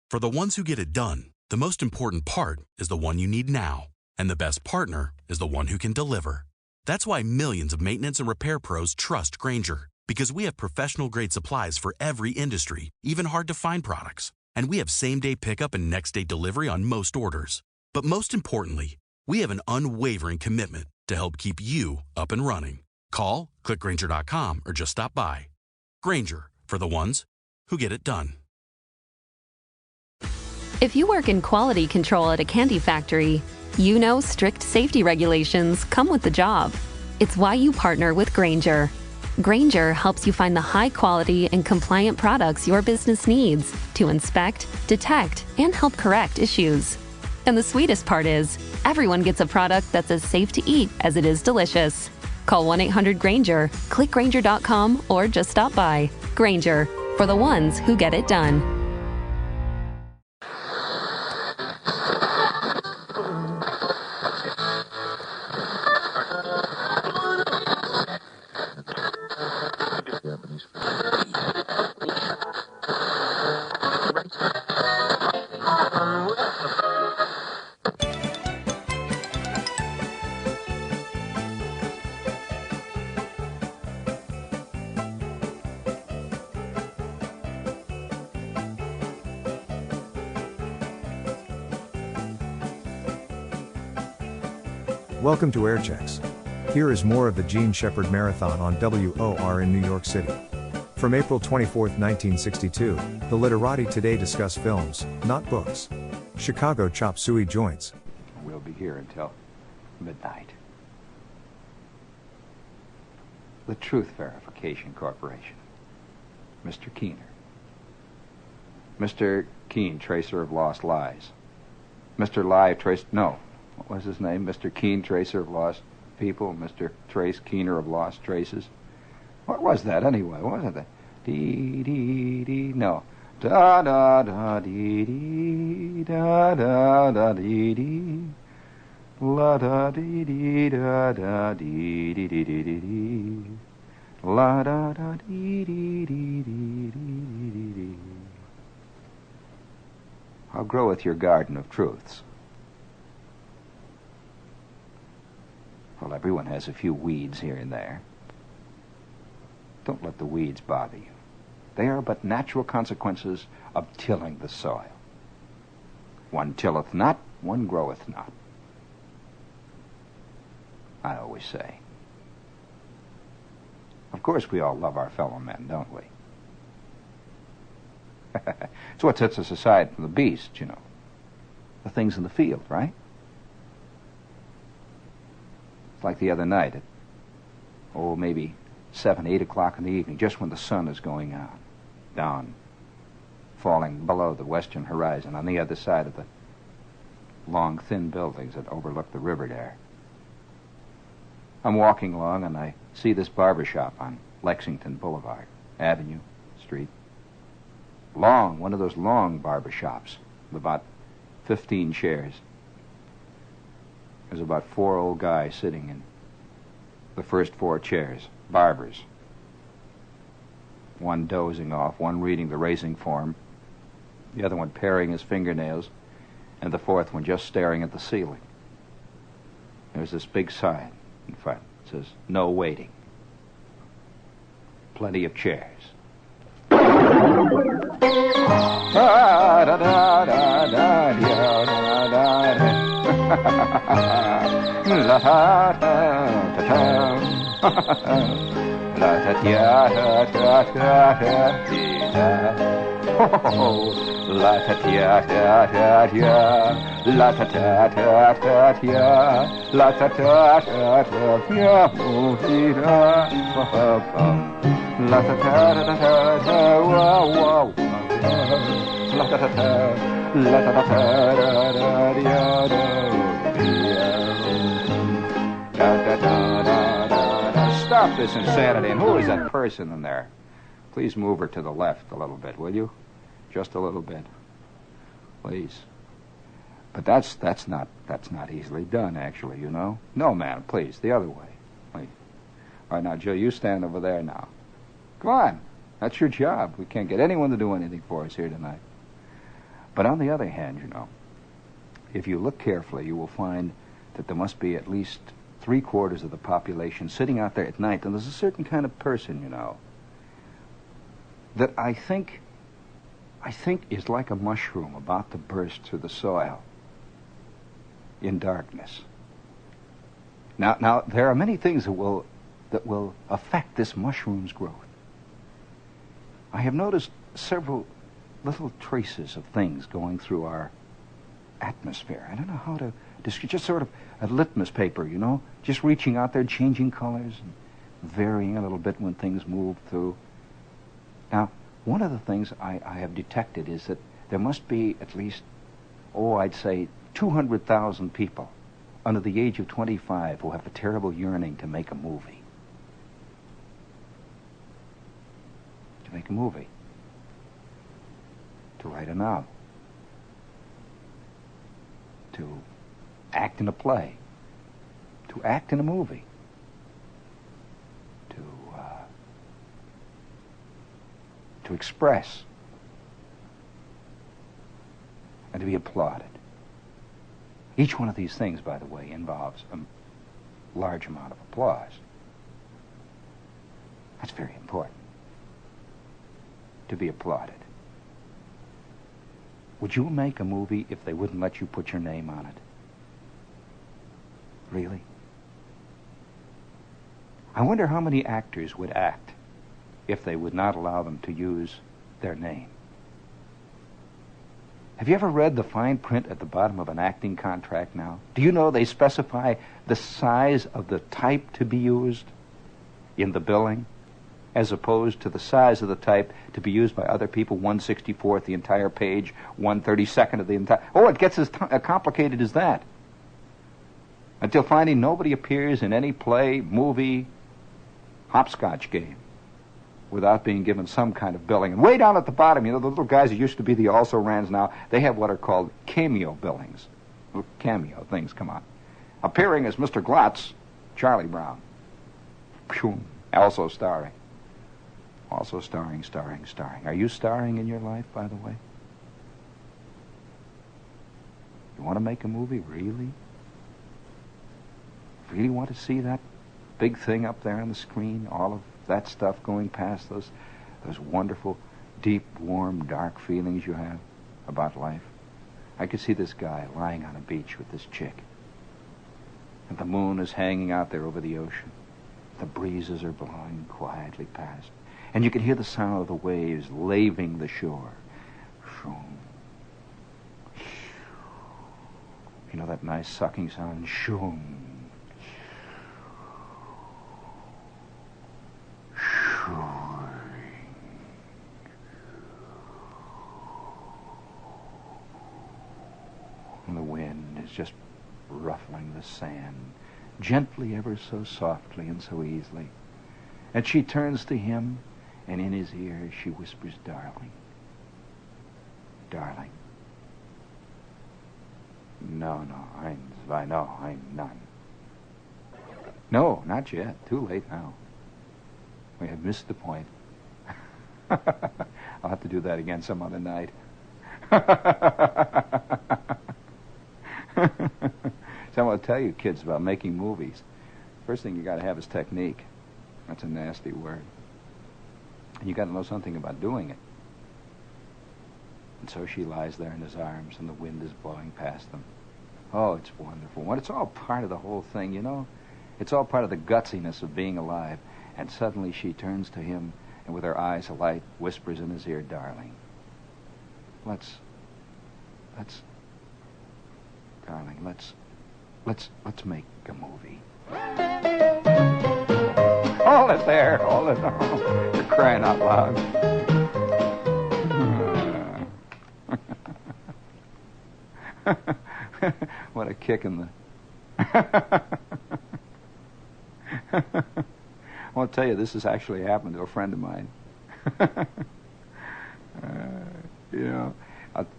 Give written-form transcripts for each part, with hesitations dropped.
For the ones who get it done, the most important part is the one you need now. And the best partner is the one who can deliver. That's why millions of maintenance and repair pros trust Grainger. Because we have professional-grade supplies for every industry, even hard-to-find products. And we have same-day pickup and next-day delivery on most orders. But most importantly, we have an unwavering commitment to help keep you up and running. Call, click Grainger.com, or just stop by. Grainger, for the ones who get it done. If you work in quality control at a candy factory, you know strict safety regulations come with the job. It's why you partner with Grainger. Grainger helps you find the high-quality and compliant products your business needs to inspect, detect, and help correct issues. And the sweetest part is, everyone gets a product that's as safe to eat as it is delicious. Call 1-800-GRAINGER, click Grainger.com, or just stop by. Grainger, for the ones who get it done. Welcome to Air Checks. Here is more of the Gene Shepard Marathon on WOR in New York City. From April 24, 1962, the literati today discuss films, not books. Chicago chop suey joints. We'll be here until midnight. The Truth Verification Corporation. Mr. Keener. Mr. Keen, tracer of lost lies. Mr. Live, no. What was his name? Mr. Keen, tracer of lost people. Mr. Trace Keener of lost traces. What was that anyway? What was it? Dee dee dee. No. Da da da dee dee da da da dee dee. La da dee dee da da dee dee dee dee dee dee. La da da dee dee dee dee dee dee dee. How groweth your garden of truths? Well, everyone has a few weeds here and there. Don't let the weeds bother you. They are but natural consequences of tilling the soil. One tilleth not, one groweth not, I always say. Of course we all love our fellow men, don't we? It's what sets us aside from the beast, you know. The things in the field, right? It's like the other night at, maybe 7, 8 o'clock in the evening, just when the sun is going down, falling below the western horizon on the other side of the long, thin buildings that overlook the river there. I'm walking along and I see this barber shop on Lexington Boulevard, Avenue, Street. Long, one of those long barber shops with about 15 chairs. There's about 4 old guys sitting in the first 4 chairs, barbers. One dozing off, one reading the racing form, the other one paring his fingernails, and the 4th one just staring at the ceiling. There's this big sign in front. It says, "No waiting." Plenty of chairs. Stop this insanity. And who is that person in there? Please move her to the left a little bit, will you? Just a little bit. Please. But that's not easily done, actually, you know. No, ma'am, please, the other way. Please. All right, now, Joe, you stand over there now. Come on. That's your job. We can't get anyone to do anything for us here tonight. But on the other hand, you know, if you look carefully, you will find that there must be at least 3/4 of the population sitting out there at night, and there's a certain kind of person, you know, that I think is like a mushroom about to burst through the soil in darkness. Now there are many things that will affect this mushroom's growth. I have noticed several little traces of things going through our atmosphere. I don't know how to describe, just sort of a litmus paper, you know, just reaching out there, changing colors and varying a little bit when things move through. Now, one of the things I have detected is that there must be at least, I'd say 200,000 people under the age of 25 who have a terrible yearning to make a movie. To make a movie. To write a novel. To act in a play. To act in a movie. To express. And to be applauded. Each one of these things, by the way, involves a large amount of applause. That's very important. To be applauded. Would you make a movie if they wouldn't let you put your name on it? Really? I wonder how many actors would act if they would not allow them to use their name. Have you ever read the fine print at the bottom of an acting contract now? Do you know they specify the size of the type to be used in the billing as opposed to the size of the type to be used by other people, 1/64th the entire page, 1/32nd of the entire... Oh, it gets as complicated as that. Until finally nobody appears in any play, movie, hopscotch game without being given some kind of billing. And way down at the bottom, you know, the little guys who used to be the also-rans now, they have what are called cameo billings. Little cameo things come on. Appearing as Mr. Glotz, Charlie Brown. Phew, also starring. Also starring. Are you starring in your life, by the way? You want to make a movie? Really? Really want to see that big thing up there on the screen? All of that stuff going past those wonderful, deep, warm, dark feelings you have about life? I could see this guy lying on a beach with this chick. And the moon is hanging out there over the ocean. The breezes are blowing quietly past. And you can hear the sound of the waves laving the shore. You know that nice sucking sound? Shoom. And the wind is just ruffling the sand, gently, ever so softly and so easily. And she turns to him, and in his ear she whispers, "Darling, darling." No, I'm none. No, not yet. Too late now. We have missed the point. I'll have to do that again some other night. So I'm going to tell you, kids, about making movies. First thing you got to have is technique. That's a nasty word. And you got to know something about doing it. And so she lies there in his arms, and the wind is blowing past them. Oh, it's wonderful. It's all part of the whole thing, you know? It's all part of the gutsiness of being alive. And suddenly she turns to him, and with her eyes alight, whispers in his ear, "Darling, let's make a movie." Hold it there, hold it. Oh, you're crying out loud. What a kick in the... I want to tell you, this has actually happened to a friend of mine.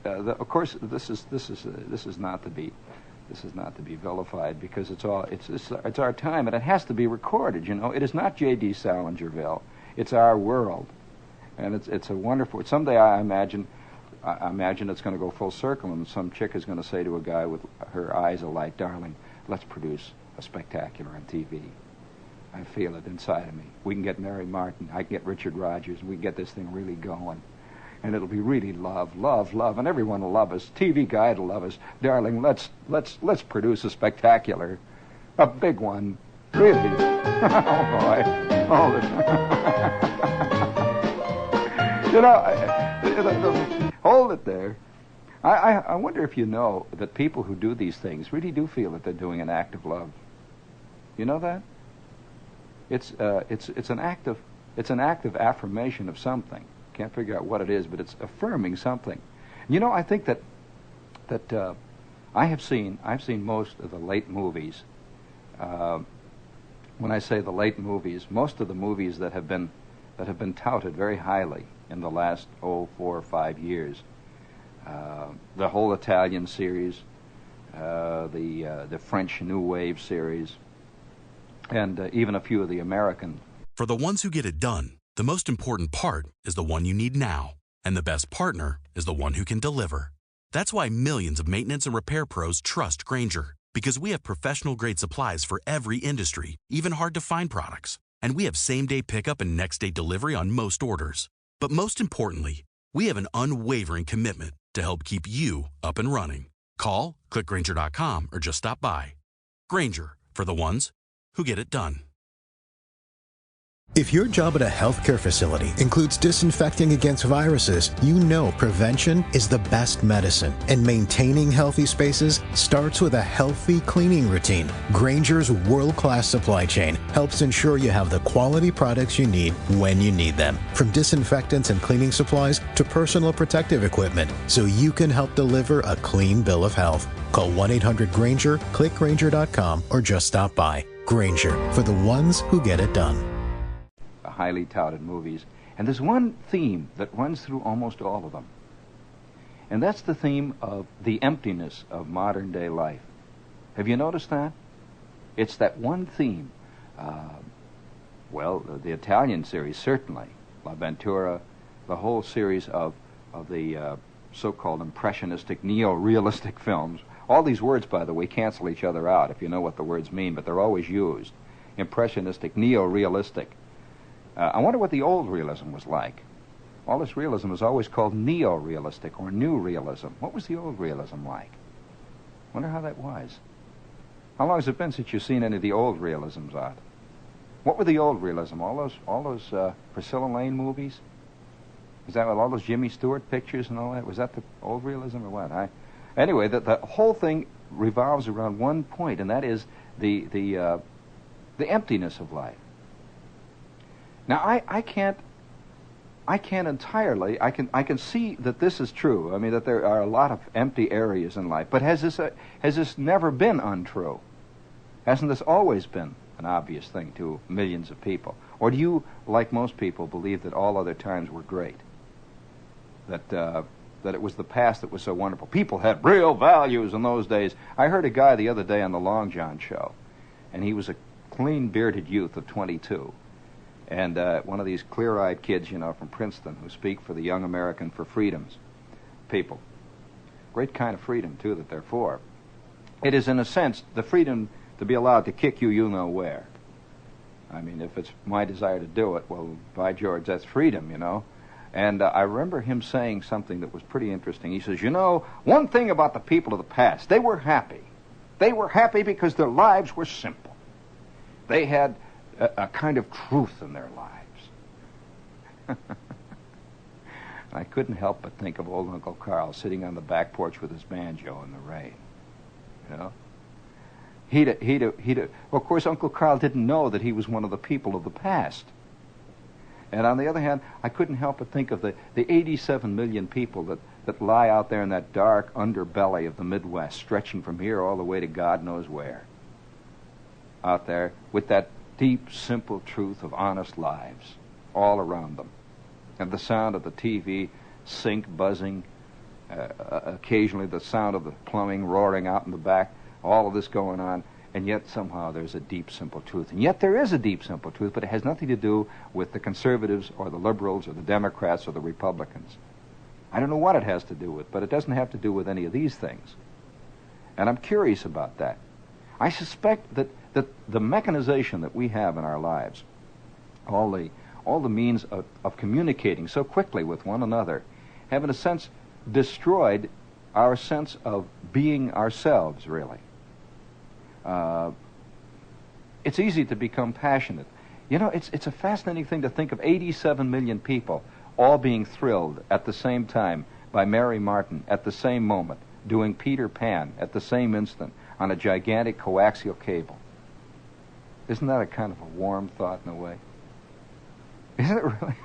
Of course, this is not to be vilified, because it's our time, and it has to be recorded. You know, it is not J.D. Salingerville. It's our world, and it's a wonderful. Someday I imagine I imagine it's going to go full circle, and some chick is going to say to a guy with her eyes alight, "Darling, let's produce a spectacular on TV. I feel it inside of me. We can get Mary Martin, I can get Richard Rodgers, and we can get this thing really going. And it'll be really love, love, love, and everyone will love us. TV guide will love us. Darling, let's produce a spectacular, a big one, really." Oh boy, hold it. You know, hold it there. I wonder if you know that people who do these things really do feel that they're doing an act of love. You know that? It's an act of affirmation of something. Can't figure out what it is, but it's affirming something. You know, I think that I've seen most of the late movies. When I say the late movies, most of the movies that have been touted very highly in the last 4 or 5 years. The whole Italian series, the French New Wave series, and even a few of the American. For the ones who get it done, the most important part is the one you need now. And the best partner is the one who can deliver. That's why millions of maintenance and repair pros trust Grainger. Because we have professional-grade supplies for every industry, even hard-to-find products. And we have same-day pickup and next-day delivery on most orders. But most importantly, we have an unwavering commitment to help keep you up and running. Call, click Grainger.com, or just stop by. Grainger, for the ones who get it done. If your job at a healthcare facility includes disinfecting against viruses, you know prevention is the best medicine. And maintaining healthy spaces starts with a healthy cleaning routine. Grainger's world-class supply chain helps ensure you have the quality products you need when you need them. From disinfectants and cleaning supplies to personal protective equipment, so you can help deliver a clean bill of health. Call 1-800-GRAINGER, click Grainger.com, or just stop by. Grainger, for the ones who get it done. Highly touted movies, and there's one theme that runs through almost all of them, and that's the theme of the emptiness of modern day life. Have you noticed that? It's that one theme. The Italian series, certainly, La Ventura, the whole series of the so-called impressionistic, neo-realistic films. All these words, by the way, cancel each other out if you know what the words mean, but they're always used. Impressionistic, neo-realistic. I wonder what the old realism was like. All this realism is always called neo-realistic or new realism. What was the old realism like? Wonder how that was. How long has it been since you've seen any of the old realisms out? What were the old realism? All those Priscilla Lane movies? Is that with all those Jimmy Stewart pictures and all that? Was that the old realism or what? Anyway, the whole thing revolves around one point, and that is the emptiness of life. Now, I can't entirely. I can see that this is true. I mean, that there are a lot of empty areas in life. But has this never been untrue? Hasn't this always been an obvious thing to millions of people? Or do you, like most people, believe that all other times were great? That it was the past that was so wonderful. People had real values in those days. I heard a guy the other day on the Long John show, and he was a clean bearded youth of 22. And one of these clear-eyed kids, you know, from Princeton, who speak for the Young American for Freedoms people. Great kind of freedom, too, that they're for. It is, in a sense, the freedom to be allowed to kick you know where. I mean, if it's my desire to do it, well, by George, that's freedom, you know. And I remember him saying something that was pretty interesting. He says, you know, one thing about the people of the past, they were happy. They were happy because their lives were simple. They had a kind of truth in their lives. I couldn't help but think of old Uncle Carl sitting on the back porch with his banjo in the rain. You know? Well, of course, Uncle Carl didn't know that he was one of the people of the past. And on the other hand, I couldn't help but think of the 87 million people that lie out there in that dark underbelly of the Midwest, stretching from here all the way to God knows where. Out there with that deep, simple truth of honest lives all around them. And the sound of the TV sink buzzing, occasionally the sound of the plumbing roaring out in the back, all of this going on, and yet somehow there's a deep, simple truth. And yet there is a deep, simple truth, but it has nothing to do with the conservatives or the liberals or the Democrats or the Republicans. I don't know what it has to do with, but it doesn't have to do with any of these things. And I'm curious about that. I suspect that the mechanization that we have in our lives, all the means of communicating so quickly with one another, have in a sense destroyed our sense of being ourselves, really. It's easy to become passionate. You know, it's a fascinating thing to think of 87 million people all being thrilled at the same time by Mary Martin at the same moment, doing Peter Pan at the same instant on a gigantic coaxial cable. Isn't that a kind of a warm thought in a way? Isn't it really?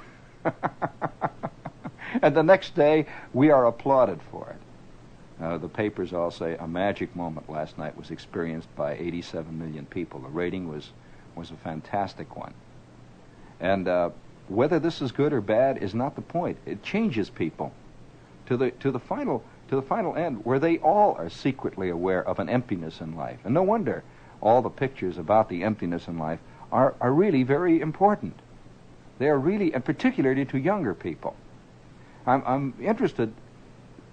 And the next day, we are applauded for it. The papers all say a magic moment last night was experienced by 87 million people. The rating was a fantastic one. And whether this is good or bad is not the point. It changes people to the final end, where they all are secretly aware of an emptiness in life. And no wonder all the pictures about the emptiness in life are really very important. They are really, and particularly to younger people. I'm interested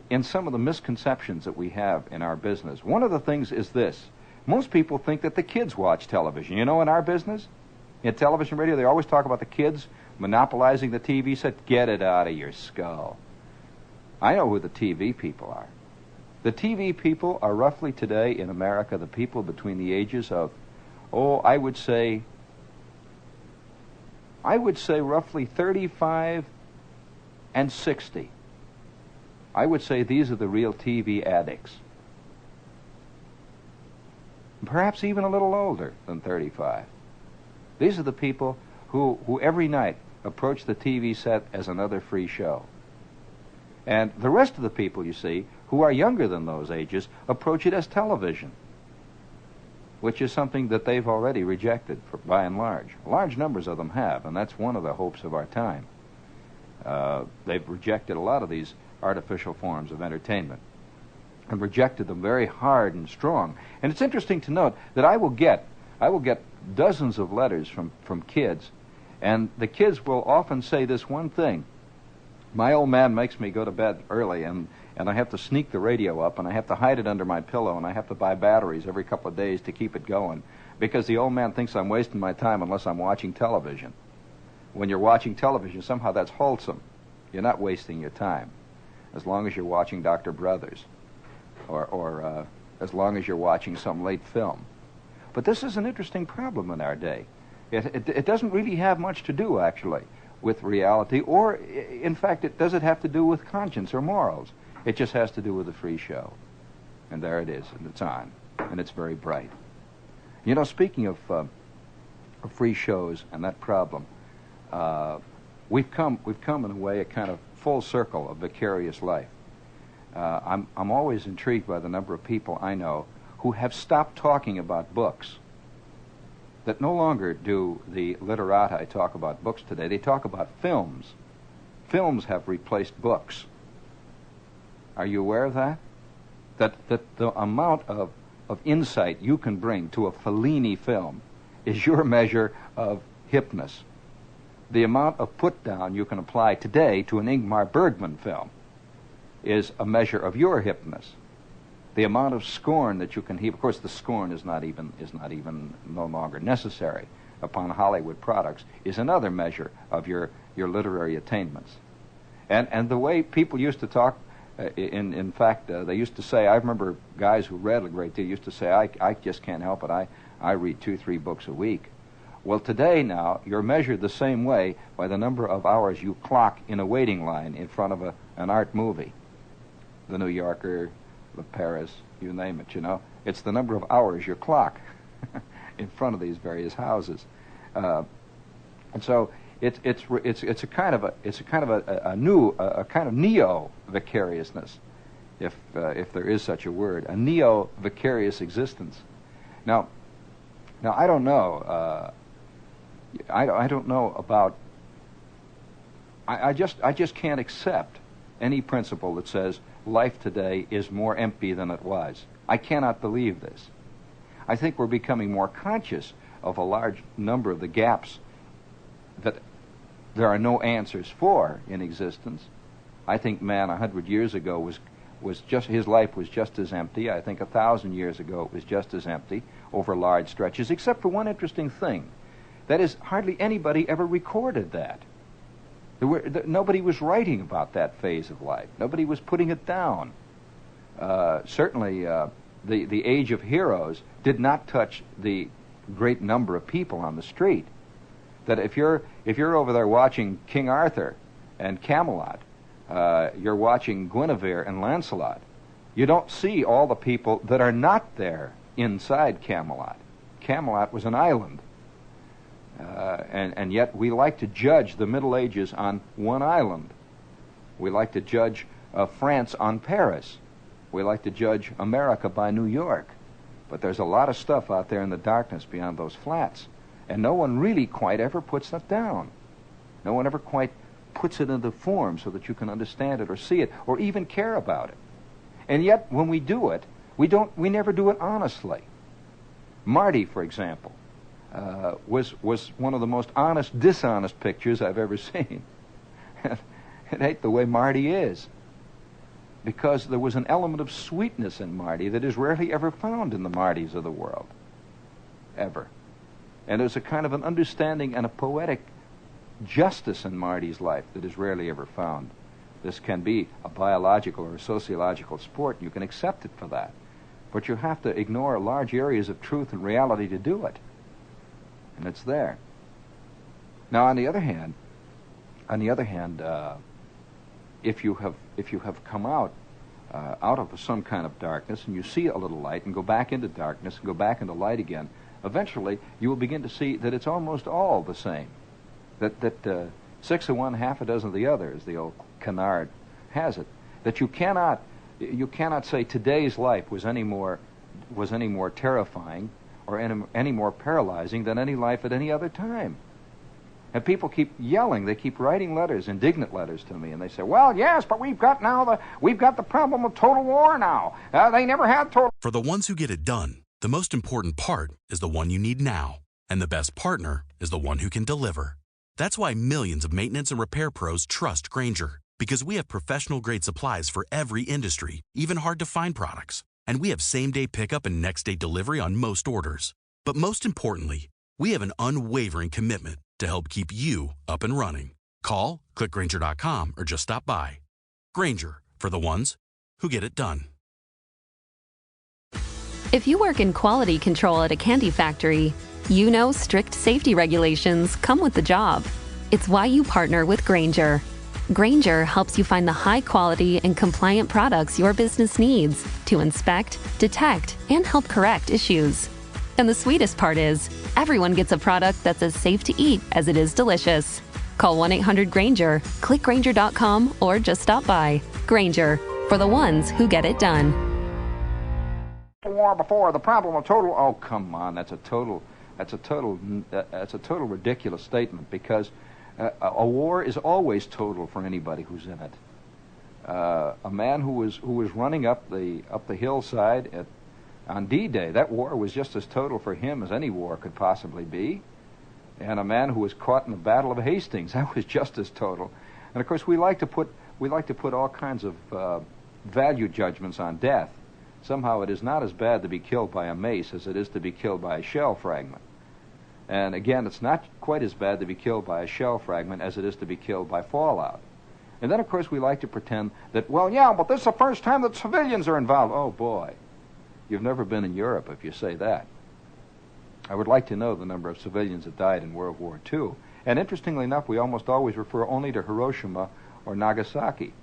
in some of the misconceptions that we have in our business. One of the things is this. Most people think that the kids watch television. You know, in our business, in television radio, they always talk about the kids monopolizing the TV set. Get it out of your skull. I know who the TV people are. The TV people are roughly today in America the people between the ages of, I would say roughly 35 and 60. I would say these are the real TV addicts. Perhaps even a little older than 35. These are the people who every night approach the TV set as another free show. And the rest of the people, you see, who are younger than those ages, approach it as television, which is something that they've already rejected, by and large. Large numbers of them have, and that's one of the hopes of our time. They've rejected a lot of these artificial forms of entertainment, and rejected them very hard and strong. And it's interesting to note that I will get dozens of letters from kids, and the kids will often say this one thing: my old man makes me go to bed early, and I have to sneak the radio up, and I have to hide it under my pillow, and I have to buy batteries every couple of days to keep it going, because the old man thinks I'm wasting my time unless I'm watching television. When you're watching television, somehow that's wholesome. You're not wasting your time, as long as you're watching Dr. Brothers, or as long as you're watching some late film. But this is an interesting problem in our day. It doesn't really have much to do, actually, with reality, or, in fact, does it have to do with conscience or morals? It just has to do with the free show. And there it is, and it's on, and it's very bright. You know, speaking of free shows and that problem, we've come in a way a kind of full circle of vicarious life. I'm always intrigued by the number of people I know who have stopped talking about books. That no longer do the literati talk about books today. They talk about films. Films have replaced books. Are you aware of that? That the amount of insight you can bring to a Fellini film is your measure of hipness. The amount of put-down you can apply today to an Ingmar Bergman film is a measure of your hipness. The amount of scorn that you can heap, of course, the scorn is not even no longer necessary upon Hollywood products, is another measure of your literary attainments. And the way people used to talk, in fact, they used to say, I remember guys who read a great deal used to say, I just can't help it. I read 2-3 books a week. Well, today now, you're measured the same way by the number of hours you clock in a waiting line in front of an art movie. The New Yorker, the Paris, you name it, you know. It's the number of hours you clock in front of these various houses. And so it's a kind of a new kind of neo-vicariousness, if there is such a word, a neo-vicarious existence. Now I don't know. I don't know about. I just can't accept any principle that says life today is more empty than it was. I cannot believe this. I think we're becoming more conscious of a large number of the gaps that there are no answers for in existence. I think man 100 years ago was just, his life was just as empty. I think 1,000 years ago it was just as empty over large stretches, except for one interesting thing. That is, hardly anybody ever recorded that. Nobody was writing about that phase of life. Nobody was putting it down. Certainly, the age of heroes did not touch the great number of people on the street. That if you're over there watching King Arthur and Camelot, you're watching Guinevere and Lancelot, you don't see all the people that are not there inside Camelot. Camelot was an island. And yet we like to judge the Middle Ages on one island. We like to judge France on Paris. We like to judge America by New York. But there's a lot of stuff out there in the darkness beyond those flats. And no one really quite ever puts that down. No one ever quite puts it into form so that you can understand it or see it or even care about it. And yet when we do it, we never do it honestly. Marty, for example, was one of the most honest, dishonest pictures I've ever seen. It ain't the way Marty is. Because there was an element of sweetness in Marty that is rarely ever found in the Martys of the world. Ever. And there's a kind of an understanding and a poetic justice in Marty's life that is rarely ever found. This can be a biological or a sociological sport, and you can accept it for that. But you have to ignore large areas of truth and reality to do it. And it's there. Now, on the other hand, if you have come out of some kind of darkness and you see a little light and go back into darkness and go back into light again, eventually you will begin to see that it's almost all the same. That 6 of one, half a dozen of the other, as the old canard has it. That you cannot say today's life was any more terrifying or any more paralyzing than any life at any other time. And people keep yelling, they keep writing letters, indignant letters to me, and they say, well, yes, but we've got the problem of total war now. They never had total... For the ones who get it done, the most important part is the one you need now. And the best partner is the one who can deliver. That's why millions of maintenance and repair pros trust Grainger. Because we have professional-grade supplies for every industry, even hard-to-find products. And we have same-day pickup and next-day delivery on most orders. But most importantly, we have an unwavering commitment to help keep you up and running. Call, click Grainger.com, or just stop by. Grainger, for the ones who get it done. If you work in quality control at a candy factory, you know strict safety regulations come with the job. It's why you partner with Grainger. Grainger helps you find the high-quality and compliant products your business needs to inspect, detect, and help correct issues. And the sweetest part is, everyone gets a product that's as safe to eat as it is delicious. Call 1-800-GRAINGER, click Grainger.com, or just stop by. Grainger, for the ones who get it done. War before, the problem of total... Oh, come on, that's a total ridiculous statement, because a war is always total for anybody who's in it. A man who was running up the hillside on D-Day, that war was just as total for him as any war could possibly be. And a man who was caught in the Battle of Hastings, that was just as total. And of course, we like to put all kinds of value judgments on death. Somehow, it is not as bad to be killed by a mace as it is to be killed by a shell fragment. And again, it's not quite as bad to be killed by a shell fragment as it is to be killed by fallout. And then, of course, we like to pretend that, well, yeah, but this is the first time that civilians are involved. Oh, boy. You've never been in Europe if you say that. I would like to know the number of civilians that died in World War II. And interestingly enough, we almost always refer only to Hiroshima or Nagasaki.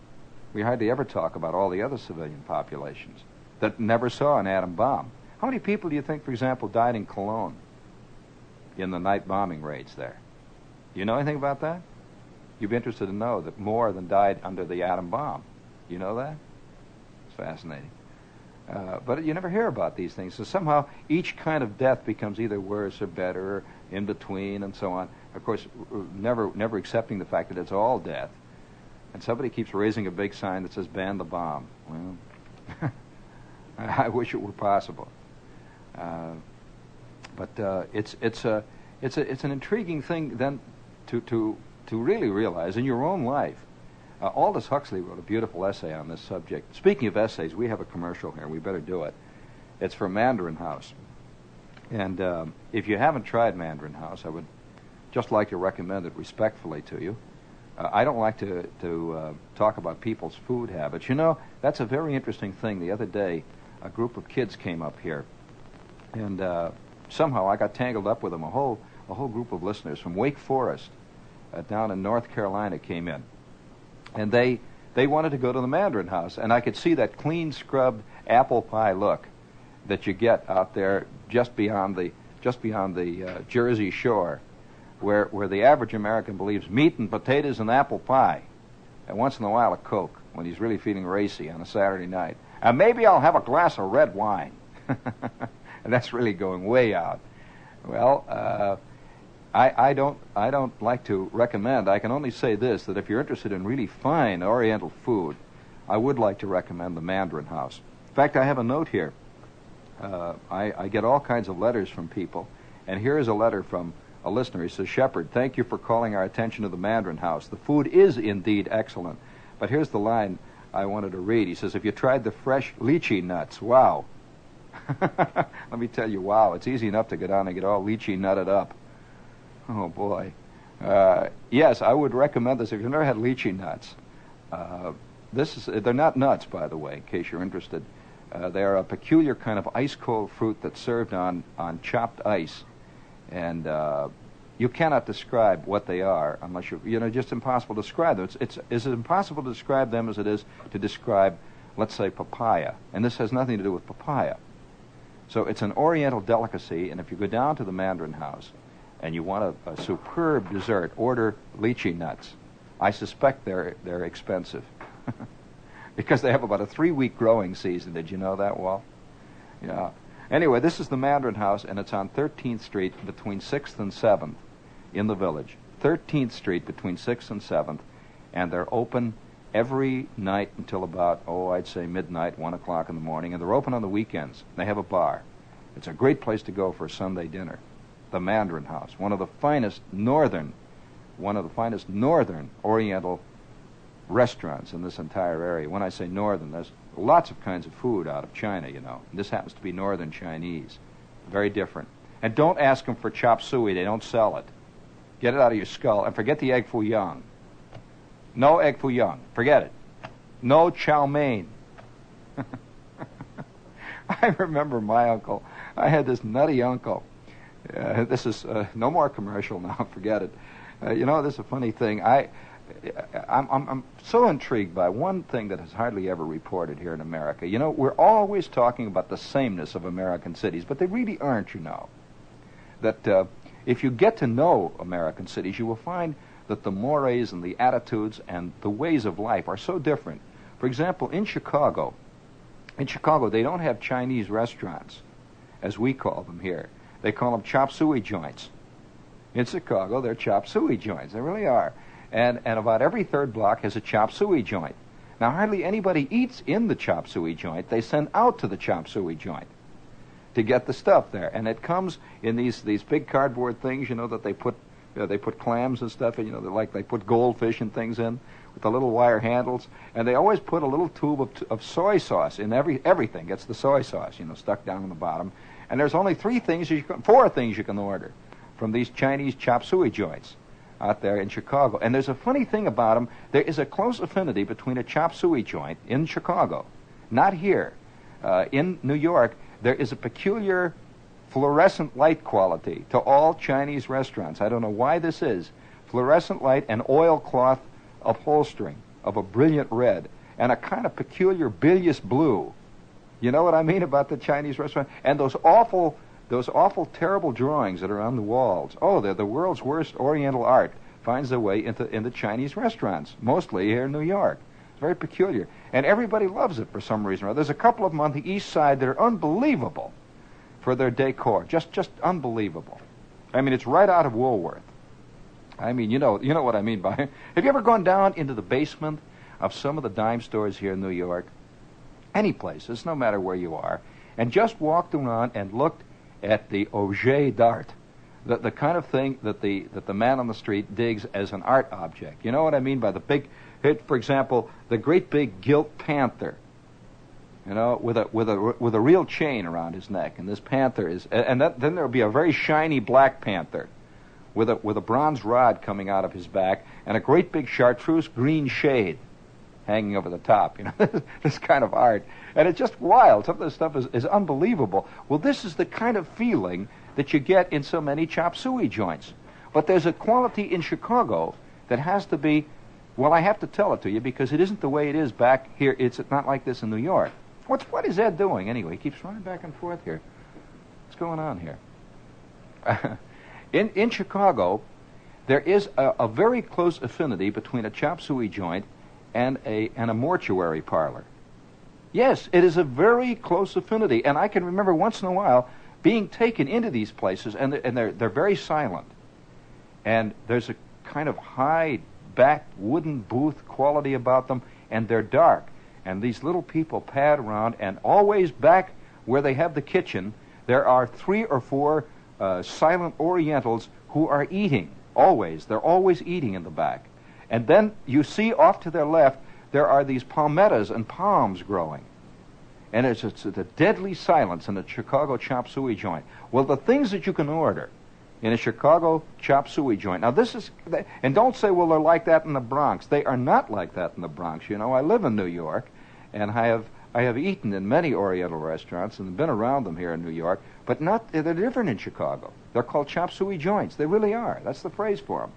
We hardly ever talk about all the other civilian populations that never saw an atom bomb. How many people do you think, for example, died in Cologne in the night bombing raids there? Do you know anything about that? You'd be interested to know that more than died under the atom bomb. You know that? It's fascinating. But you never hear about these things. So somehow each kind of death becomes either worse or better, or in between, and so on. Of course, never accepting the fact that it's all death. And somebody keeps raising a big sign that says, ban the bomb. Well, I wish it were possible. But it's an intriguing thing then to really realize in your own life Aldous Huxley wrote a beautiful essay on this subject. Speaking of essays, we have a commercial here. We better do it. It's for Mandarin House. And if you haven't tried Mandarin House, I would just like to recommend it respectfully to you. I don't like to talk about people's food habits. You know, that's a very interesting thing. The other day, a group of kids came up here, and somehow I got tangled up with them. A whole group of listeners from Wake Forest down in North Carolina came in, and they wanted to go to the Mandarin House, and I could see that clean scrubbed apple pie look that you get out there just beyond the Jersey Shore, where the average American believes meat and potatoes and apple pie, and once in a while a Coke when he's really feeling racy on a Saturday night. And maybe I'll have a glass of red wine. And that's really going way out. Well, I don't like to recommend. I can only say this, that if you're interested in really fine Oriental food, I would like to recommend the Mandarin House. In fact, I have a note here. I get all kinds of letters from people, and here is a letter from a listener. He says, Shepard, thank you for calling our attention to the Mandarin House. The food is indeed excellent. But here's the line I wanted to read. He says, have you tried the fresh lychee nuts? Wow. Let me tell you, wow. It's easy enough to go down and get all lychee nutted up. Oh, boy. Yes, I would recommend this. If you've never had lychee nuts, they're not nuts, by the way, in case you're interested. They are a peculiar kind of ice-cold fruit that's served on chopped ice. And you cannot describe what they are unless just impossible to describe them. It's as impossible to describe them as it is to describe, let's say, papaya. And this has nothing to do with papaya. So it's an Oriental delicacy, and if you go down to the Mandarin House and you want a superb dessert, order lychee nuts. I suspect they're expensive. Because they have about a 3-week growing season. Did you know that, Walt? Yeah. Anyway, this is the Mandarin House, and it's on 13th Street between 6th and 7th in the village. 13th Street between 6th and 7th, and they're open every night until about, I'd say midnight, 1 o'clock in the morning, and they're open on the weekends. They have a bar. It's a great place to go for a Sunday dinner. The Mandarin House, one of the finest northern Oriental restaurants in this entire area. When I say northern, there's lots of kinds of food out of China, you know. This happens to be northern Chinese. Very different. And don't ask them for chop suey. They don't sell it. Get it out of your skull. And forget the egg foo young. No egg foo young. Forget it. No chow mein. I remember my uncle. I had this nutty uncle. This is no more commercial now. Forget it. This is a funny thing. I'm so intrigued by one thing that is hardly ever reported here in America. You know, we're always talking about the sameness of American cities, but they really aren't, you know. That if you get to know American cities, you will find that the mores and the attitudes and the ways of life are so different. For example, in Chicago, they don't have Chinese restaurants, as we call them here. They call them chop suey joints. In Chicago, they're chop suey joints. They really are. And about every third block has a chop suey joint. Now, hardly anybody eats in the chop suey joint. They send out to the chop suey joint to get the stuff there. And it comes in these big cardboard things, that they put clams and stuff in, they put goldfish and things in with the little wire handles. And they always put a little tube of soy sauce in everything. Gets the soy sauce, stuck down on the bottom. And there's only 4 things you can order from these Chinese chop suey joints out there in Chicago. And there's a funny thing about them. There is a close affinity between a chop suey joint in Chicago, not here. In New York, there is a peculiar fluorescent light quality to all Chinese restaurants. I don't know why this is. Fluorescent light and oilcloth upholstering of a brilliant red and a kind of peculiar bilious blue. You know what I mean about the Chinese restaurant? And those awful, terrible drawings that are on the walls. Oh, they're the world's worst Oriental art. Finds their way into Chinese restaurants, mostly here in New York. It's very peculiar. And everybody loves it for some reason or other. There's a couple of them on the east side that are unbelievable for their decor. Just unbelievable. I mean, it's right out of Woolworth. I mean, you know what I mean by it. Have you ever gone down into the basement of some of the dime stores here in New York? Any places, no matter where you are, and just walked around and looked at the objet d'art, the kind of thing that the man on the street digs as an art object. You know what I mean by the big? For example, the great big gilt panther, you know, with a real chain around his neck, and this panther is, and then there'll be a very shiny black panther, with a bronze rod coming out of his back, and a great big chartreuse green shade hanging over the top. You know, this kind of art, and it's just wild. Some of this stuff is unbelievable. Well, this is the kind of feeling that you get in so many chop suey joints. But there's a quality in Chicago that has to be, well, I have to tell it to you because it isn't the way it is back here. It's not like this in New York. What is Ed doing anyway? He keeps running back and forth here. What's going on here? In Chicago, there is a very close affinity between a chop suey joint and a mortuary parlor. Yes, it is a very close affinity, and I can remember once in a while being taken into these places, and they're very silent, and there's a kind of high back wooden booth quality about them, and they're dark, and these little people pad around, and always back where they have the kitchen, there are 3 or 4 silent Orientals who are eating. They're always eating in the back. And then you see off to their left, there are these palmettos and palms growing. And it's a deadly silence in a Chicago chop suey joint. Well, the things that you can order in a Chicago chop suey joint. Now this is, and don't say, well, they're like that in the Bronx. They are not like that in the Bronx. You know, I live in New York, and I have eaten in many Oriental restaurants and been around them here in New York, but they're different in Chicago. They're called chop suey joints. They really are. That's the phrase for them.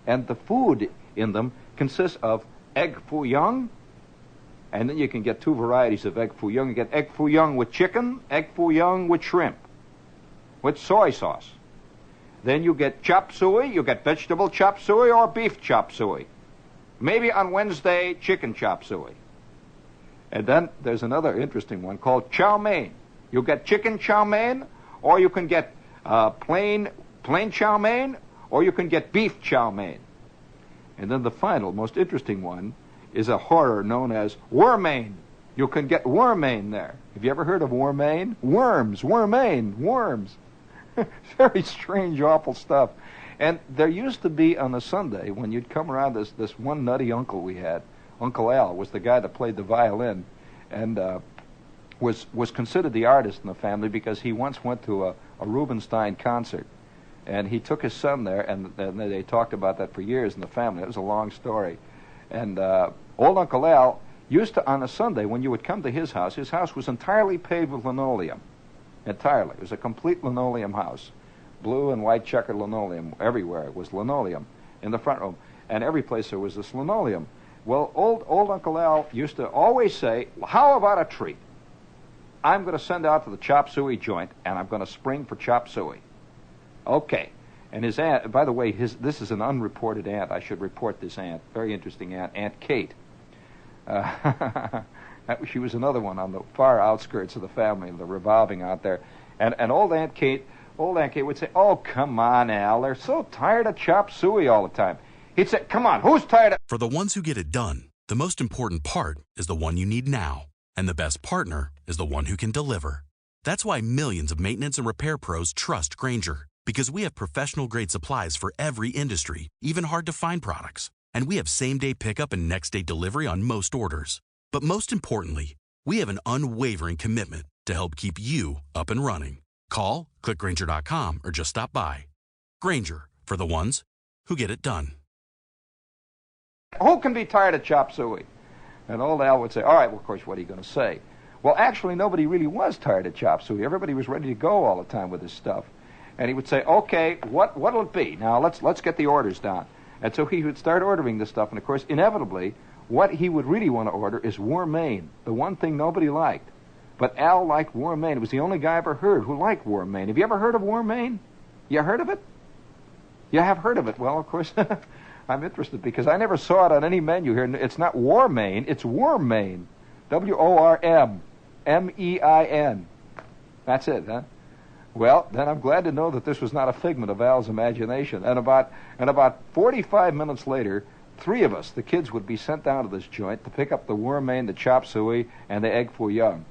And the food in them consists of egg foo young, and then you can get 2 varieties of egg foo young. You get egg foo young with chicken, egg foo young with shrimp, with soy sauce. Then you get chop suey. You get vegetable chop suey or beef chop suey. Maybe on Wednesday, chicken chop suey. And then there's another interesting one called chow mein. You get chicken chow mein, or you can get plain chow mein, or you can get beef chow mein. And then the final, most interesting one is a horror known as wormain. You can get wormain there. Have you ever heard of wormain? Worms. Very strange, awful stuff. And there used to be on a Sunday, when you'd come around, this one nutty uncle we had, Uncle Al, was the guy that played the violin, and was considered the artist in the family because he once went to a Rubinstein concert. And he took his son there, and they talked about that for years in the family. It was a long story. And old Uncle Al used to, on a Sunday, when you would come to his house was entirely paved with linoleum. Entirely. It was a complete linoleum house. Blue and white checkered linoleum everywhere. It was linoleum in the front room. And every place there was this linoleum. Well, old Uncle Al used to always say, well, how about a treat? I'm going to send out to the chop suey joint, and I'm going to spring for chop suey. Okay. And his aunt, by the way, this is an unreported aunt. I should report this aunt. Very interesting aunt, Aunt Kate. She was another one on the far outskirts of the family, the revolving out there. And old Aunt Kate would say, oh, come on, Al. They're so tired of chop suey all the time. He'd say, come on, who's tired of... For the ones who get it done, the most important part is the one you need now. And the best partner is the one who can deliver. That's why millions of maintenance and repair pros trust Grainger. Because we have professional-grade supplies for every industry, even hard-to-find products. And we have same-day pickup and next-day delivery on most orders. But most importantly, we have an unwavering commitment to help keep you up and running. Call, click Grainger.com, or just stop by. Grainger, for the ones who get it done. Who can be tired of chop suey? And old Al would say, all right, well, of course, what are you going to say? Well, actually, nobody really was tired of chop suey. Everybody was ready to go all the time with this stuff. And he would say, okay, what'll it be? Now, let's get the orders down. And so he would start ordering this stuff. And, of course, inevitably, what he would really want to order is wormain, the one thing nobody liked. But Al liked wormain. It was the only guy I ever heard who liked wormain. Have you ever heard of wormain? You heard of it? You have heard of it. Well, of course, I'm interested because I never saw it on any menu here. It's not wormain, it's wormain. W-O-R-M. M-E-I-N. That's it, huh? Well, then I'm glad to know that this was not a figment of Al's imagination. And about 45 minutes later, 3 of us, the kids, would be sent down to this joint to pick up the wormain, the chop suey, and the egg foo young.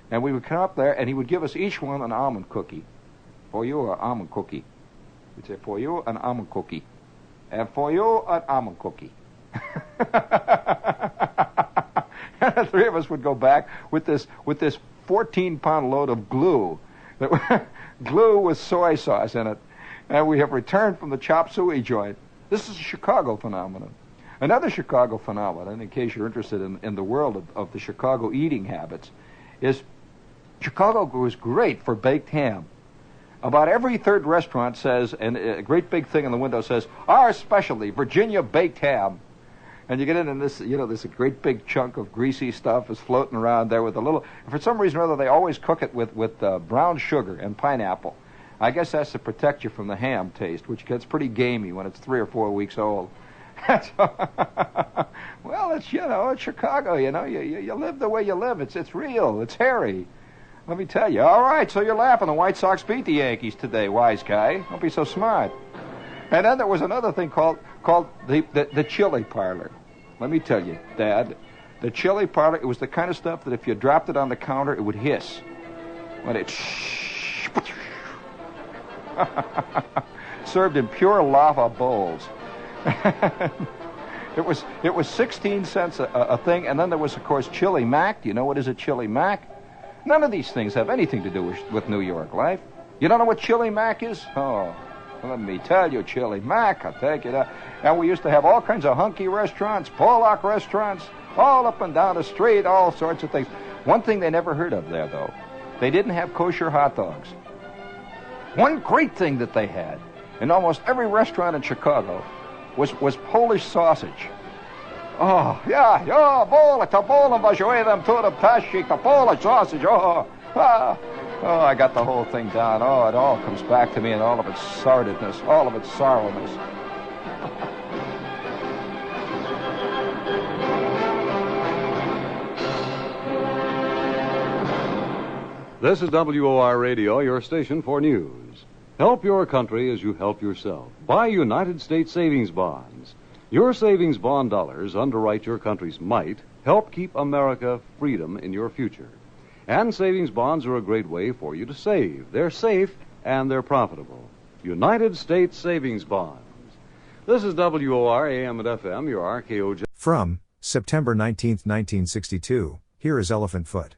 And we would come up there, and he would give us each one an almond cookie. For you, an almond cookie. We'd say, for you, an almond cookie. And for you, an almond cookie. And the three of us would go back with this 14-pound load of glue, glue with soy sauce in it, and we have returned from the chop suey joint. This is a Chicago phenomenon. Another Chicago phenomenon, in case you're interested in the world of the Chicago eating habits, is Chicago was great for baked ham. About every third restaurant says, and a great big thing on the window says, our specialty, Virginia baked ham. And you get in and this, this great big chunk of greasy stuff is floating around there with a little, for some reason or other, they always cook it with brown sugar and pineapple. I guess that's to protect you from the ham taste, which gets pretty gamey when it's 3 or 4 weeks old. Well, it's Chicago, you live the way you live. It's real. It's hairy. Let me tell you. All right, so you're laughing. The White Sox beat the Yankees today, wise guy. Don't be so smart. And then there was another thing called the chili parlor. Let me tell you, Dad, the chili parlor, it was the kind of stuff that if you dropped it on the counter, it would hiss. When it served in pure lava bowls. It was 16 cents a thing, and then there was, of course, chili mac. Do you know what is a chili mac? None of these things have anything to do with New York life. You don't know what chili mac is? Oh, let me tell you, chili mac, I'll take you that. And we used to have all kinds of hunky restaurants, Pollock restaurants, all up and down the street, all sorts of things. One thing they never heard of there, though, they didn't have kosher hot dogs. One great thing that they had in almost every restaurant in Chicago was Polish sausage. Oh, yeah, to Poland, them to the ptaszik, the Polish sausage, I got the whole thing down. Oh, it all comes back to me in all of its sordidness, all of its sorrowness. This is WOR Radio, your station for news. Help your country as you help yourself. Buy United States savings bonds. Your savings bond dollars underwrite your country's might, help keep America freedom in your future. And savings bonds are a great way for you to save. They're safe and they're profitable. United States savings bonds. This is WOR AM and FM, your RKO. From September 19, 1962, here is Elephant Foot.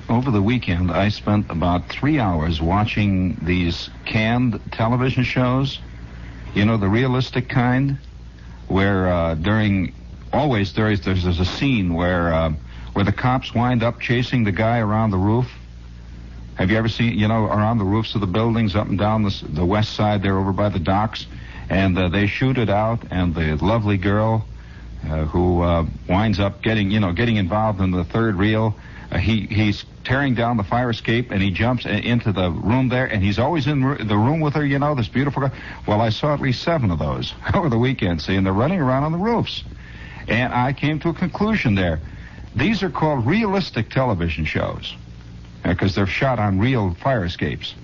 Over the weekend, I spent about 3 hours watching these canned television shows. You know, the realistic kind, where there's a scene where the cops wind up chasing the guy around the roof. Have you ever seen, around the roofs of the buildings up and down the west side there over by the docks? And they shoot it out, and the lovely girl who winds up getting involved in the third reel, he's tearing down the fire escape, and he jumps into the room there, and he's always in the room with her, this beautiful girl. Well, I saw at least 7 of those over the weekend, and they're running around on the roofs. And I came to a conclusion there. These are called realistic television shows, because they're shot on real fire escapes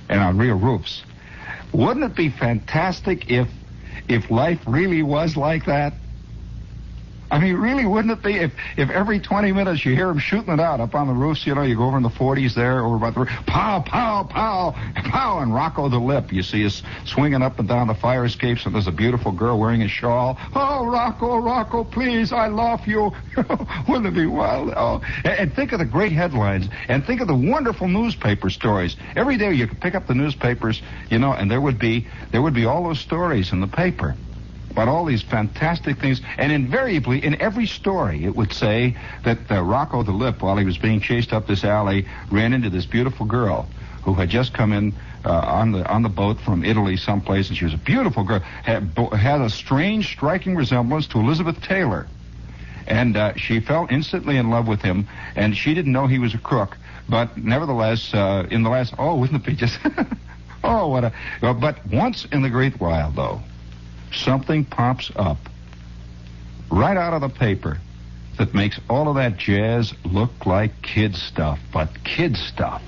and on real roofs. Wouldn't it be fantastic if life really was like that? I mean, really, wouldn't it be if every 20 minutes you hear them shooting it out up on the roofs, you go over in the 40s there, over by the roof, pow, pow, pow, pow, and Rocco the Lip, you see us swinging up and down the fire escapes, and there's a beautiful girl wearing a shawl. Oh, Rocco, please, I love you. Wouldn't it be wild? Oh, and think of the great headlines, and think of the wonderful newspaper stories. Every day you could pick up the newspapers, and there would be all those stories in the paper about all these fantastic things, and invariably in every story it would say that Rocco the Lip, while he was being chased up this alley, ran into this beautiful girl who had just come in on the boat from Italy someplace, and she was a beautiful girl, had a strange, striking resemblance to Elizabeth Taylor, and she fell instantly in love with him, and she didn't know he was a crook, but nevertheless, in the last, wouldn't it be just, but once in the great while, though, something pops up right out of the paper that makes all of that jazz look like kid stuff, but kid stuff.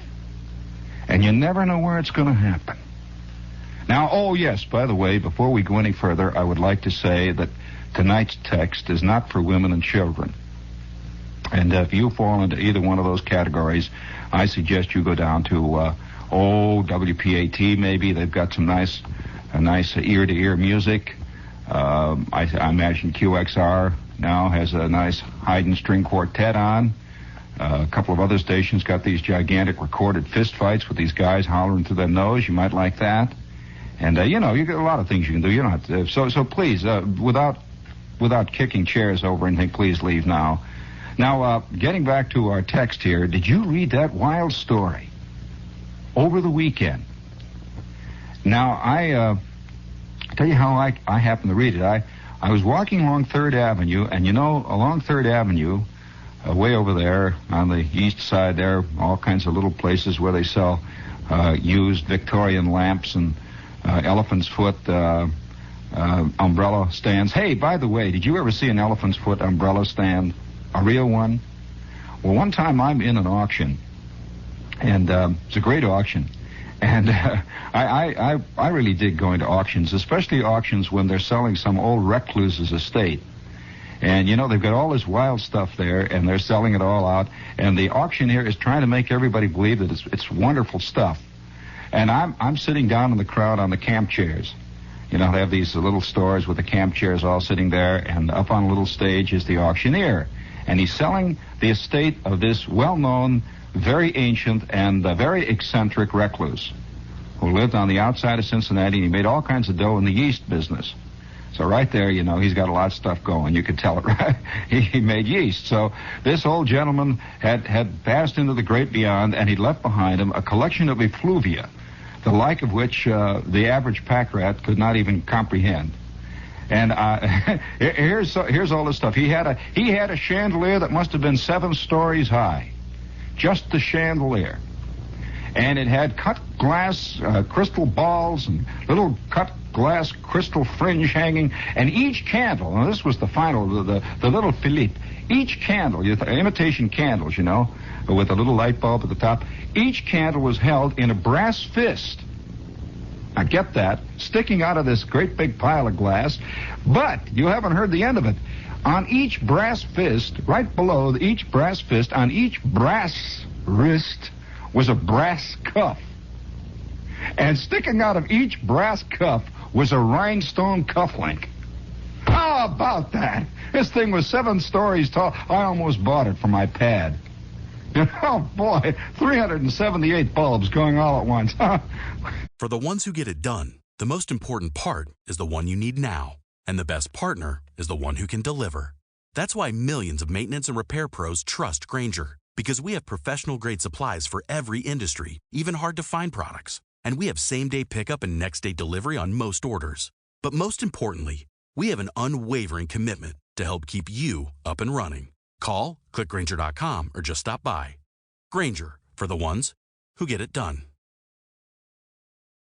And you never know where it's going to happen. Now, yes, by the way, before we go any further, I would like to say that tonight's text is not for women and children. And if you fall into either one of those categories, I suggest you go down to WPAT maybe. They've got some nice ear-to-ear music. I imagine QXR now has a nice Haydn string quartet on. A couple of other stations got these gigantic recorded fist fights with these guys hollering through their nose. You might like that. And, you get a lot of things you can do. You don't have to. So please, without kicking chairs over anything, please leave now. Now, getting back to our text here, did you read that wild story over the weekend? Now, I tell you how I happened to read it. I was walking along 3rd Avenue, and along 3rd Avenue, way over there on the east side there, all kinds of little places where they sell used Victorian lamps and elephant's foot umbrella stands. Hey, by the way, did you ever see an elephant's foot umbrella stand? A real one? Well, one time I'm in an auction, and it's a great auction. And I really dig going to auctions, especially auctions when they're selling some old recluse's estate. And, they've got all this wild stuff there, and they're selling it all out. And the auctioneer is trying to make everybody believe that it's wonderful stuff. And I'm sitting down in the crowd on the camp chairs. They have these little stores with the camp chairs all sitting there, and up on a little stage is the auctioneer. And he's selling the estate of this well-known, very ancient, and very eccentric recluse who lived on the outside of Cincinnati, and he made all kinds of dough in the yeast business. So right there, he's got a lot of stuff going. You could tell it, right? He made yeast. So this old gentleman had passed into the great beyond, and he'd left behind him a collection of effluvia, the like of which the average pack rat could not even comprehend. And here's all this stuff. He had a chandelier that must have been 7 stories high, just the chandelier, and it had cut glass crystal balls and little cut glass crystal fringe hanging, and each candle. Now this was the final, the little Philippe. Each candle, imitation candles, with a little light bulb at the top. Each candle was held in a brass fist. Now get that, sticking out of this great big pile of glass, but you haven't heard the end of it. On each brass fist, right below each brass fist, on each brass wrist was a brass cuff. And sticking out of each brass cuff was a rhinestone cufflink. How about that? This thing was 7 stories tall. I almost bought it for my pad. Oh, boy, 378 bulbs going all at once. For the ones who get it done, the most important part is the one you need now. And the best partner is the one who can deliver. That's why millions of maintenance and repair pros trust Grainger. Because we have professional-grade supplies for every industry, even hard-to-find products. And we have same-day pickup and next-day delivery on most orders. But most importantly, we have an unwavering commitment to help keep you up and running. Call, click Grainger.com, or just stop by. Grainger, for the ones who get it done.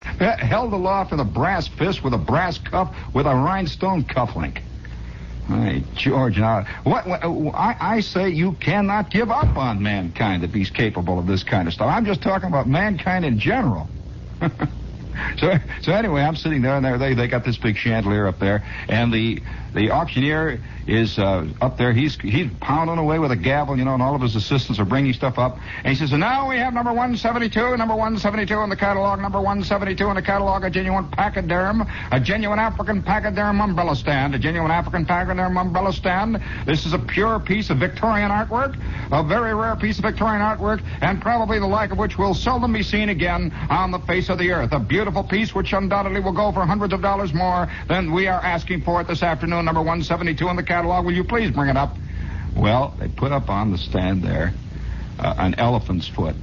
Held aloft in a brass fist with a brass cuff with a rhinestone cufflink. Hey, George, now, I say you cannot give up on mankind if he's capable of this kind of stuff. I'm just talking about mankind in general. So anyway, I'm sitting there, and they got this big chandelier up there, and the auctioneer is up there. He's pounding away with a gavel, and all of his assistants are bringing stuff up. And he says, and now we have number 172, number 172 in the catalog, number 172 in the catalog, a genuine pachyderm, a genuine African pachyderm umbrella stand, a genuine African pachyderm umbrella stand. This is a pure piece of Victorian artwork, a very rare piece of Victorian artwork, and probably the like of which will seldom be seen again on the face of the earth. A beautiful piece which undoubtedly will go for hundreds of dollars more than we are asking for it this afternoon, number 172 in the catalog. Will you please bring it up? Well, they put up on the stand there an elephant's foot.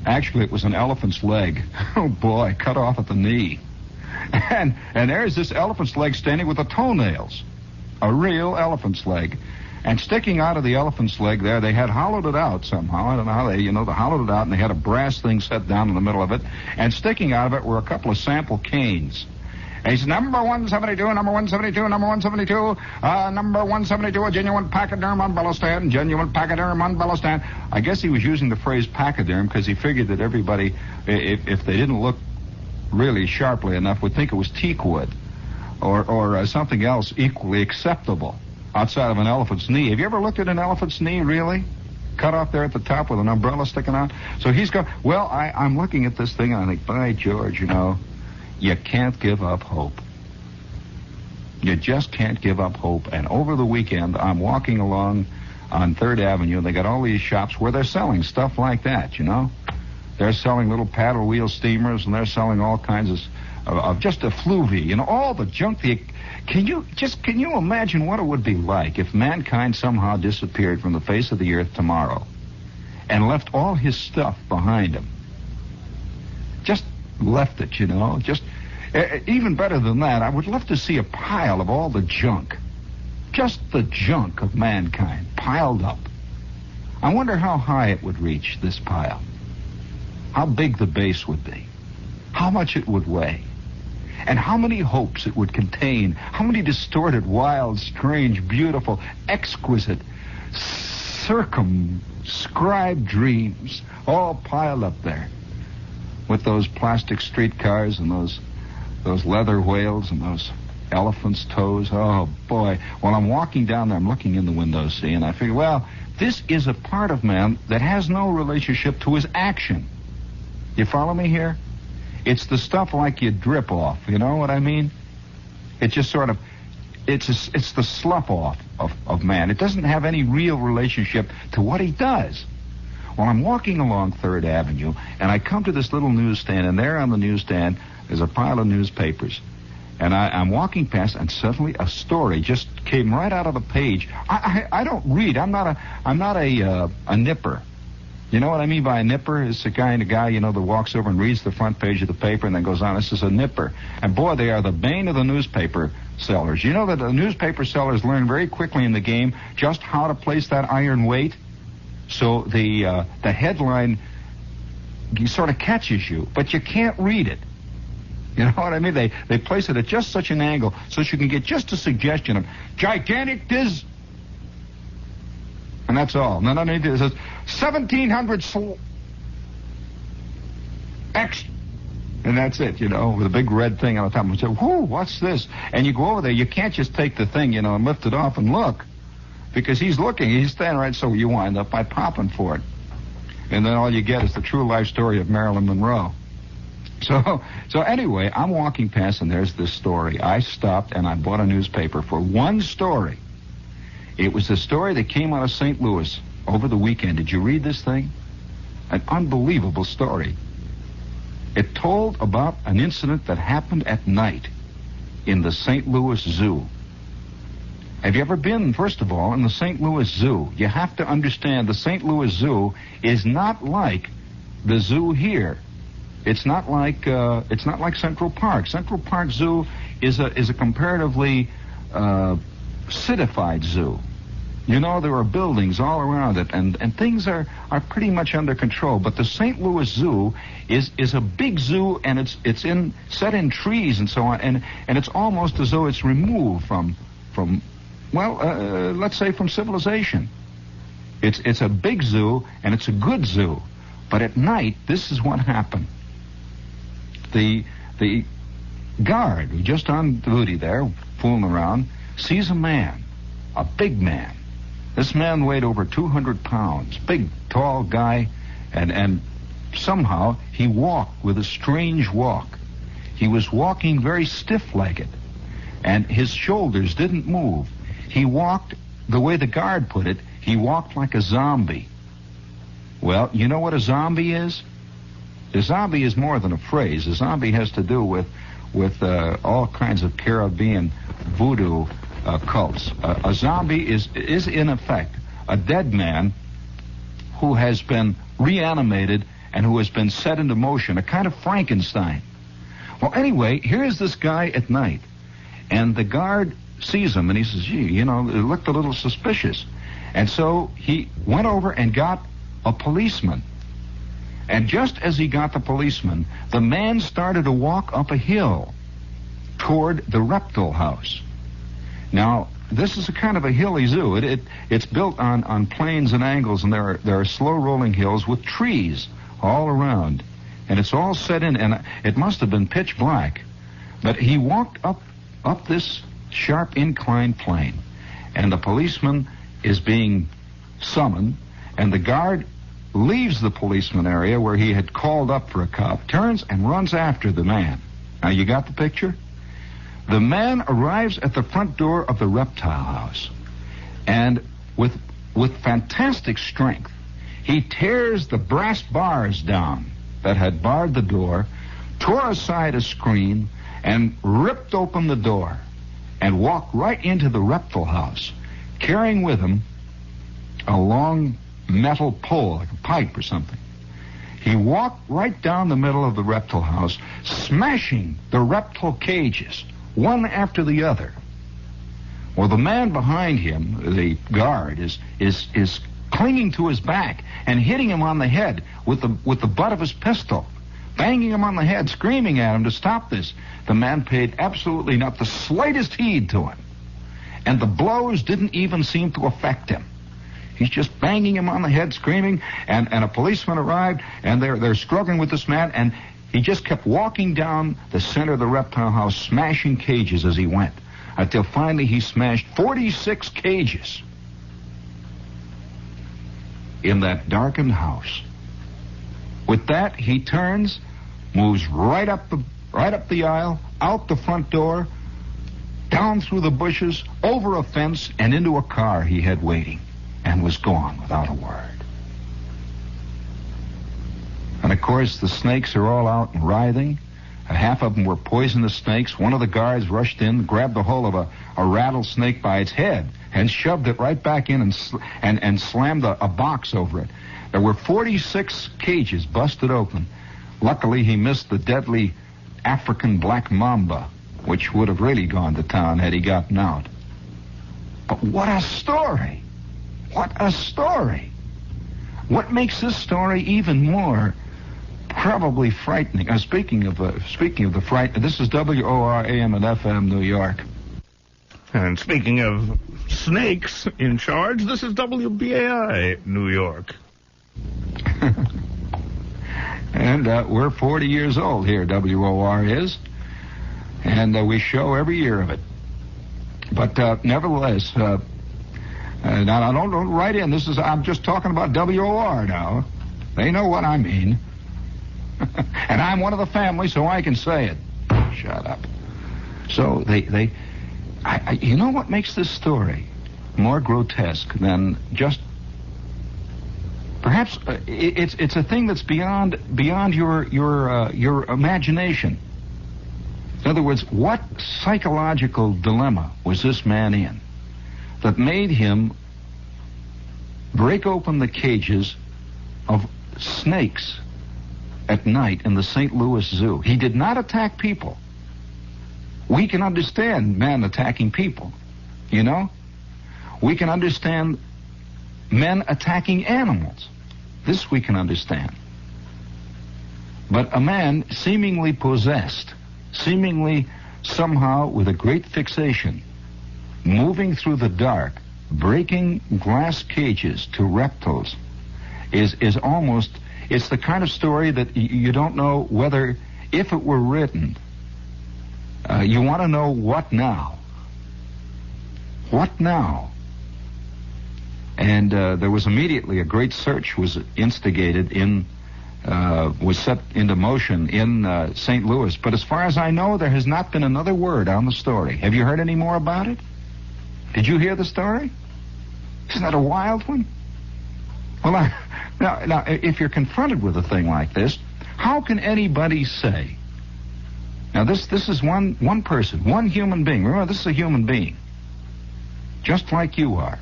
Actually, it was an elephant's leg. Oh, boy, cut off at the knee. And there's this elephant's leg standing with the toenails. A real elephant's leg. And sticking out of the elephant's leg there, they had hollowed it out somehow. I don't know how they hollowed it out, and they had a brass thing set down in the middle of it. And sticking out of it were a couple of sample canes. And he said, number 172, number 172, number 172, number 172, a genuine pachyderm umbrella stand, genuine pachyderm umbrella stand. I guess he was using the phrase pachyderm because he figured that everybody, if they didn't look really sharply enough, would think it was teakwood or something else equally acceptable outside of an elephant's knee. Have you ever looked at an elephant's knee, really? Cut off there at the top with an umbrella sticking out? So he's going, well, I'm looking at this thing, and I think, by George, you can't give up hope. You just can't give up hope. And over the weekend, I'm walking along on 3rd Avenue, and they got all these shops where they're selling stuff like that, They're selling little paddle wheel steamers, and they're selling all kinds of just effluvia, all the junk. Can you imagine what it would be like if mankind somehow disappeared from the face of the earth tomorrow and left all his stuff behind him? Just left it, Just even better than that, I would love to see a pile of all the junk. Just the junk of mankind piled up. I wonder how high it would reach, this pile. How big the base would be. How much it would weigh. And how many hopes it would contain. How many distorted, wild, strange, beautiful, exquisite, circumscribed dreams all piled up there. With those plastic streetcars and those leather whales and those elephants' toes. Oh, boy. While I'm walking down there, I'm looking in the window, see, and I figure, well, this is a part of man that has no relationship to his action. You follow me here? It's the stuff like you drip off, you know what I mean? It's just sort of, it's the slough off of man. It doesn't have any real relationship to what he does. Well, I'm walking along 3rd Avenue, and I come to this little newsstand, and there on the newsstand is a pile of newspapers. And I'm walking past, and suddenly a story just came right out of a page. I don't read. I'm not a nipper. You know what I mean by a nipper? It's the kind of guy, that walks over and reads the front page of the paper and then goes on. This is a nipper. And boy, they are the bane of the newspaper sellers. You know that the newspaper sellers learn very quickly in the game just how to place that iron weight. So the headline sort of catches you, but you can't read it. You know what I mean? They place it at just such an angle so that you can get just a suggestion of gigantic and that's all. And then underneath it says 1700 X. And that's it, with a big red thing on the top. And you say, whoo, what's this? And you go over there. You can't just take the thing, and lift it off and look. Because he's looking. He's standing right, so you wind up by popping for it. And then all you get is the true life story of Marilyn Monroe. So anyway, I'm walking past, and there's this story. I stopped, and I bought a newspaper for one story. It was the story that came out of St. Louis over the weekend. Did you read this thing? An unbelievable story. It told about an incident that happened at night in the St. Louis Zoo. Have you ever been, first of all, in the St. Louis Zoo? You have to understand the St. Louis Zoo is not like the zoo here. It's not like Central Park. Central Park Zoo is a comparatively citified zoo. There are buildings all around it, and things are pretty much under control. But the St. Louis Zoo is a big zoo, and it's set in trees and so on, and it's almost as though it's removed from let's say from civilization. It's a big zoo, and it's a good zoo. But at night, this is what happened. The the guard, who just on duty there, fooling around, sees a man, a big man. This man weighed over 200 pounds, big, tall guy, and somehow he walked with a strange walk. He was walking very stiff-legged, and his shoulders didn't move. He walked, the way the guard put it, he walked like a zombie. Well, you know what a zombie is? A zombie is more than a phrase. A zombie has to do with all kinds of Caribbean voodoo cults. A zombie is in effect a dead man who has been reanimated and who has been set into motion, a kind of Frankenstein. Well, anyway, here's this guy at night, and the guard sees him, and he says, gee, you know, it looked a little suspicious. And so he went over and got a policeman. And just as he got the policeman, the man started to walk up a hill toward the reptile house. Now, this is a kind of a hilly zoo. It's built on plains and angles, and there are slow-rolling hills with trees all around. And it's all set in, and it must have been pitch black. But he walked up this sharp inclined plane, and the policeman is being summoned, and the guard leaves the policeman area where he had called up for a cop, turns and runs after the man. Now, you got the picture? The man arrives at the front door of the reptile house, and with fantastic strength, he tears the brass bars down that had barred the door, tore aside a screen, and ripped open the door, and walked right into the reptile house, carrying with him a long metal pole, like a pipe or something. He walked right down the middle of the reptile house, smashing the reptile cages, one after the other. Well, the man behind him, the guard, is clinging to his back and hitting him on the head with the butt of his pistol, banging him on the head, screaming at him to stop this. The man paid absolutely not the slightest heed to him, and the blows didn't even seem to affect him. He's just banging him on the head, screaming, and a policeman arrived, and they're struggling with this man, and he just kept walking down the center of the reptile house, smashing cages as he went, until finally he smashed 46 cages in that darkened house. With that, he turns, moves right up the aisle, out the front door, down through the bushes, over a fence, and into a car he had waiting, and was gone without a word. And, of course, the snakes are all out and writhing. Half of them were poisonous snakes. One of the guards rushed in, grabbed the whole of a rattlesnake by its head, and shoved it right back in and slammed a box over it. There were 46 cages busted open. Luckily, he missed the deadly African black mamba, which would have really gone to town had he gotten out. But what a story! What a story! What makes this story even more probably frightening? Speaking of the fright, this is WOR AM and FM New York. And speaking of snakes in charge, this is WBAI New York. And we're 40 years old here, WOR is. And we show every year of it. But nevertheless, now don't write in. I'm just talking about WOR now. They know what I mean. And I'm one of the family, so I can say it. Shut up. So you know what makes this story more grotesque than just perhaps it's a thing that's beyond your imagination. In other words, what psychological dilemma was this man in that made him break open the cages of snakes at night in the St. Louis Zoo? He did not attack people. We can understand men attacking people, you know? We can understand men attacking animals. This we can understand. But a man seemingly possessed, seemingly somehow with a great fixation, moving through the dark, breaking glass cages to reptiles, is almost, it's the kind of story that you don't know whether, if it were written, You want to know what now? What now? And there was immediately a great search was instigated was set into motion in St. Louis. But as far as I know, there has not been another word on the story. Have you heard any more about it? Did you hear the story? Isn't that a wild one? Well, now, if you're confronted with a thing like this, how can anybody say? Now, this is one person, one human being. Remember, this is a human being, just like you are.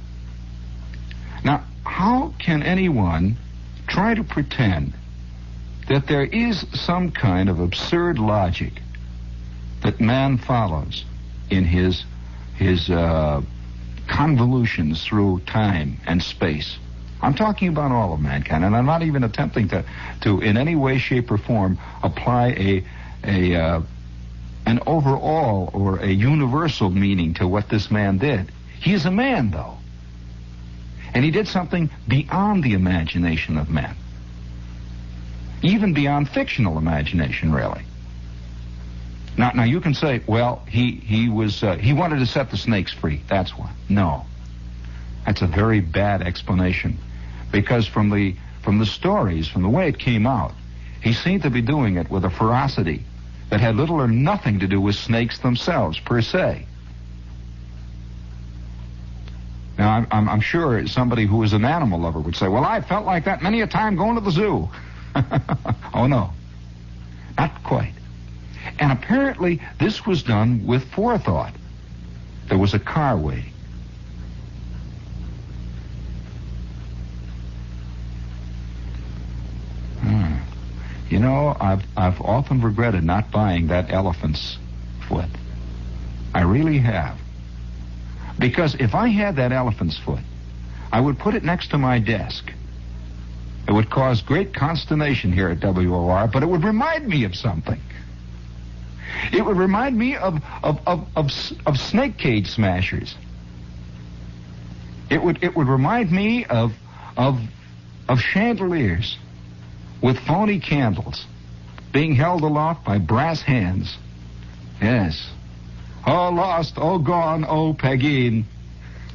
Now, how can anyone try to pretend that there is some kind of absurd logic that man follows in his convolutions through time and space? I'm talking about all of mankind, and I'm not even attempting to in any way, shape, or form apply an overall or a universal meaning to what this man did. He is a man, though. And he did something beyond the imagination of men. Even beyond fictional imagination, really. Now you can say, well, he wanted to set the snakes free. That's why. No. That's a very bad explanation. Because from the stories, from the way it came out, he seemed to be doing it with a ferocity that had little or nothing to do with snakes themselves, per se. Now, I'm sure somebody who is an animal lover would say, well, I felt like that many a time going to the zoo. Oh, no. Not quite. And apparently, this was done with forethought. There was a car waiting. You know, I've often regretted not buying that elephant's foot. I really have. Because if I had that elephant's foot, I would put it next to my desk. It would cause great consternation here at WOR, but it would remind me of something. It would remind me of snake cage smashers. It would remind me of chandeliers with phony candles being held aloft by brass hands. Yes. Oh, lost, oh, gone, oh, Peggy.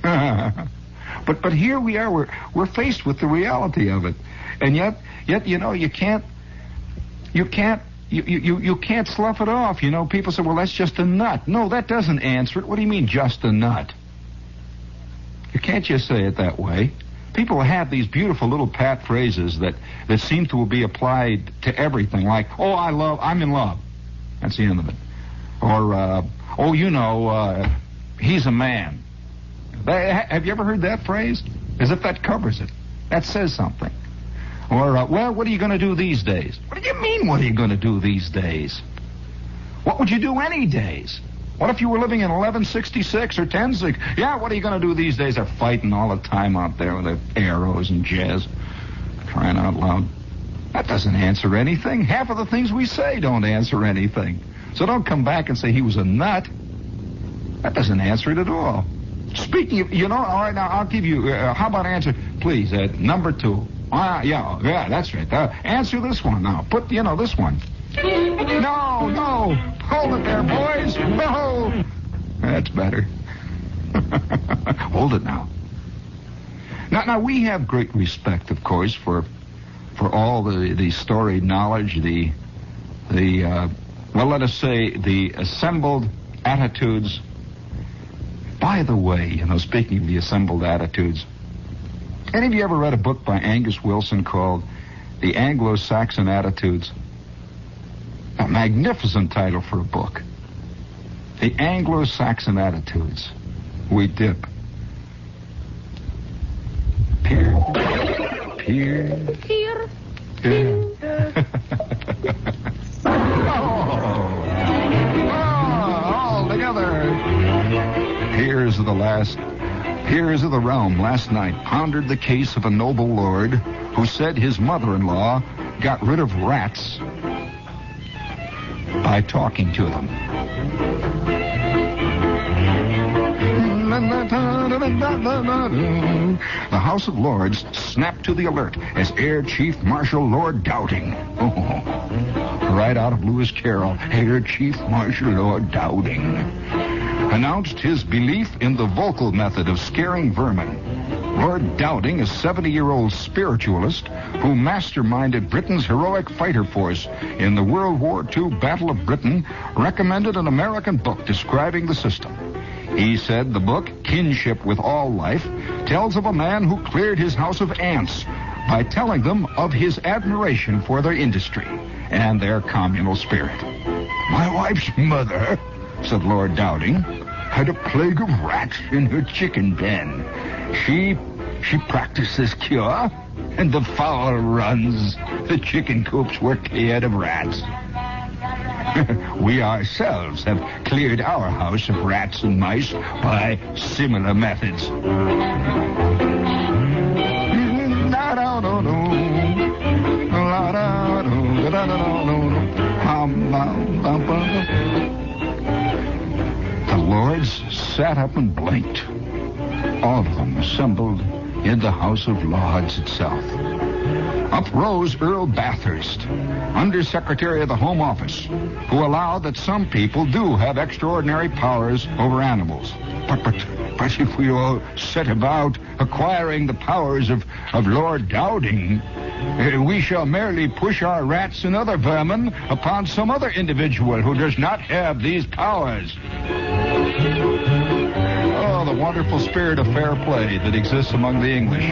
But here we are. We're faced with the reality of it, and yet you know you can't slough it off. You know, people say, well, that's just a nut. No, that doesn't answer it. What do you mean, just a nut? You can't just say it that way. People have these beautiful little pat phrases that seem to be applied to everything, like, oh, I'm in love. That's the end of it. Or, he's a man. Have you ever heard that phrase? As if that covers it. That says something. Or, well, what are you going to do these days? What do you mean, what are you going to do these days? What would you do any days? What if you were living in 1166 or 1060? Yeah, what are you going to do these days? They're fighting all the time out there with their arrows and jazz. Crying out loud. That doesn't answer anything. Half of the things we say don't answer anything. So don't come back and say he was a nut. That doesn't answer it at all. Speaking of, all right, now I'll give you, how about answer, please, number 2. Yeah, that's right. Answer this one now. Put, this one. No. Hold it there, boys. No. That's better. Hold it now. Now, we have great respect, of course, for all the storied knowledge, well, let us say, the assembled attitudes. By the way, speaking of the assembled attitudes, any of you ever read a book by Angus Wilson called The Anglo-Saxon Attitudes? A magnificent title for a book. The Anglo-Saxon Attitudes. We dip. Peer. All together. Peers of the realm last night pondered the case of a noble lord who said his mother-in-law got rid of rats by talking to them. The House of Lords snapped to the alert as Air Chief Marshal Lord Doubting right out of Lewis Carroll. Air Chief Marshal Lord Dowding announced his belief in the vocal method of scaring vermin. Lord Dowding, a 70-year-old spiritualist who masterminded Britain's heroic fighter force in the World War II Battle of Britain, recommended an American book describing the system. He said the book, Kinship with All Life, tells of a man who cleared his house of ants by telling them of his admiration for their industry and their communal spirit. My wife's mother, said Lord Dowding, had a plague of rats in her chicken pen. She practiced this cure, and the fowl runs. The chicken coops were cleared of rats. We ourselves have cleared our house of rats and mice by similar methods. The lords sat up and blinked. All of them assembled in the House of Lords itself. Up rose Earl Bathurst, Undersecretary of the Home Office, who allowed that some people do have extraordinary powers over animals. But if we all set about acquiring the powers of Lord Dowding, we shall merely push our rats and other vermin upon some other individual who does not have these powers. Oh, the wonderful spirit of fair play that exists among the English.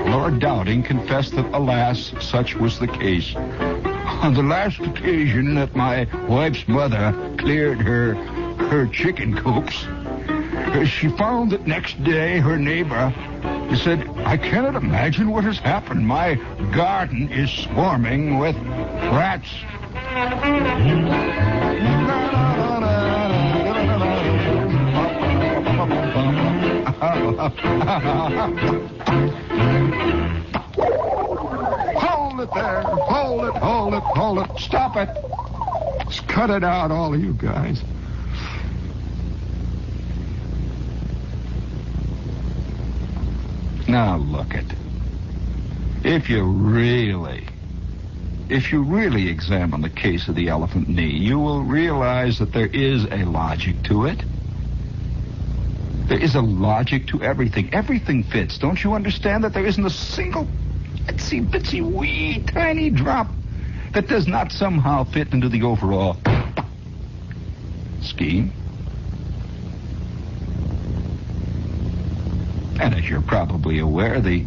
Lord Dowding confessed that, alas, such was the case. On the last occasion that my wife's mother cleared her chicken coops, she found that next day her neighbor said, I cannot imagine what has happened. My garden is swarming with rats. Hold it there. Hold it. Stop it. Just cut it out, all of you guys. Now look it. If you really examine the case of the elephant knee, you will realize that there is a logic to it. There is a logic to everything. Everything fits. Don't you understand that there isn't a single itsy bitsy wee tiny drop that does not somehow fit into the overall scheme? And as you're probably aware, the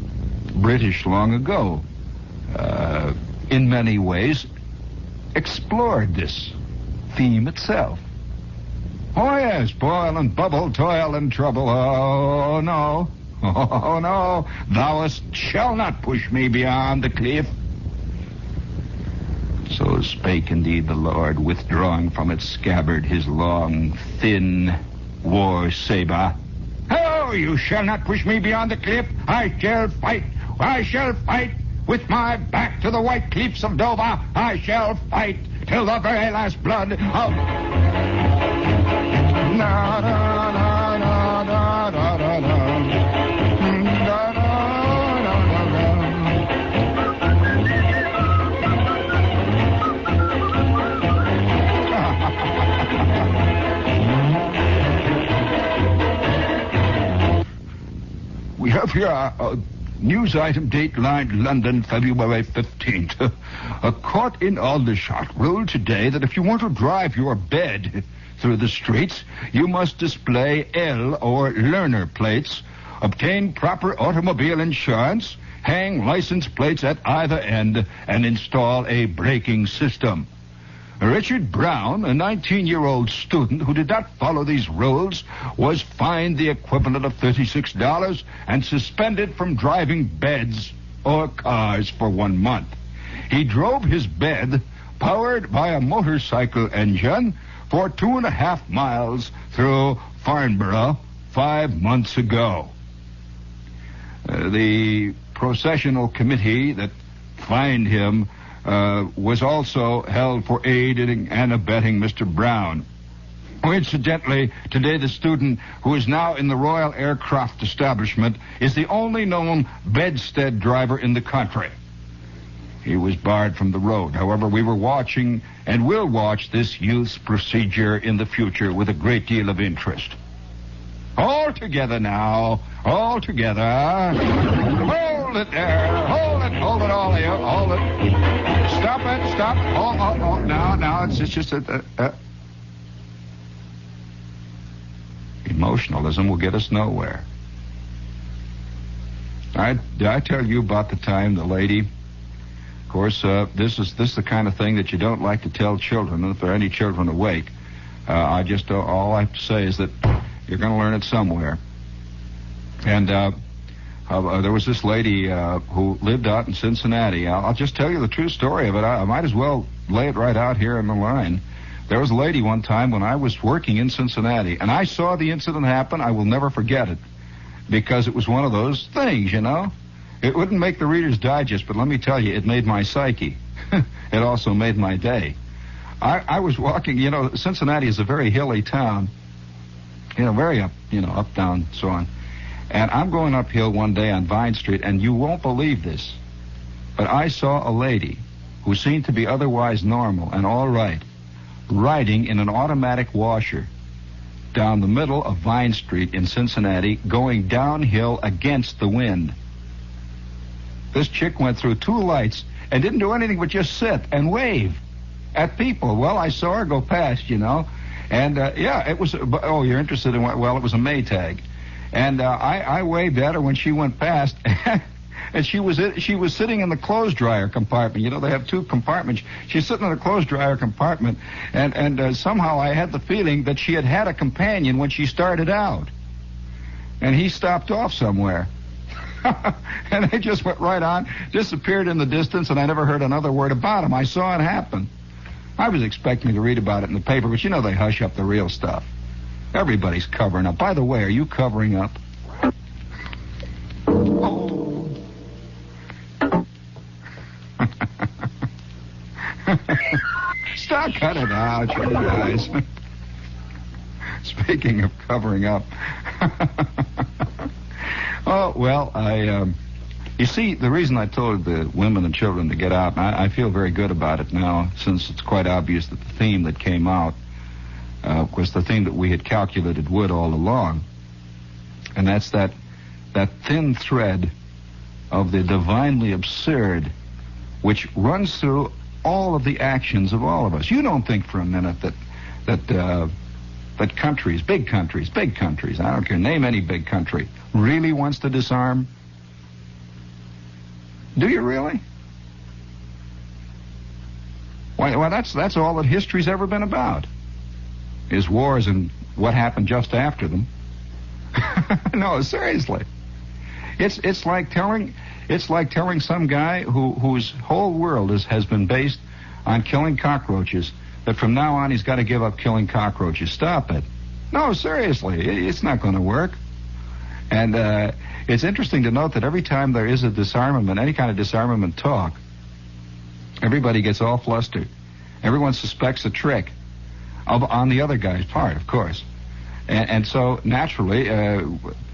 British long ago, in many ways, explored this theme itself. Oh, yes, boil and bubble, toil and trouble. Oh, no. Thou shalt not push me beyond the cliff. So spake indeed the Lord, withdrawing from its scabbard his long, thin war saber. Oh, you shall not push me beyond the cliff. I shall fight. With my back to the white cliffs of Dover. I shall fight till the very last blood of... We have here a news item, dateline London, February 15th. A court in Aldershot ruled today that if you want to drive your bed through the streets, you must display L or learner plates, obtain proper automobile insurance, hang license plates at either end, and install a braking system. Richard Brown, a 19-year-old student who did not follow these rules, was fined the equivalent of $36 and suspended from driving beds or cars for 1 month. He drove his bed, powered by a motorcycle engine, for 2.5 miles through Farnborough 5 months ago. The processional committee that fined him was also held for aiding and abetting Mr. Brown. Incidentally, today the student, who is now in the Royal Aircraft Establishment, is the only known bedstead driver in the country. He was barred from the road. However, we were watching and will watch this youth's procedure in the future with a great deal of interest. All together now. All together. Hold it there. Hold it, all of you. Hold it. Stop it. Stop. Oh. Now, it's just emotionalism will get us nowhere. Did I tell you about the time the lady... Of course, this is the kind of thing that you don't like to tell children. And if there are any children awake, all I have to say is that you're going to learn it somewhere. And there was this lady who lived out in Cincinnati. I'll just tell you the true story of it. I might as well lay it right out here in the line. There was a lady one time when I was working in Cincinnati, and I saw the incident happen. I will never forget it, because it was one of those things, you know. It wouldn't make the Reader's Digest, but let me tell you, it made my psyche. It also made my day. I was walking, you know, Cincinnati is a very hilly town, you know, very up, down, so on. And I'm going uphill one day on Vine Street, and you won't believe this, but I saw a lady who seemed to be otherwise normal and all right, riding in an automatic washer down the middle of Vine Street in Cincinnati, going downhill against the wind. This chick went through 2 lights and didn't do anything but just sit and wave at people. Well, I saw her go past, you know, and it was. Oh, you're interested in what? Well, it was a Maytag, and I waved at her when she went past, and she was sitting in the clothes dryer compartment. You know, they have 2 compartments. She's sitting in the clothes dryer compartment, and somehow I had the feeling that she had a companion when she started out, and he stopped off somewhere. And they just went right on, disappeared in the distance, and I never heard another word about him. I saw it happen. I was expecting to read about it in the paper, but you know they hush up the real stuff. Everybody's covering up. By the way, are you covering up? Oh. Stop, cut it out, you guys. Speaking of covering up. Oh, well, you see, the reason I told the women and children to get out, and I feel very good about it now, since it's quite obvious that the theme that came out was the theme that we had calculated would all along. And that's that thin thread of the divinely absurd which runs through all of the actions of all of us. You don't think for a minute that countries, big countries, I don't care, name any big country, really wants to disarm? Do you really? Well, that's all that history's ever been about, is wars and what happened just after them. No, seriously. It's like telling some guy whose whole world has been based on killing cockroaches that from now on he's got to give up killing cockroaches. Stop it. No, seriously, it's not going to work. And it's interesting to note that every time there is a disarmament, any kind of disarmament talk, everybody gets all flustered. Everyone suspects a trick on the other guy's part, of course. And so, naturally,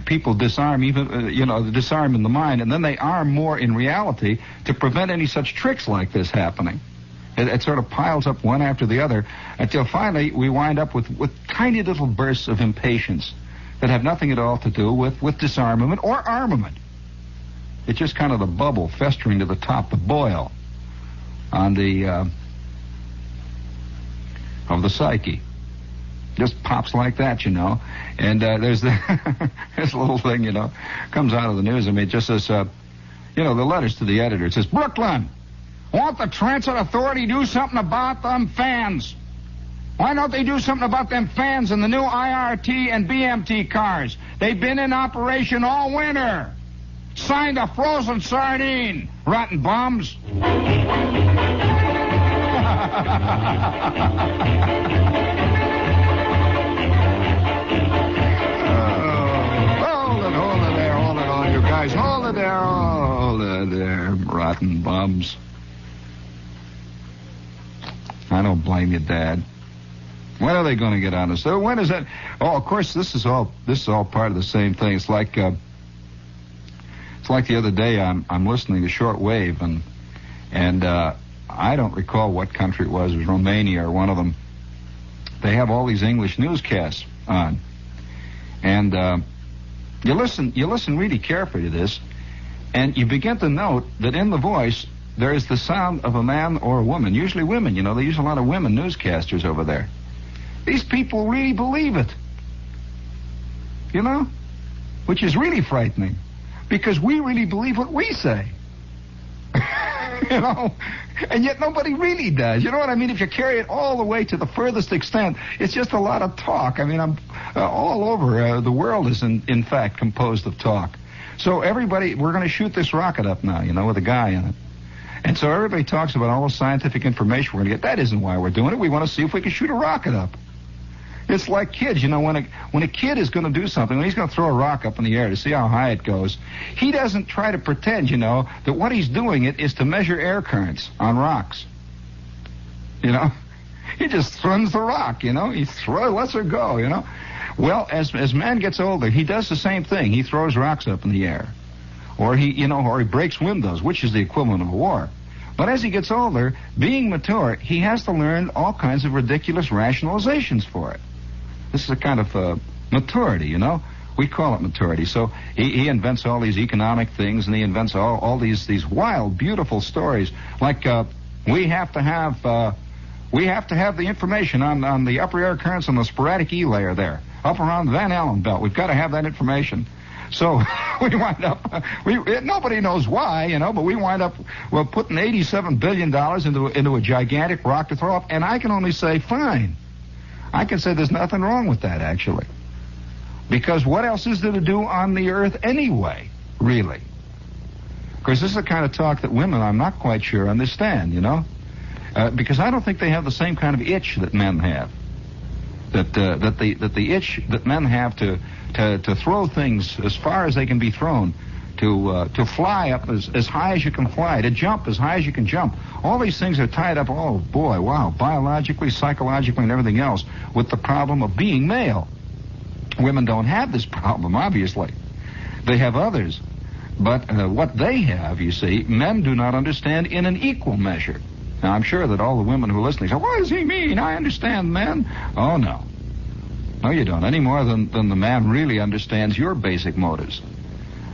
people disarm, even, disarm in the mind, and then they arm more in reality to prevent any such tricks like this happening. It sort of piles up one after the other until finally we wind up with tiny little bursts of impatience that have nothing at all to do with disarmament or armament. It's just kind of the bubble festering to the top, the boil on the of the psyche. Just pops like that, you know. And there's this little thing, comes out of the news. I mean, it just says, the letters to the editor. It says, Brooklyn, won't the transit authority do something about them fans? Why don't they do something about them fans in the new IRT and BMT cars? They've been in operation all winter. Signed a frozen sardine, rotten bums. Guys, hold it there, rotten bums. I don't blame you, Dad. When are they going to get on us? So when is that? Oh, of course, this is all part of the same thing. It's like the other day I'm listening to shortwave, And I don't recall what country it was Romania or one of them. They have all these English newscasts on. And you listen really carefully to this, and you begin to note that in the voice there is the sound of a man or a woman, usually women. You know, they use a lot of women newscasters over there. These people really believe it, you know, which is really frightening, because we really believe what we say. You know, and yet nobody really does. You know what I mean? If you carry it all the way to the furthest extent, it's just a lot of talk. I mean, I'm all over. The world is, in fact, composed of talk. So everybody, we're going to shoot this rocket up now, you know, with a guy in it. And so everybody talks about all the scientific information we're going to get. That isn't why we're doing it. We want to see if we can shoot a rocket up. It's like kids, you know, when a kid is going to do something, when he's going to throw a rock up in the air to see how high it goes, he doesn't try to pretend, you know, that what he's doing it is to measure air currents on rocks. You know, he just throws the rock, you know, lets her go, you know. Well, as man gets older, he does the same thing. He throws rocks up in the air, or he breaks windows, which is the equivalent of a war. But as he gets older, being mature, he has to learn all kinds of ridiculous rationalizations for it. This is a kind of maturity, you know. We call it maturity. So he invents all these economic things, and he invents all these wild, beautiful stories. Like we have to have the information on the upper air currents on the sporadic E layer there, up around the Van Allen belt. We've got to have that information. So we wind up, nobody knows why, you know, but we wind up putting $87 billion into a gigantic rock to throw up, and I can only say, fine. I can say there's nothing wrong with that, actually. Because what else is there to do on the earth anyway, really? Because this is the kind of talk that women, I'm not quite sure, understand, you know? Because I don't think they have the same kind of itch that men have. That the itch that men have to throw things as far as they can be thrown, to fly up as high as you can fly, to jump as high as you can jump. All these things are tied up, oh boy, wow, biologically, psychologically, and everything else, with the problem of being male. Women don't have this problem, obviously. They have others. But what they have, you see, men do not understand in an equal measure. Now, I'm sure that all the women who are listening say, what does he mean? I understand men. Oh, no. No, you don't, any more than the man really understands your basic motives.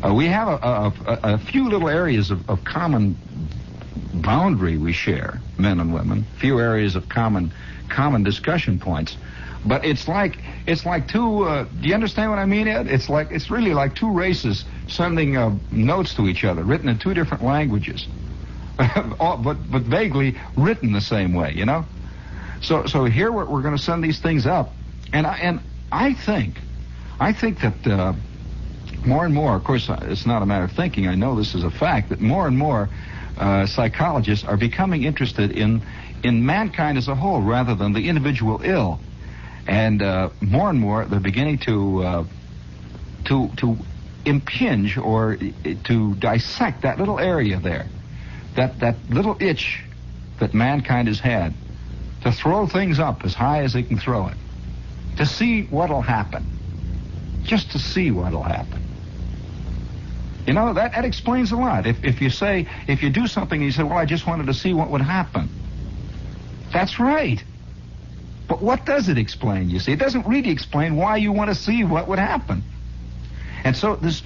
We have a few little areas of common boundary we share, men and women. Few areas of common discussion points. But it's like two. Do you understand what I mean, Ed? It's really like two races sending notes to each other, written in two different languages, but vaguely written the same way. You know. So here we're going to send these things up, and I think that. More and more, of course, it's not a matter of thinking. I know this is a fact, that more and more psychologists are becoming interested in mankind as a whole rather than the individual ill. And more and more, they're beginning to impinge or to dissect that little area there, that little itch that mankind has had, to throw things up as high as they can throw it, to see what'll happen, just to see what'll happen. You know, that explains a lot. If you do something and you say, well, I just wanted to see what would happen. That's right. But what does it explain, you see? It doesn't really explain why you want to see what would happen. And so this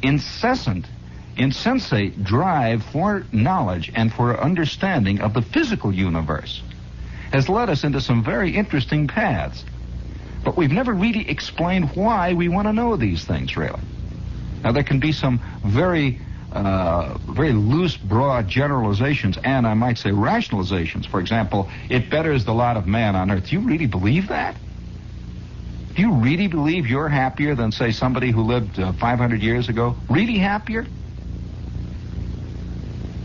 incessant, insensate drive for knowledge and for understanding of the physical universe has led us into some very interesting paths. But we've never really explained why we want to know these things, really. Now, there can be some very loose, broad generalizations, and I might say rationalizations. For example, it betters the lot of man on earth. Do you really believe that? Do you really believe you're happier than, say, somebody who lived 500 years ago? Really happier?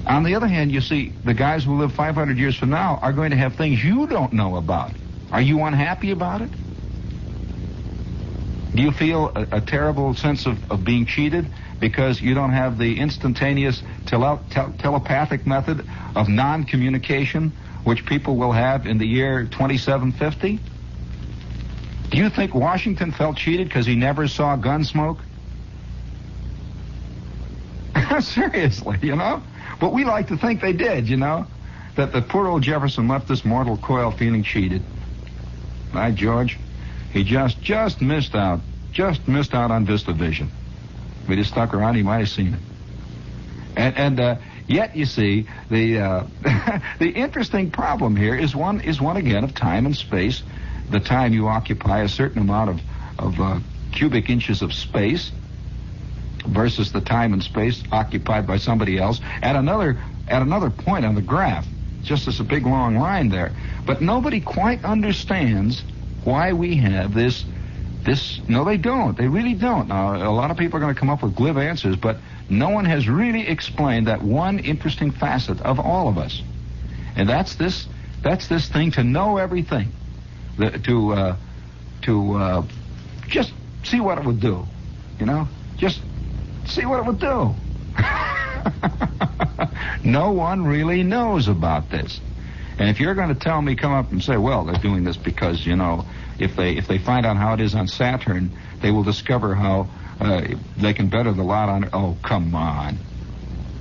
On the other hand, you see, the guys who live 500 years from now are going to have things you don't know about. Are you unhappy about it? Do you feel a terrible sense of being cheated because you don't have the instantaneous telepathic method of non-communication which people will have in the year 2750? Do you think Washington felt cheated because he never saw gun smoke? Seriously, you know? But we like to think they did, you know, that the poor old Jefferson left this mortal coil feeling cheated. By George, he just missed out. Just missed out on Vista Vision. If he'd have stuck around, he might have seen it. And yet, you see, the the interesting problem here is one again of time and space. The time you occupy a certain amount of cubic inches of space versus the time and space occupied by somebody else at another point on the graph. Just as a big long line there. But nobody quite understands why we have this. No, they don't. They really don't. Now, a lot of people are going to come up with glib answers, but no one has really explained that one interesting facet of all of us. And that's this thing to know everything. To just see what it would do. You know? Just see what it would do. No one really knows about this. And if you're going to tell me, come up and say, well, they're doing this because, you know, if they find out how it is on Saturn, they will discover how they can better the lot on... Oh, come on.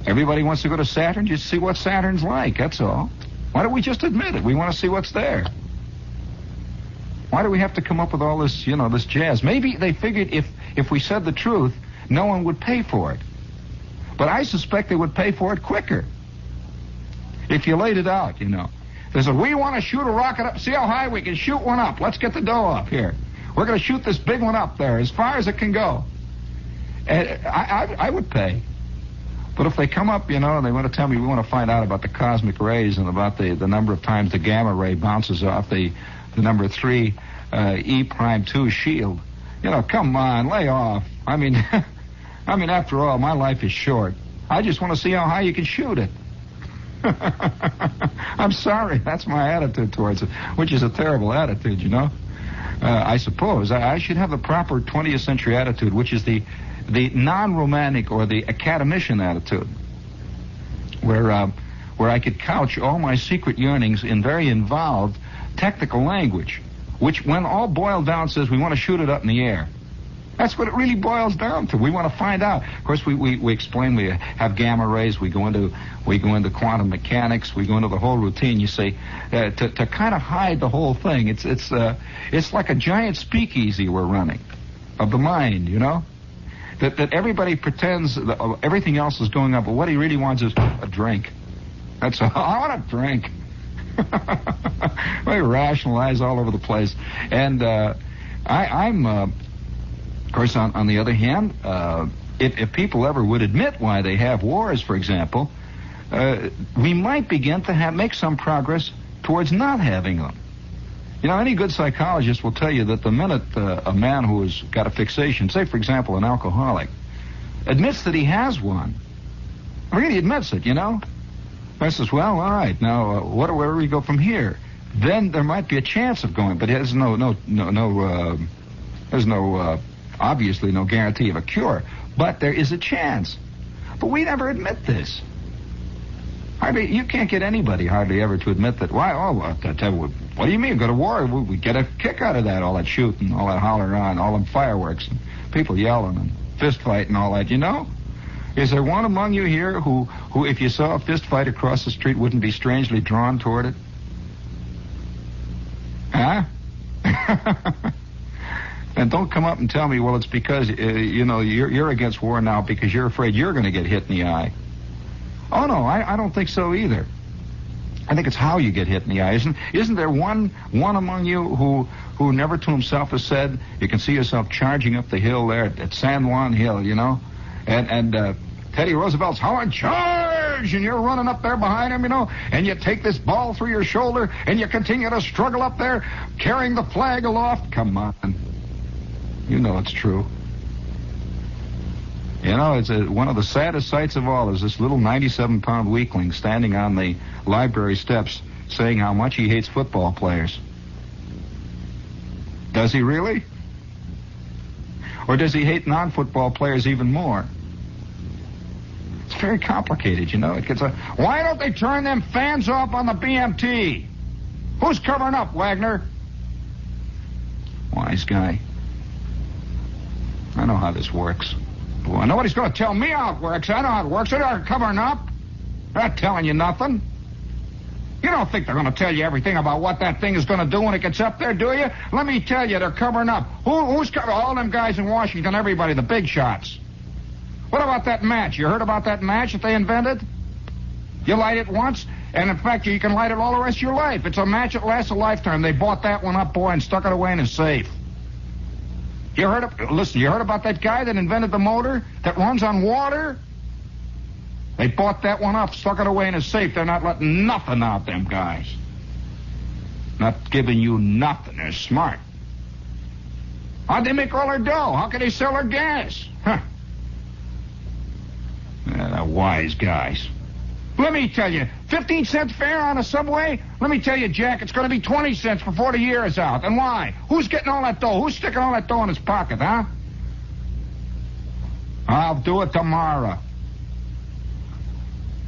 Everybody wants to go to Saturn just to see what Saturn's like, that's all. Why don't we just admit it? We want to see what's there. Why do we have to come up with all this, you know, this jazz? Maybe they figured if we said the truth, no one would pay for it. But I suspect they would pay for it quicker. If you laid it out, you know. They said, we want to shoot a rocket up, see how high we can shoot one up. Let's get the dough up here. We're going to shoot this big one up there as far as it can go. And I would pay. But if they come up, you know, and they want to tell me we want to find out about the cosmic rays and about the number of times the gamma ray bounces off the number 3 E'2 shield. You know, come on, lay off. I mean, after all, my life is short. I just want to see how high you can shoot it. I'm sorry, that's my attitude towards it, which is a terrible attitude, you know. I suppose I should have the proper 20th century attitude, which is the non-romantic or the academician attitude, where I could couch all my secret yearnings in very involved technical language, which, when all boiled down, says we want to shoot it up in the air. That's what it really boils down to. We want to find out. Of course, we explain we have gamma rays. We go into quantum mechanics. We go into the whole routine. You see, to kind of hide the whole thing. It's like a giant speakeasy we're running of the mind. You know, that everybody pretends that everything else is going on, but what he really wants is a drink. That's all. I want a drink. We rationalize all over the place, and I'm. Of course, on the other hand, if people ever would admit why they have wars, for example, we might begin to make some progress towards not having them. You know, any good psychologist will tell you that the minute a man who has got a fixation, say, for example, an alcoholic, admits that he has one, really admits it, you know, and says, well, all right, now, where do we go from here? Then there might be a chance of going, but there's obviously no guarantee of a cure, but there is a chance. But we never admit this. You can't get anybody hardly ever to admit that. Why? Oh, what do you mean? Go to war? We get a kick out of that, all that shooting, all that hollering on, all them fireworks, and people yelling and fist fighting and all that, you know? Is there one among you here who if you saw a fist fight across the street, wouldn't be strangely drawn toward it? Huh? And don't come up and tell me, well, it's because, you're against war now because you're afraid you're going to get hit in the eye. Oh, no, I don't think so either. I think it's how you get hit in the eye. Isn't there one among you who never to himself has said, you can see yourself charging up the hill there at San Juan Hill, you know, and Teddy Roosevelt's howling, charge, and you're running up there behind him, you know, and you take this ball through your shoulder, and you continue to struggle up there, carrying the flag aloft. Come on. You know it's true. You know, it's one of the saddest sights of all is this little 97-pound weakling standing on the library steps saying how much he hates football players. Does he really? Or does he hate non-football players even more? It's very complicated, you know. It gets why don't they turn them fans off on the BMT? Who's covering up, Wagner? Wise guy. I know how this works. Well, nobody's going to tell me how it works. I know how it works. They're covering up. They're not telling you nothing. You don't think they're going to tell you everything about what that thing is going to do when it gets up there, do you? Let me tell you, they're covering up. Who's covering? All them guys in Washington, everybody, the big shots. What about that match? You heard about that match that they invented? You light it once, and in fact, you can light it all the rest of your life. It's a match that lasts a lifetime. They bought that one up, boy, and stuck it away in a safe. You heard about that guy that invented the motor that runs on water? They bought that one up, stuck it away in a safe. They're not letting nothing out, them guys. Not giving you nothing. They're smart. How'd they make all their dough? How can they sell their gas? Huh. Yeah, they're wise guys. Let me tell you, 15 cents fare on a subway? Let me tell you, Jack, it's going to be 20 cents before the year is out. And why? Who's getting all that dough? Who's sticking all that dough in his pocket, huh? I'll do it tomorrow.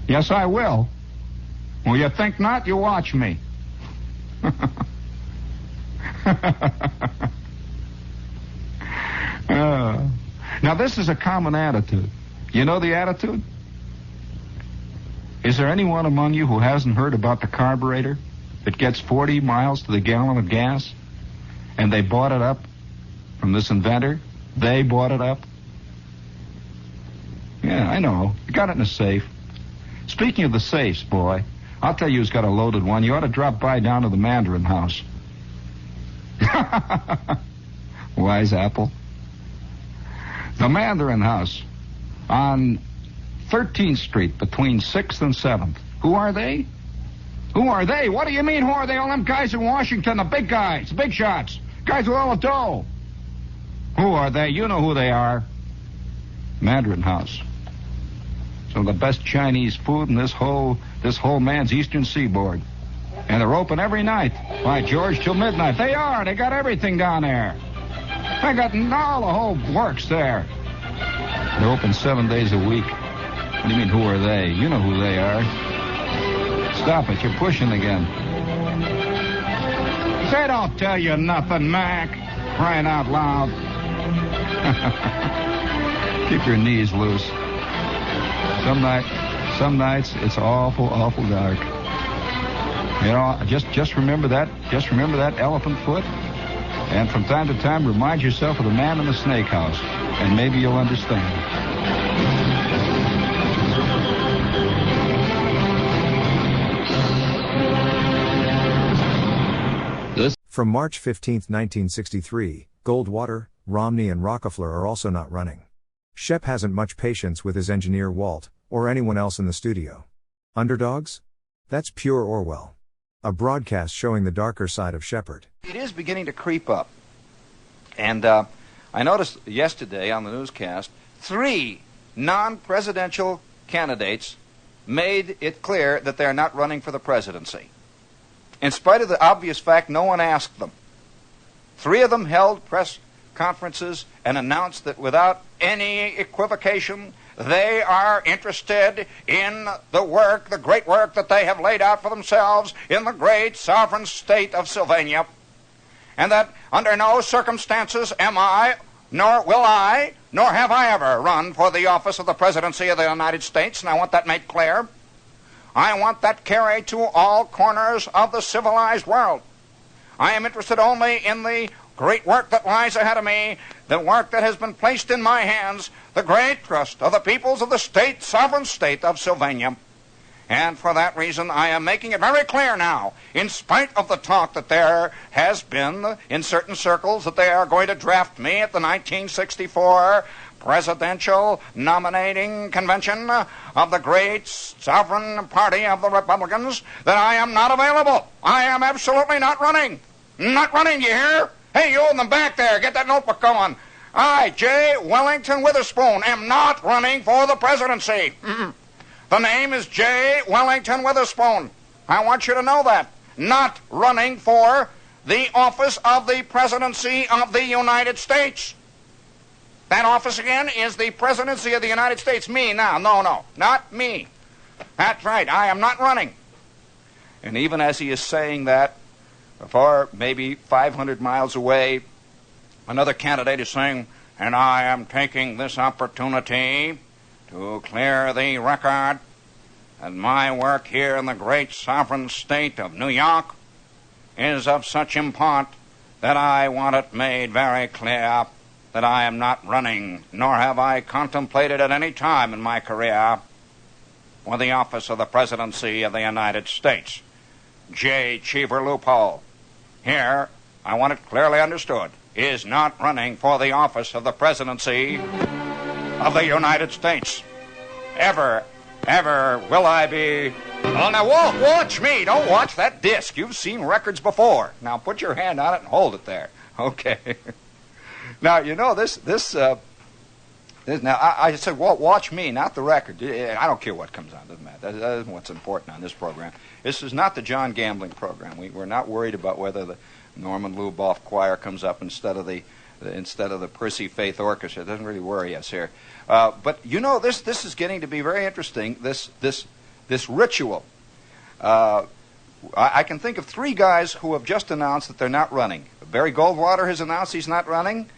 Yes, I will. Well, you think not? You watch me. Now, this is a common attitude. You know the attitude? Is there anyone among you who hasn't heard about the carburetor that gets 40 miles to the gallon of gas? And they bought it up from this inventor? They bought it up? Yeah, I know. You got it in a safe. Speaking of the safes, boy, I'll tell you who's got a loaded one. You ought to drop by down to the Mandarin house. Wise apple. The Mandarin house on 13th Street between 6th and 7th. Who are they? Who are they? What do you mean, who are they? All them guys in Washington, the big guys, the big shots, guys with all the dough. Who are they? You know who they are. Mandarin house. Some of the best Chinese food in this whole man's eastern seaboard. And they're open every night. By George, till midnight. They are. They got everything down there. They got all the whole works there. They're open 7 days a week. What do you mean, who are they? You know who they are. Stop it. You're pushing again. They don't tell you nothing, Mac. Crying out loud. Keep your knees loose. Some nights it's awful dark. You know, just remember that. Just remember that elephant foot. And from time to time, remind yourself of the man in the snake house. And maybe you'll understand. From March 15, 1963, Goldwater, Romney and Rockefller are also not running. Shep hasn't much patience with his engineer Walt, or anyone else in the studio. Underdogs? That's pure Orwell. A broadcast showing the darker side of Shepard. It is beginning to creep up. And I noticed yesterday on the newscast, 3 non-presidential candidates made it clear that they're not running for the presidency. In spite of the obvious fact, no one asked them. 3 of them held press conferences and announced that without any equivocation, they are interested in the work, the great work that they have laid out for themselves in the great sovereign state of Sylvania. And that under no circumstances am I, nor will I, nor have I ever run for the office of the presidency of the United States, and I want that made clear. I want that carried to all corners of the civilized world. I am interested only in the great work that lies ahead of me, the work that has been placed in my hands, the great trust of the peoples of the state, sovereign state of Sylvania. And for that reason, I am making it very clear now, in spite of the talk that there has been in certain circles that they are going to draft me at the 1964 presidential nominating convention of the great sovereign party of the Republicans, that I am not available. I am absolutely not running. Not running, you hear? Hey, you in the back there, get that notebook going. I, J. Wellington Witherspoon, am not running for the presidency. The name is J. Wellington Witherspoon. I want you to know that. Not running for the office of the presidency of the United States. That office, again, is the presidency of the United States. Me now. No, not me. That's right. I am not running. And even as he is saying that, far, maybe 500 miles away, another candidate is saying, and I am taking this opportunity to clear the record that my work here in the great sovereign state of New York is of such import that I want it made very clear that I am not running, nor have I contemplated at any time in my career for the office of the presidency of the United States. J. Cheever Loophole, here, I want it clearly understood, is not running for the office of the presidency of the United States. Ever will I be... Oh, now, Walt, watch me. Don't watch that disc. You've seen records before. Now, put your hand on it and hold it there. Okay. Now, you know, this now, I said, Walt, watch me, not the record. I don't care what comes on. Doesn't matter. That isn't what's important on this program. This is not the John Gambling program. We're not worried about whether the Norman Luboff Choir comes up instead of the Percy Faith Orchestra. It doesn't really worry us here. But you know, this is getting to be very interesting. This ritual. I can think of 3 guys who have just announced that they're not running. Barry Goldwater has announced he's not running.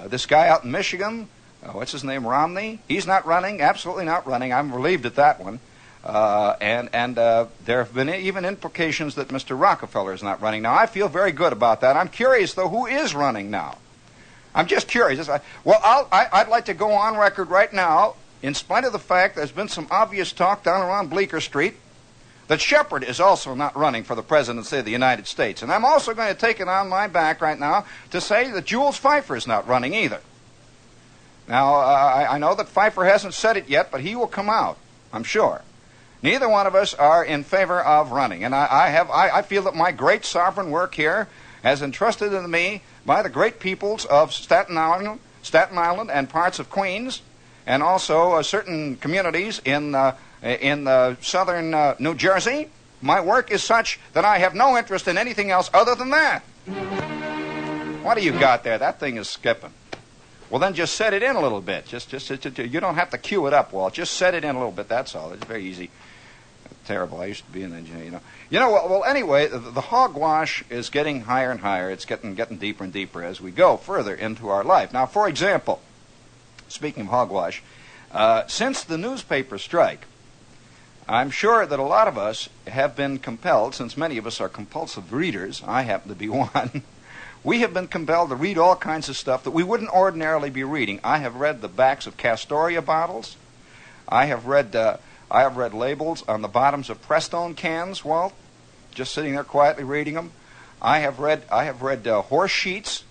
This guy out in Michigan, what's his name, Romney? He's not running. Absolutely not running. I'm relieved at that one. And there have been even implications that Mr. Rockefeller is not running. Now, I feel very good about that. I'm curious, though, who is running now? I'm just curious. I'd like to go on record right now, in spite of the fact there's been some obvious talk down around Bleecker Street, that Shepard is also not running for the presidency of the United States. And I'm also going to take it on my back right now to say that Jules Pfeiffer is not running either. Now, I know that Pfeiffer hasn't said it yet, but he will come out, I'm sure. Neither one of us are in favor of running. And I feel that my great sovereign work here, as entrusted to me by the great peoples of Staten Island and parts of Queens, and also certain communities in southern New Jersey, my work is such that I have no interest in anything else other than that. What do you got there? That thing is skipping. Well, then just set it in a little bit. Just you don't have to cue it up, Walt. Just set it in a little bit. That's all. It's very easy. Terrible. I used to be an engineer, you know. Well, anyway, the hogwash is getting higher and higher. It's getting deeper and deeper as we go further into our life. Now, for example, speaking of hogwash, since the newspaper strike, I'm sure that a lot of us have been compelled, since many of us are compulsive readers, I happen to be one, we have been compelled to read all kinds of stuff that we wouldn't ordinarily be reading. I have read the backs of Castoria bottles. I have read labels on the bottoms of Prestone cans, Walt, just sitting there quietly reading them. I have read horse sheets,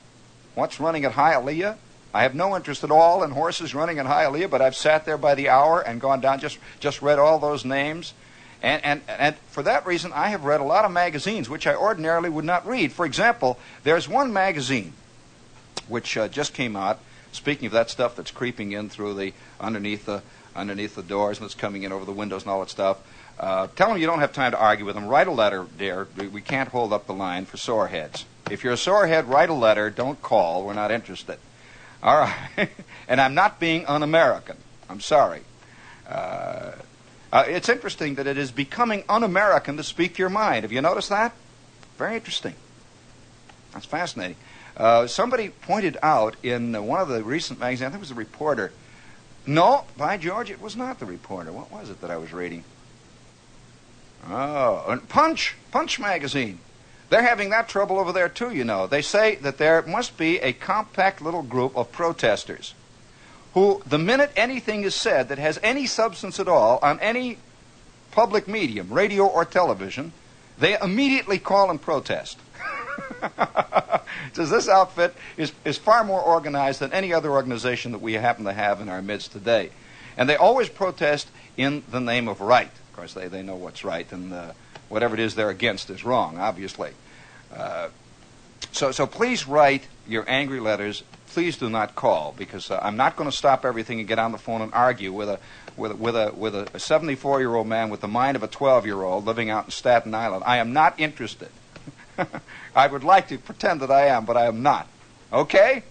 what's running at Hialeah. I have no interest at all in horses running in Hialeah, but I've sat there by the hour and gone down, just read all those names. And for that reason, I have read a lot of magazines, which I ordinarily would not read. For example, there's one magazine which just came out, speaking of that stuff that's creeping in through the underneath the doors and it's coming in over the windows and all that stuff. Tell them you don't have time to argue with them. Write a letter, dear. We can't hold up the line for soreheads. If you're a sorehead, write a letter. Don't call. We're not interested. All right. And I'm not being un-American. I'm sorry. It's interesting that it is becoming un-American to speak your mind. Have you noticed that? Very interesting. That's fascinating. Somebody pointed out in one of the recent magazines, I think it was a reporter. No, by George, it was not the reporter. What was it that I was reading? Oh, Punch magazine. They're having that trouble over there, too, you know. They say that there must be a compact little group of protesters who, the minute anything is said that has any substance at all on any public medium, radio or television, they immediately call and protest. Says this outfit is far more organized than any other organization that we happen to have in our midst today. And they always protest in the name of right. Of course, they know what's right, and whatever it is they're against is wrong, obviously. So please write your angry letters. Please do not call, because I'm not going to stop everything and get on the phone and argue with a 74-year-old man with the mind of a 12-year-old living out in Staten Island. I am not interested. I would like to pretend that I am, but I am not. Okay?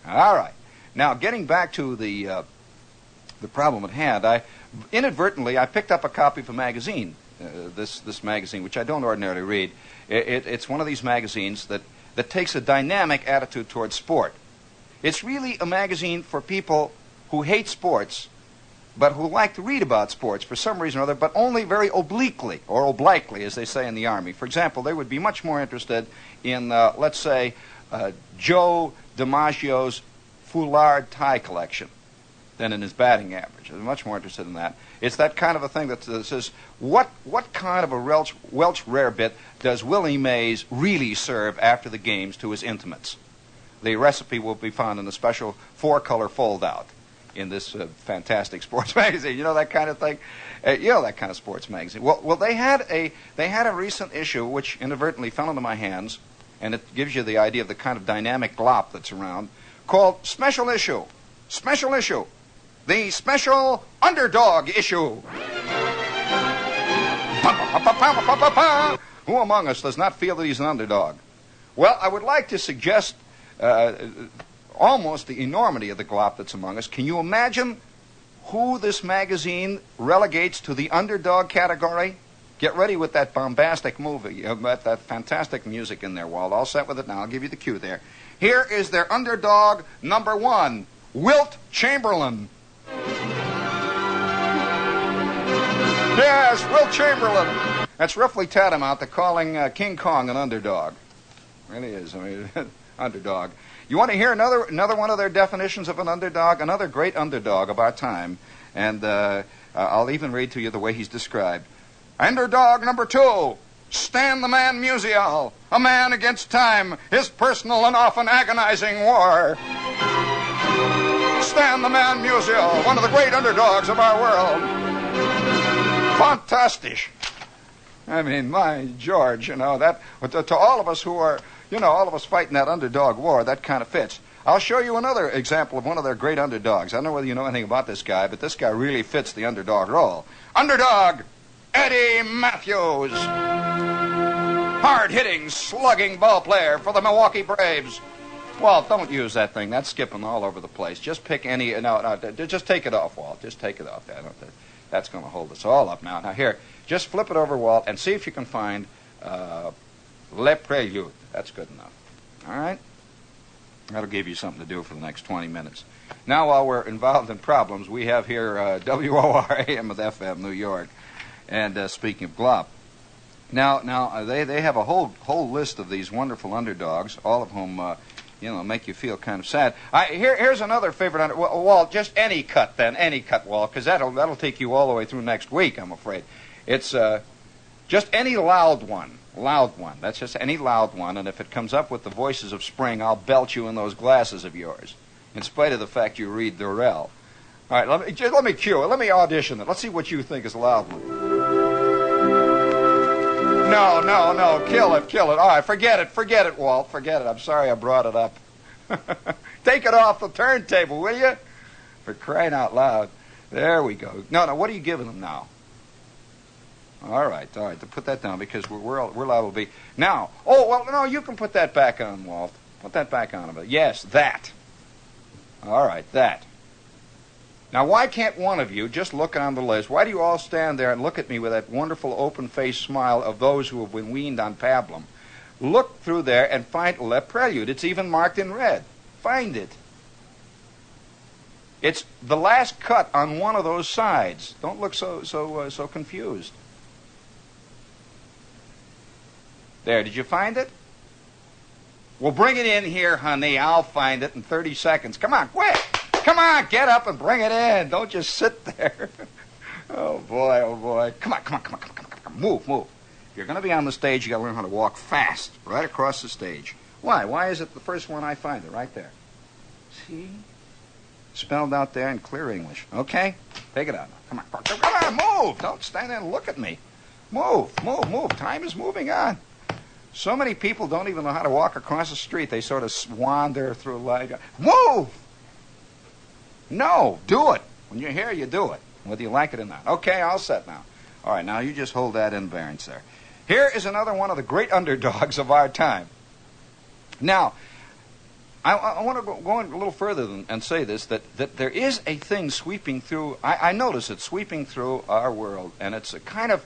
All right. Now, getting back to the problem at hand, I picked up a copy of a magazine, this magazine, which I don't ordinarily read. It's one of these magazines that takes a dynamic attitude towards sport. It's really a magazine for people who hate sports, but who like to read about sports for some reason or other, but only very obliquely, or obliquely, as they say in the Army. For example, they would be much more interested in, let's say, Joe DiMaggio's foulard tie collection than in his batting average. They're much more interested in that. It's that kind of a thing that says, what kind of a Welch rarebit does Willie Mays really serve after the games to his intimates? The recipe will be found in a special 4-color fold-out in this fantastic sports magazine. You know that kind of thing? You know that kind of sports magazine. Well, they had a recent issue which inadvertently fell into my hands, and it gives you the idea of the kind of dynamic glop that's around, called Special Issue. Special Issue. The Special Underdog Issue. Who among us does not feel that he's an underdog? Well, I would like to suggest almost the enormity of the glop that's among us. Can you imagine who this magazine relegates to the underdog category? Get ready with that bombastic movie, that fantastic music in there, Walt. All set with it now. I'll give you the cue there. Here is their underdog number 1, Wilt Chamberlain. Yes, Wilt Chamberlain. That's roughly tantamount to calling King Kong an underdog. Really is. I mean, underdog. You want to hear another one of their definitions of an underdog? Another great underdog of our time. And I'll even read to you the way he's described. Underdog number 2, Stan the Man Musial, a man against time, his personal and often agonizing war. Stan the Man Musial, one of the great underdogs of our world. Fantastic. I mean, my George, that to all of us who are, all of us fighting that underdog war, that kind of fits. I'll show you another example of one of their great underdogs. I don't know whether you know anything about this guy, but this guy really fits the underdog role. Underdog, Eddie Matthews. Hard-hitting, slugging ball player for the Milwaukee Braves. Walt, don't use that thing. That's skipping all over the place. Just pick any... No, just take it off, Walt. Just take it off. That's going to hold us all up now. Now, here, just flip it over, Walt, and see if you can find Le Prelude. That's good enough. All right? That'll give you something to do for the next 20 minutes. Now, while we're involved in problems, we have here WOR AM with FM, New York. And speaking of glop, now they have a whole list of these wonderful underdogs, all of whom make you feel kind of sad. Here's another favorite Walt. Just any cut, Walt, because that'll take you all the way through next week. I'm afraid it's just any loud one. That's just any loud one, and if it comes up with the voices of spring, I'll belt you in those glasses of yours, in spite of the fact you read Durrell. All right, let me cue it. Let me audition it. Let's see what you think is a loud one. No, kill it. All right, forget it, Walt, forget it. I'm sorry I brought it up. Take it off the turntable, will you? For crying out loud. There we go. No, what are you giving them now? All right, to put that down because we're liable to be. Now, you can put that back on, Walt. Put that back on a bit. Yes, that. All right, that. Now, why can't one of you just look on the list? Why do you all stand there and look at me with that wonderful open-faced smile of those who have been weaned on pablum? Look through there and find Le Prelude. It's even marked in red. Find it. It's the last cut on one of those sides. Don't look so confused. There, did you find it? Well, bring it in here, honey. I'll find it in 30 seconds. Come on, quick. Come on, get up and bring it in. Don't just sit there. Oh, boy. Come on. Move. If you're going to be on the stage, you got to learn how to walk fast, right across the stage. Why? Why is it the first one I find it? Right there. See? Spelled out there in clear English. Okay? Take it out now. Come on, move. Don't stand there and look at me. Move. Time is moving on. So many people don't even know how to walk across the street. They sort of wander through life. Move! No, do it. When you're here, you do it, whether you like it or not. Okay, all set now. All right, now you just hold that in bearings there. Here is another one of the great underdogs of our time. Now, I want to go a little further and say this, that there is a thing sweeping through, I notice it sweeping through our world, and it's a kind of,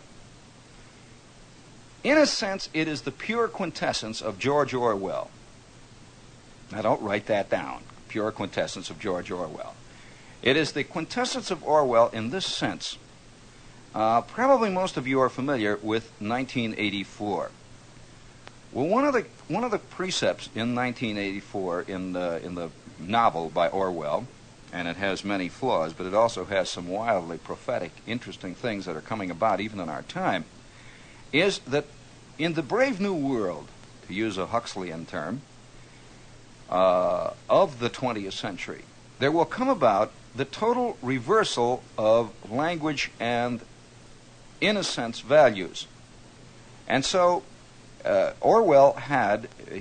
in a sense, it is the pure quintessence of George Orwell. Now, don't write that down. Pure quintessence of George Orwell. It is the quintessence of Orwell in this sense. Probably most of you are familiar with 1984. Well, one of the precepts in 1984 in the novel by Orwell, and it has many flaws, but it also has some wildly prophetic, interesting things that are coming about even in our time, is that in the brave new world, to use a Huxleyan term, of the 20th century, there will come about the total reversal of language and, in a sense, values. And so Orwell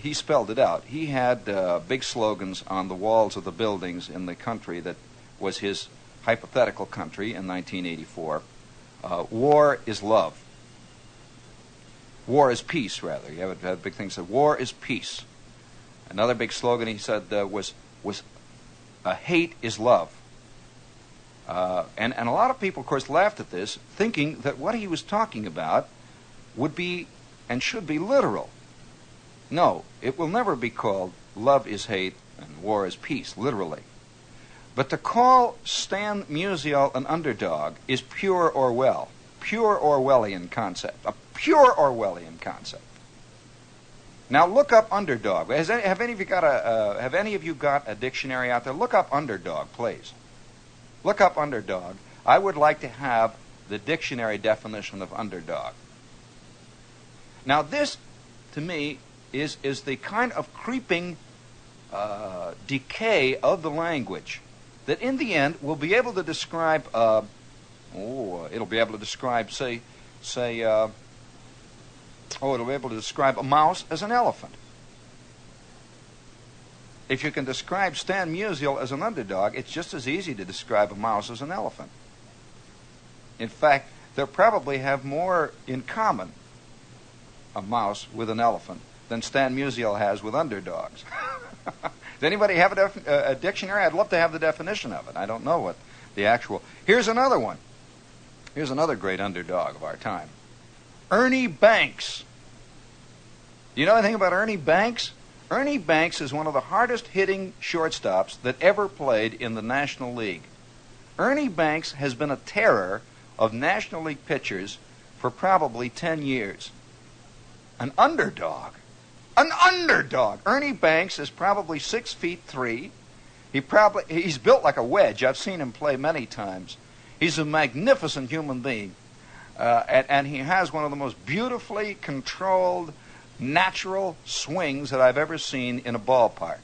he spelled it out. He had big slogans on the walls of the buildings in the country that was his hypothetical country in 1984. War is love. War is peace, rather. You have a big thing that said, war is peace. Another big slogan he said was hate is love. And a lot of people, of course, laughed at this, thinking that what he was talking about would be and should be literal. No, it will never be called love is hate and war is peace, literally. But to call Stan Musial an underdog is pure Orwell, pure Orwellian concept, a pure Orwellian concept. Now look up underdog. Have any of you got a dictionary out there? Look up underdog, please. Look up underdog. I would like to have the dictionary definition of underdog. Now this, to me, is the kind of creeping decay of the language that in the end will be able to describe, it'll be able to describe, it'll be able to describe a mouse as an elephant. If you can describe Stan Musial as an underdog, it's just as easy to describe a mouse as an elephant. In fact, they'll probably have more in common, a mouse with an elephant, than Stan Musial has with underdogs. Does anybody have a dictionary? I'd love to have the definition of it. I don't know what the actual... Here's another one. Here's another great underdog of our time. Ernie Banks. Do you know anything about Ernie Banks? Ernie Banks is one of the hardest hitting shortstops that ever played in the National League. Ernie Banks has been a terror of National League pitchers for probably 10 years. An underdog. An underdog. Ernie Banks is probably 6'3". He's built like a wedge. I've seen him play many times. He's a magnificent human being. And he has one of the most beautifully controlled, natural swings that I've ever seen in a ballpark.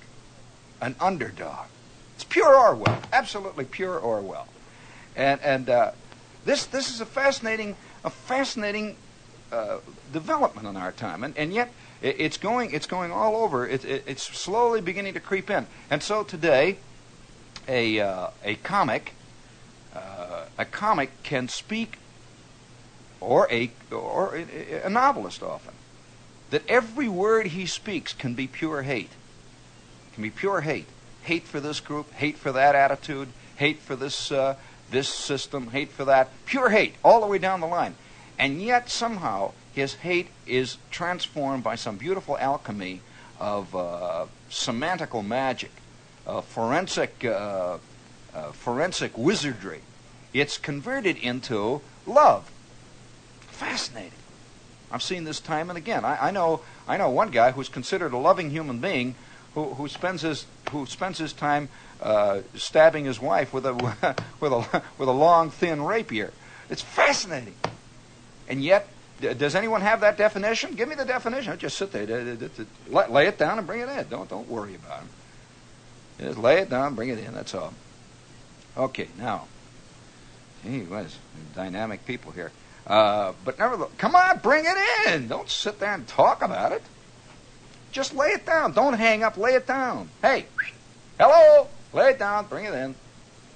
An underdog. It's pure Orwell. Absolutely pure Orwell. And this is a fascinating development in our time, and yet it's going all over. It's slowly beginning to creep in. And so today, a comic can speak, or a novelist often, that every word he speaks can be pure hate. Can be pure hate. Hate for this group, hate for that attitude, hate for this system, hate for that. Pure hate all the way down the line. And yet somehow his hate is transformed by some beautiful alchemy of semantical magic, forensic wizardry. It's converted into love. Fascinating. I've seen this time and again. I know one guy who's considered a loving human being who spends his time stabbing his wife with a long thin rapier. It's fascinating. And yet, does anyone have that definition? Give me the definition. Just sit there, lay it down and bring it in. Don't worry about it. Just lay it down, bring it in. That's all. Okay, now, gee whiz, dynamic people here. But nevertheless, come on, bring it in. Don't sit there and talk about it. Just lay it down. Don't hang up. Lay it down. Hey, hello. Lay it down. Bring it in.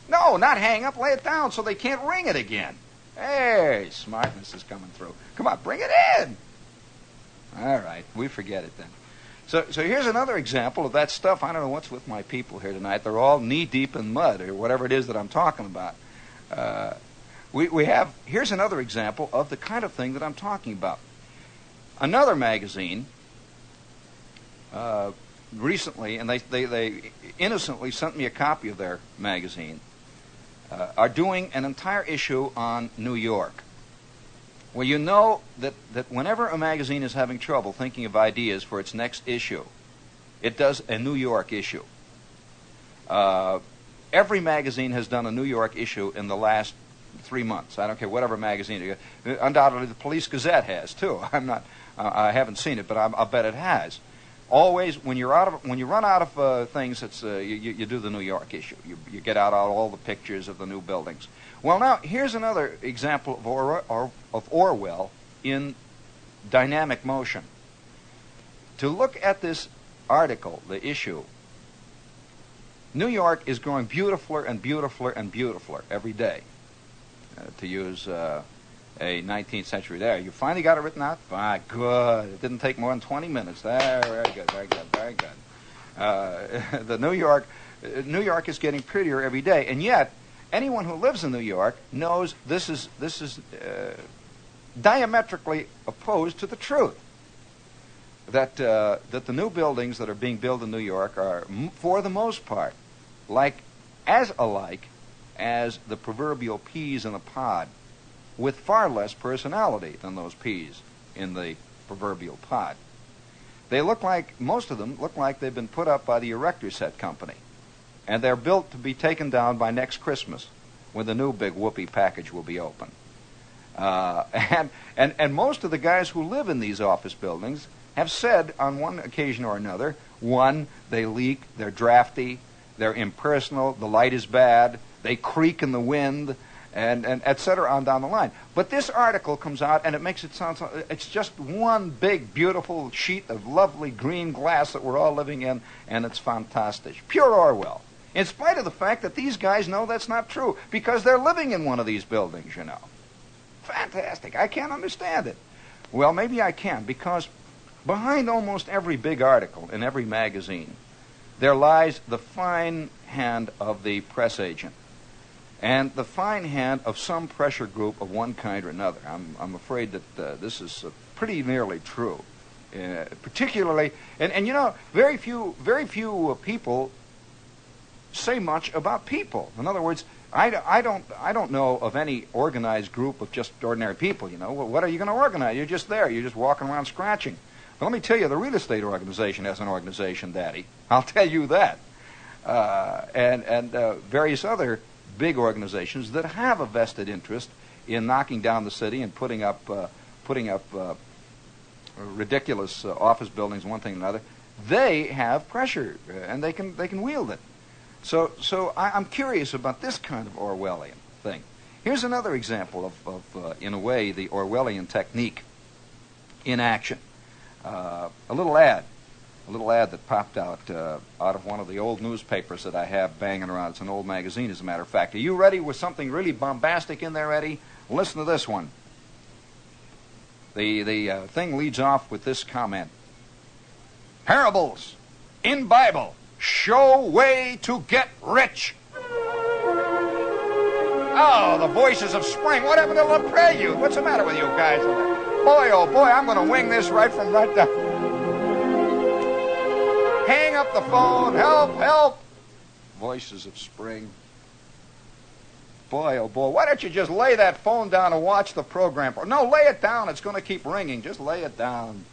No, not hang up. Lay it down so they can't ring it again. Hey, smartness is coming through. Come on, bring it in. All right, we forget it then. So here's another example of that stuff. I don't know what's with my people here tonight. They're all knee-deep in mud or whatever it is that I'm talking about. Here's another example of the kind of thing that I'm talking about. Another magazine recently, and they innocently sent me a copy of their magazine. are doing an entire issue on New York. Well, you know that whenever a magazine is having trouble thinking of ideas for its next issue, it does a New York issue. Every magazine has done a New York issue in the last 3 months. I don't care whatever magazine. Undoubtedly, the Police Gazette has too. I haven't seen it, but I'll bet it has. Always, when you run out of things, it's you do the New York issue. You get out all the pictures of the new buildings. Well, now here's another example of Orwell in dynamic motion. To look at this article, the issue, New York is growing beautifuler and beautifuler and beautifuler every day. To use a 19th century there. You finally got it written out? Ah, good. It didn't take more than 20 minutes. There, very good, very good, very good. The New York is getting prettier every day, and yet anyone who lives in New York knows this is diametrically opposed to the truth. That the new buildings that are being built in New York are, for the most part, as alike as the proverbial peas in a pod, with far less personality than those peas in the proverbial pod. They look like, most of them look like they've been put up by the Erector Set Company, and they're built to be taken down by next Christmas, when the new big whoopee package will be open. And most of the guys who live in these office buildings have said on one occasion or another, one, they leak, they're drafty, they're impersonal, the light is bad, they creak in the wind, and et cetera on down the line. But this article comes out and it makes it sound, it's just one big, beautiful sheet of lovely green glass that we're all living in, and it's fantastic. Pure Orwell. In spite of the fact that these guys know that's not true, because they're living in one of these buildings, you know. Fantastic. I can't understand it. Well, maybe I can, because behind almost every big article in every magazine, there lies the fine hand of the press agent, and the fine hand of some pressure group of one kind or another. I'm afraid that this is pretty nearly true, particularly, and you know, very few people say much about people. In other words, I don't know of any organized group of just ordinary people. You know, well, what are you going to organize? You're just there. You're just walking around scratching. Well, let me tell you, the real estate organization has an organization, Daddy. I'll tell you that. And various other big organizations that have a vested interest in knocking down the city and putting up ridiculous office buildings, one thing or another. They have pressure, and they can wield it. So I'm curious about this kind of Orwellian thing. Here's another example of in a way, the Orwellian technique in action. A little ad that popped out of one of the old newspapers that I have banging around. It's an old magazine, as a matter of fact. Are you ready with something really bombastic in there, Eddie? Listen to this one. The thing leads off with this comment. Parables in Bible show way to get rich. Oh, the voices of spring. What happened to the prelude? What's the matter with you guys? Boy, oh boy, I'm going to wing this right down. Hang up the phone. Help, help. Voices of spring. Boy, oh boy, why don't you just lay that phone down and watch the program? No, lay it down. It's going to keep ringing. Just lay it down.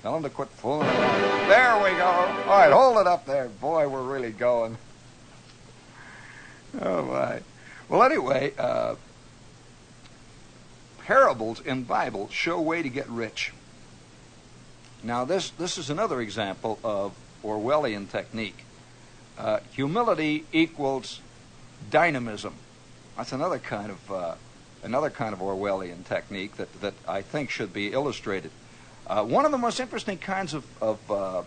Tell them to quit fooling around. There we go. All right, hold it up there. Boy, we're really going. Oh, my. Well, anyway, parables in Bible show way to get rich. Now, this is another example of Orwellian technique. Humility equals dynamism. That's another kind of Orwellian technique that I think should be illustrated. One of the most interesting kinds of the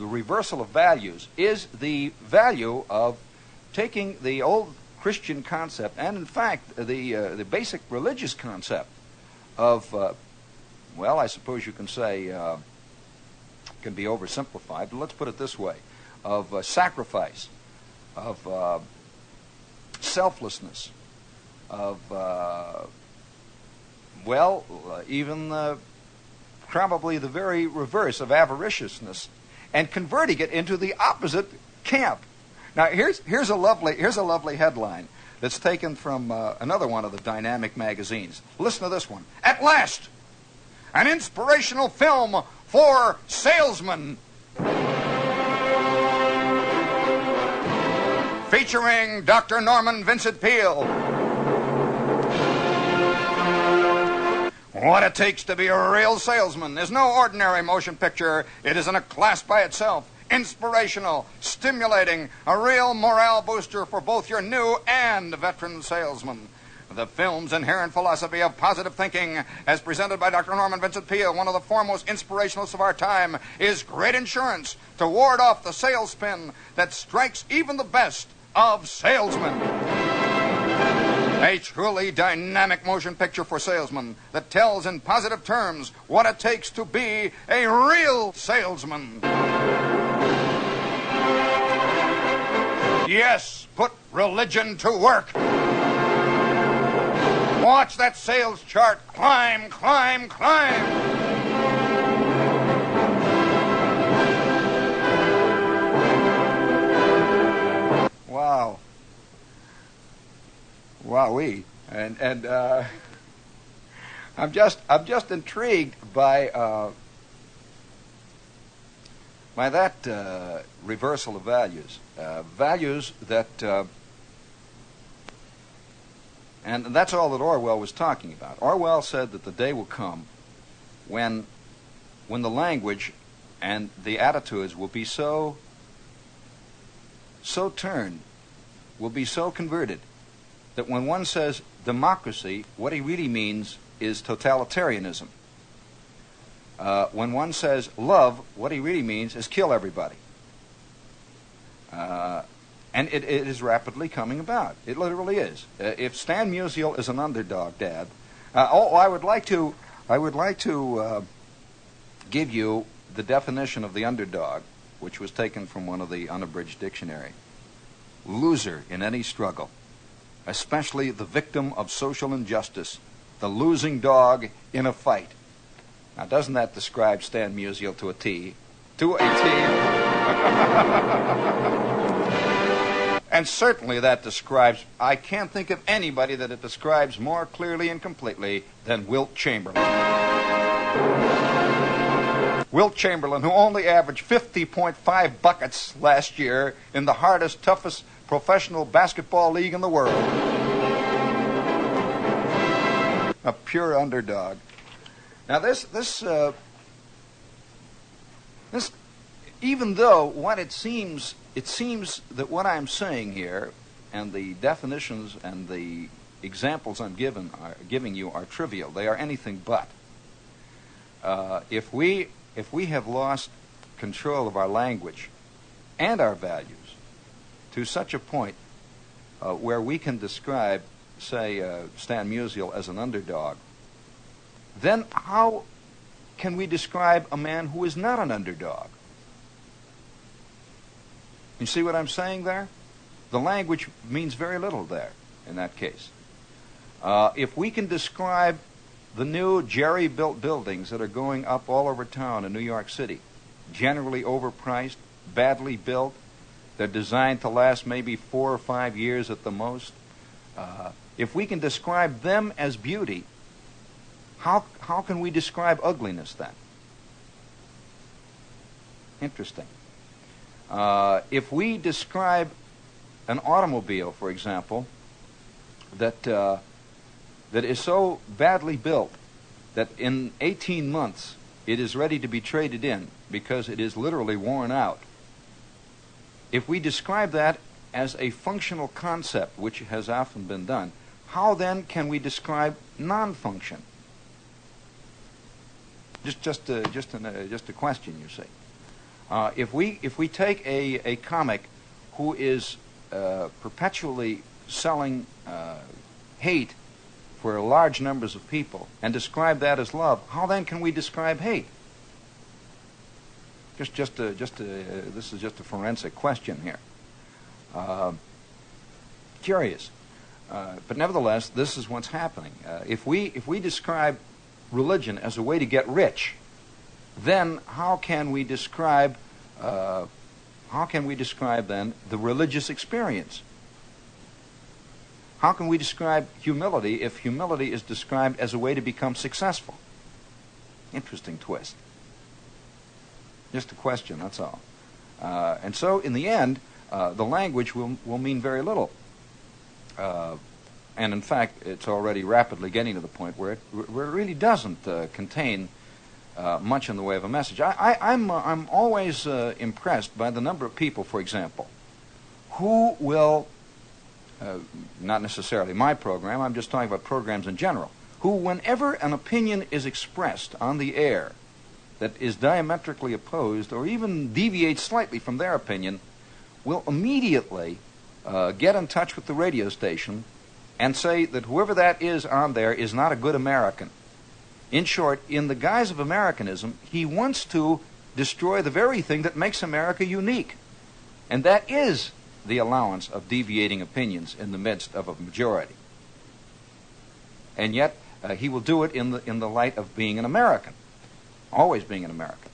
reversal of values is the value of taking the old Christian concept, and in fact the basic religious concept of, well, I suppose you can say, can be oversimplified, but let's put it this way, of sacrifice, of selflessness, of, even probably the very reverse of avariciousness, and converting it into the opposite camp. Now, here's a lovely headline. that's taken from another one of the dynamic magazines. Listen to this one. At last, an inspirational film for salesmen. Featuring Dr. Norman Vincent Peale. What it takes to be a real salesman is no ordinary motion picture. It is in a class by itself. Inspirational, stimulating, a real morale booster for both your new and veteran salesmen. The film's inherent philosophy of positive thinking, as presented by Dr. Norman Vincent Peale, one of the foremost inspirationalists of our time, is great insurance to ward off the sales spin that strikes even the best of salesmen. A truly dynamic motion picture for salesmen that tells in positive terms what it takes to be a real salesman. Yes, put religion to work. Watch that sales chart climb, climb, climb. Wow. Wowee. And I'm just intrigued by that reversal of values. Values that and that's all that Orwell was talking about. Orwell said that the day will come when the language and the attitudes will be so turned, will be so converted, that when one says democracy, what he really means is totalitarianism. When one says love, what he really means is kill everybody. And it is rapidly coming about. It literally is. If Stan Musial is an underdog, Dad, I would like to give you the definition of the underdog, which was taken from one of the unabridged dictionary. Loser in any struggle, especially the victim of social injustice, the losing dog in a fight. Now, doesn't that describe Stan Musial to a T? To a T. And certainly that describes, I can't think of anybody that it describes more clearly and completely than Wilt Chamberlain. Wilt Chamberlain, who only averaged 50.5 buckets last year in the hardest, toughest professional basketball league in the world. A pure underdog. Now this even though what it seems that what I'm saying here and the definitions and the examples I'm giving you are trivial. They are anything but. If we have lost control of our language and our values to such a point where we can describe, say, Stan Musial as an underdog, then how can we describe a man who is not an underdog? You see what I'm saying there? The language means very little there in that case. If we can describe the new jerry-built buildings that are going up all over town in New York City, generally overpriced, badly built, they're designed to last maybe 4 or 5 years at the most. If we can describe them as beauty, how can we describe ugliness then? Interesting. If we describe an automobile, for example, that is so badly built that in 18 months it is ready to be traded in because it is literally worn out, if we describe that as a functional concept, which has often been done, how then can we describe non-function? Just a question, you see. If we take a comic who is perpetually selling hate for large numbers of people and describe that as love, how then can we describe hate? This is just a forensic question here. Curious, but nevertheless, this is what's happening. If we describe religion as a way to get rich, then how can we describe then the religious experience? How can we describe humility if humility is described as a way to become successful? Interesting twist. Just a question, that's all. And so, in the end, the language will mean very little. And in fact, it's already rapidly getting to the point where it really doesn't contain much in the way of a message. I'm always impressed by the number of people, for example, who will, not necessarily my program, I'm just talking about programs in general, who, whenever an opinion is expressed on the air that is diametrically opposed or even deviates slightly from their opinion, will immediately get in touch with the radio station and say that whoever that is on there is not a good American. In short, in the guise of Americanism, he wants to destroy the very thing that makes America unique. And that is the allowance of deviating opinions in the midst of a majority. And yet, he will do it in the light of being an American, always being an American.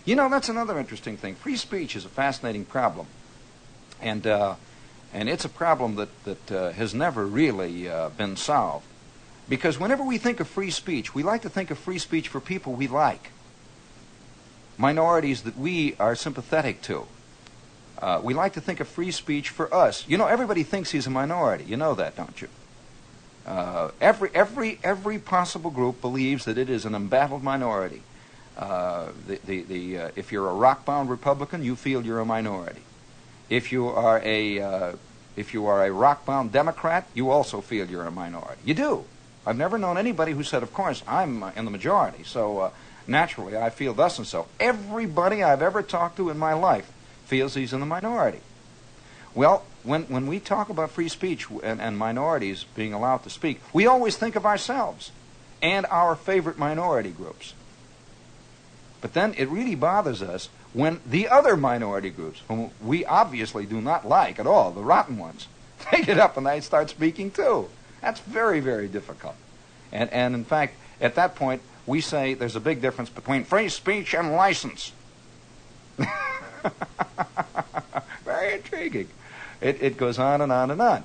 You know, that's another interesting thing. Free speech is a fascinating problem. And it's a problem that has never really been solved. Because whenever we think of free speech, we like to think of free speech for people we like, minorities that we are sympathetic to. We like to think of free speech for us. You know, everybody thinks he's a minority. You know that, don't you? Every possible group believes that it is an embattled minority. If you're a rock-bound Republican, you feel you're a minority. If you are a rock-bound Democrat, you also feel you're a minority. You do. I've never known anybody who said, of course, I'm in the majority, so naturally I feel thus and so. Everybody I've ever talked to in my life feels he's in the minority. Well, when we talk about free speech and minorities being allowed to speak, we always think of ourselves and our favorite minority groups. But then it really bothers us when the other minority groups, whom we obviously do not like at all, the rotten ones, they get up and they start speaking too. That's very, very difficult. And in fact, at that point, we say there's a big difference between free speech and license. Very intriguing. It goes on and on and on.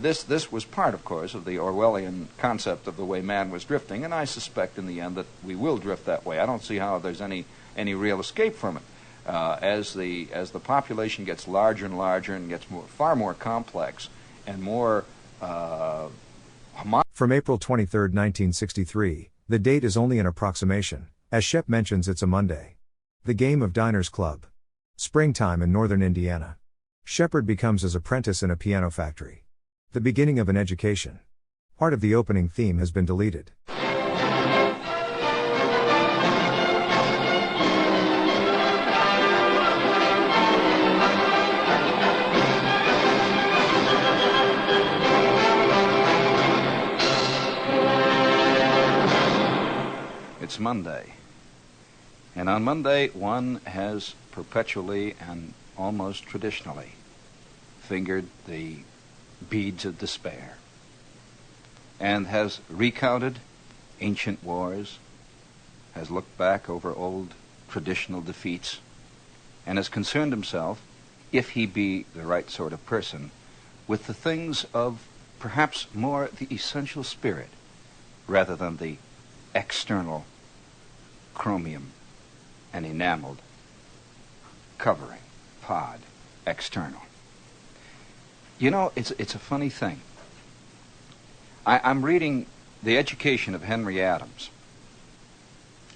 This was part, of course, of the Orwellian concept of the way man was drifting, and I suspect in the end that we will drift that way. I don't see how there's any real escape from it. As the population gets larger and larger and gets far more complex and more From April 23, 1963, the date is only an approximation. As Shep mentions, it's a Monday. The game of Diners Club. Springtime in northern Indiana. Shepard becomes his apprentice in a piano factory. The beginning of an education. Part of the opening theme has been deleted. It's Monday. And on Monday, one has perpetually and almost traditionally fingered the beads of despair and has recounted ancient wars, has looked back over old traditional defeats, and has concerned himself, if he be the right sort of person, with the things of perhaps more the essential spirit rather than the external chromium and enameled covering, pod, external. You know, it's a funny thing. I'm reading The Education of Henry Adams.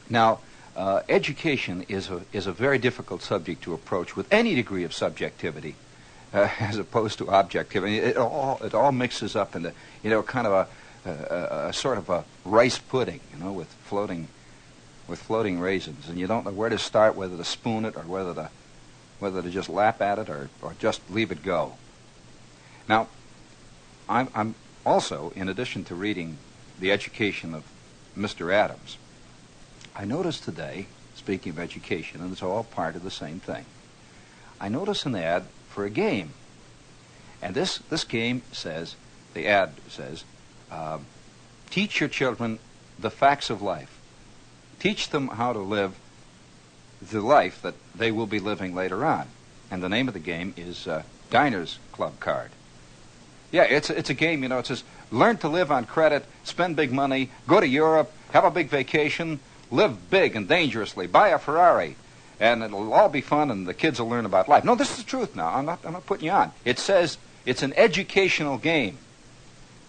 Now, education is a very difficult subject to approach with any degree of subjectivity, as opposed to objectivity. It all mixes up into, kind of a sort of a rice pudding, with floating raisins, and you don't know where to start, whether to spoon it or whether to just lap at it or just leave it go. Now, I'm also, in addition to reading The Education of Mr. Adams, I noticed today, speaking of education, and it's all part of the same thing, I noticed an ad for a game. And this game says, the ad says, teach your children the facts of life. Teach them how to live the life that they will be living later on. And the name of the game is Diners Club Card. Yeah, it's a game, you know. It says, learn to live on credit, spend big money, go to Europe, have a big vacation, live big and dangerously, buy a Ferrari, and it'll all be fun, and the kids will learn about life. No, this is the truth now. I'm not putting you on. It says it's an educational game.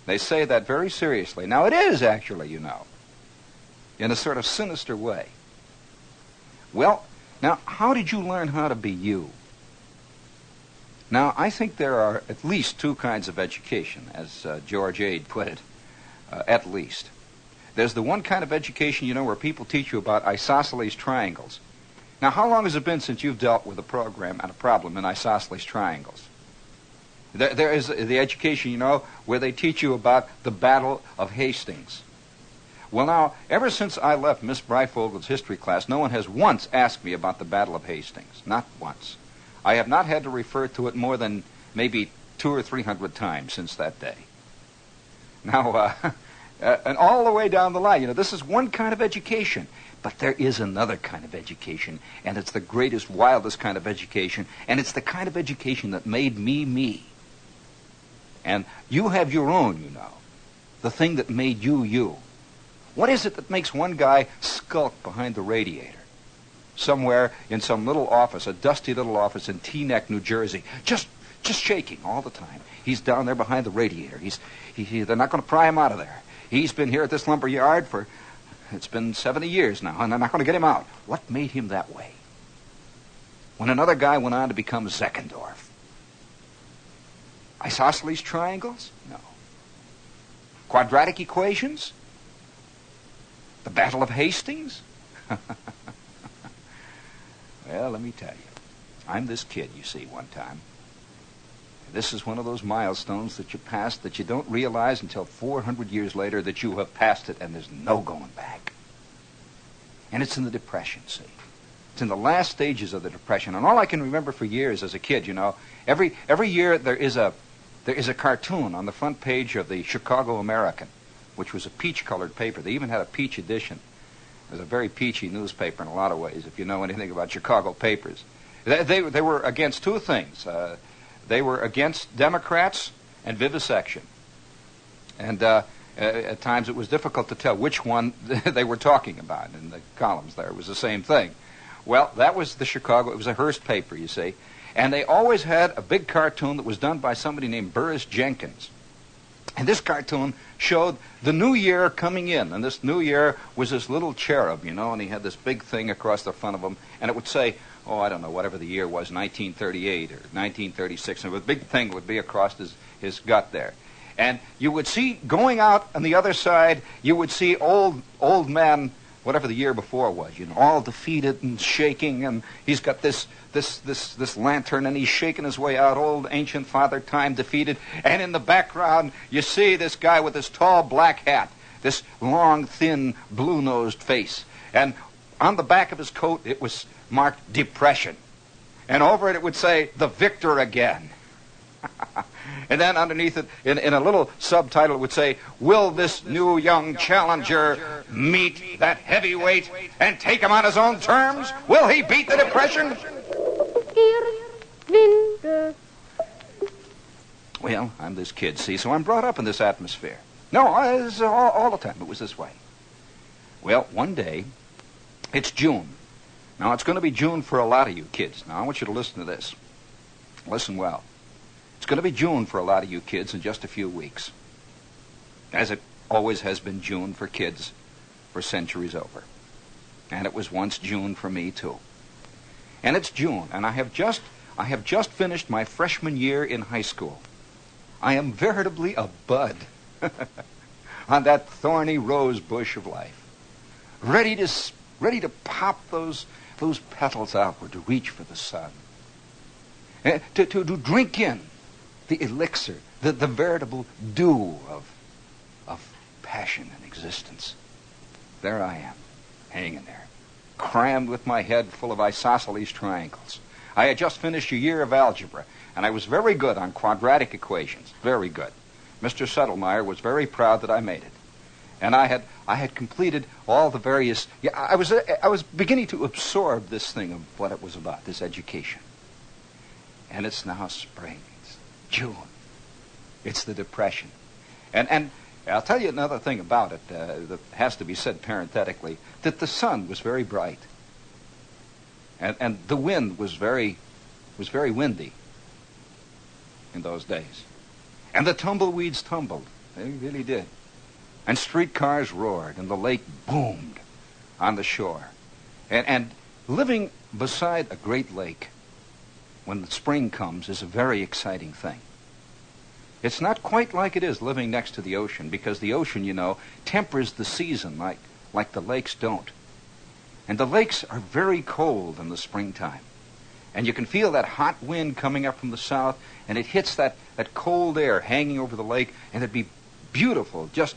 They say that very seriously. Now, it is actually, you know, in a sort of sinister way. Well, now, how did you learn how to be you? Now, I think there are at least two kinds of education, as George Ade put it, at least. There's the one kind of education, you know, where people teach you about isosceles triangles. Now, how long has it been since you've dealt with a program and a problem in isosceles triangles? There is the education, you know, where they teach you about the Battle of Hastings. Well, now, ever since I left Miss Breifogel's history class, no one has once asked me about the Battle of Hastings. Not once. I have not had to refer to it more than maybe 200 or 300 times since that day. Now, and all the way down the line, you know, this is one kind of education. But there is another kind of education, and it's the greatest, wildest kind of education, and it's the kind of education that made me me. And you have your own, you know, the thing that made you you. What is it that makes one guy skulk behind the radiator somewhere in some little office, a dusty little office in Teaneck, New Jersey, just shaking all the time? He's down there behind the radiator. They're not going to pry him out of there. He's been here at this lumber yard for, it's been 70 years now, and they're not going to get him out. What made him that way? When another guy went on to become Zeckendorf. Isosceles triangles? No. Quadratic equations? The Battle of Hastings? Well, let me tell you. I'm this kid, you see, one time. This is one of those milestones that you pass that you don't realize until 400 years later that you have passed it and there's no going back. And it's in the Depression, see. It's in the last stages of the Depression. And all I can remember for years as a kid, you know, every year there is a cartoon on the front page of the Chicago American, which was a peach-colored paper. They even had a peach edition. It was a very peachy newspaper in a lot of ways, if you know anything about Chicago papers. They were against two things. They were against Democrats and vivisection. And at times it was difficult to tell which one they were talking about in the columns there. It was the same thing. Well, that was the Chicago, it was a Hearst paper, you see. And they always had a big cartoon that was done by somebody named Burris Jenkins. And this cartoon showed the new year coming in. And this new year was this little cherub, you know, and he had this big thing across the front of him. And it would say, oh, I don't know, whatever the year was, 1938 or 1936. And the big thing would be across his gut there. And you would see, going out on the other side, you would see old man, whatever the year before was, you know, all defeated and shaking, and he's got this lantern, and he's shaking his way out, old ancient Father Time defeated, and in the background you see this guy with this tall black hat, this long, thin, blue-nosed face, and on the back of his coat it was marked Depression, and over it would say, the victor again. And then underneath it, in a little subtitle, it would say, will this new young challenger meet that heavyweight and take him on his own terms? Will he beat the Depression? Well, I'm this kid, see, so I'm brought up in this atmosphere. No, all the time it was this way. Well, one day, it's June. Now, it's going to be June for a lot of you kids. Now, I want you to listen to this. Listen well. It's going to be June for a lot of you kids in just a few weeks, as it always has been June for kids for centuries over. And it was once June for me, too. And it's June, and I have just finished my freshman year in high school. I am veritably a bud on that thorny rose bush of life, ready to pop those petals outward, to reach for the sun, to drink in the elixir, the veritable dew of passion and existence. There I am, hanging there, crammed with my head full of isosceles triangles. I had just finished a year of algebra, and I was very good on quadratic equations, very good. Mr. Settlemeyer was very proud that I made it. And I had completed all the various, I was beginning to absorb this thing of what it was about, this education. And it's now spring. June. It's the Depression. And I'll tell you another thing about it that has to be said parenthetically, that the sun was very bright. And the wind was very windy in those days. And the tumbleweeds tumbled. They really did. And streetcars roared, and the lake boomed on the shore. And living beside a great lake when the spring comes is a very exciting thing. It's not quite like it is living next to the ocean, because the ocean, you know, tempers the season like the lakes don't. And the lakes are very cold in the springtime. And you can feel that hot wind coming up from the south, and it hits that cold air hanging over the lake, and it'd be beautiful, just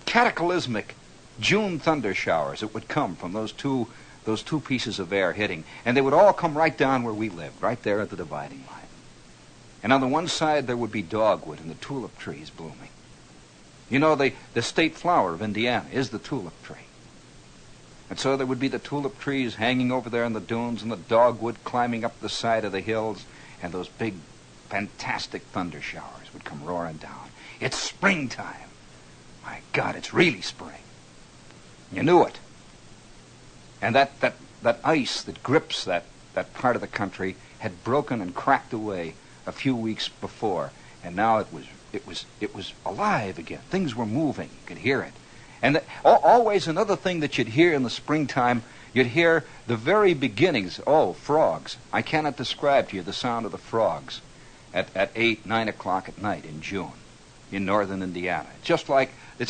cataclysmic June thunder showers that would come from those two pieces of air hitting. And they would all come right down where we lived, right there at the dividing line. And on the one side, there would be dogwood and the tulip trees blooming. You know, the state flower of Indiana is the tulip tree. And so there would be the tulip trees hanging over there in the dunes, and the dogwood climbing up the side of the hills, and those big, fantastic thunder showers would come roaring down. It's springtime. My God, it's really spring. You knew it. And that ice that grips that part of the country had broken and cracked away a few weeks before, and now it was alive again. Things were moving. You could hear it. And always another thing that you'd hear in the springtime, you'd hear the very beginnings. Oh, frogs. I cannot describe to you the sound of the frogs at 8, 9 o'clock at night in June in northern Indiana. It's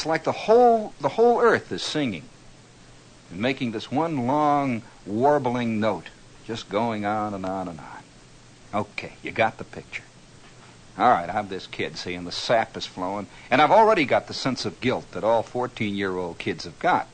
like the whole earth is singing and making this one long warbling note, just going on and on and on. Okay, you got the picture. All right, I'm this kid, see, and the sap is flowing, and I've already got the sense of guilt that all 14-year-old kids have got.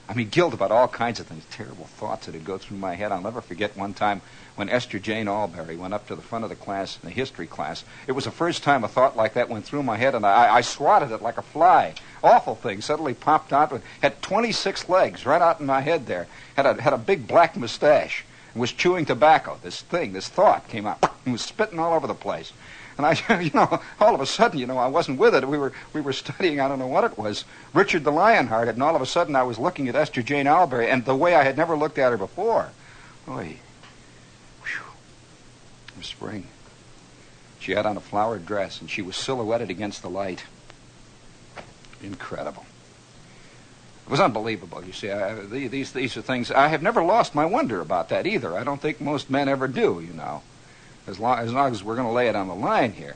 I mean, guilt about all kinds of things, terrible thoughts that would go through my head. I'll never forget one time when Esther Jane Albury went up to the front of the class, in the history class. It was the first time a thought like that went through my head, and I swatted it like a fly. Awful thing suddenly popped out, and had 26 legs right out in my head there. Had a big black mustache, and was chewing tobacco. This thought came out, and was spitting all over the place. And I, all of a sudden, I wasn't with it. We were studying, I don't know what it was, Richard the Lionhearted, and all of a sudden I was looking at Esther Jane Albury, and the way I had never looked at her before. Oy. Whew. It was spring. She had on a flowered dress, and she was silhouetted against the light. Incredible. It was unbelievable, you see. These are things, I have never lost my wonder about that either. I don't think most men ever do, As long as we're going to lay it on the line here.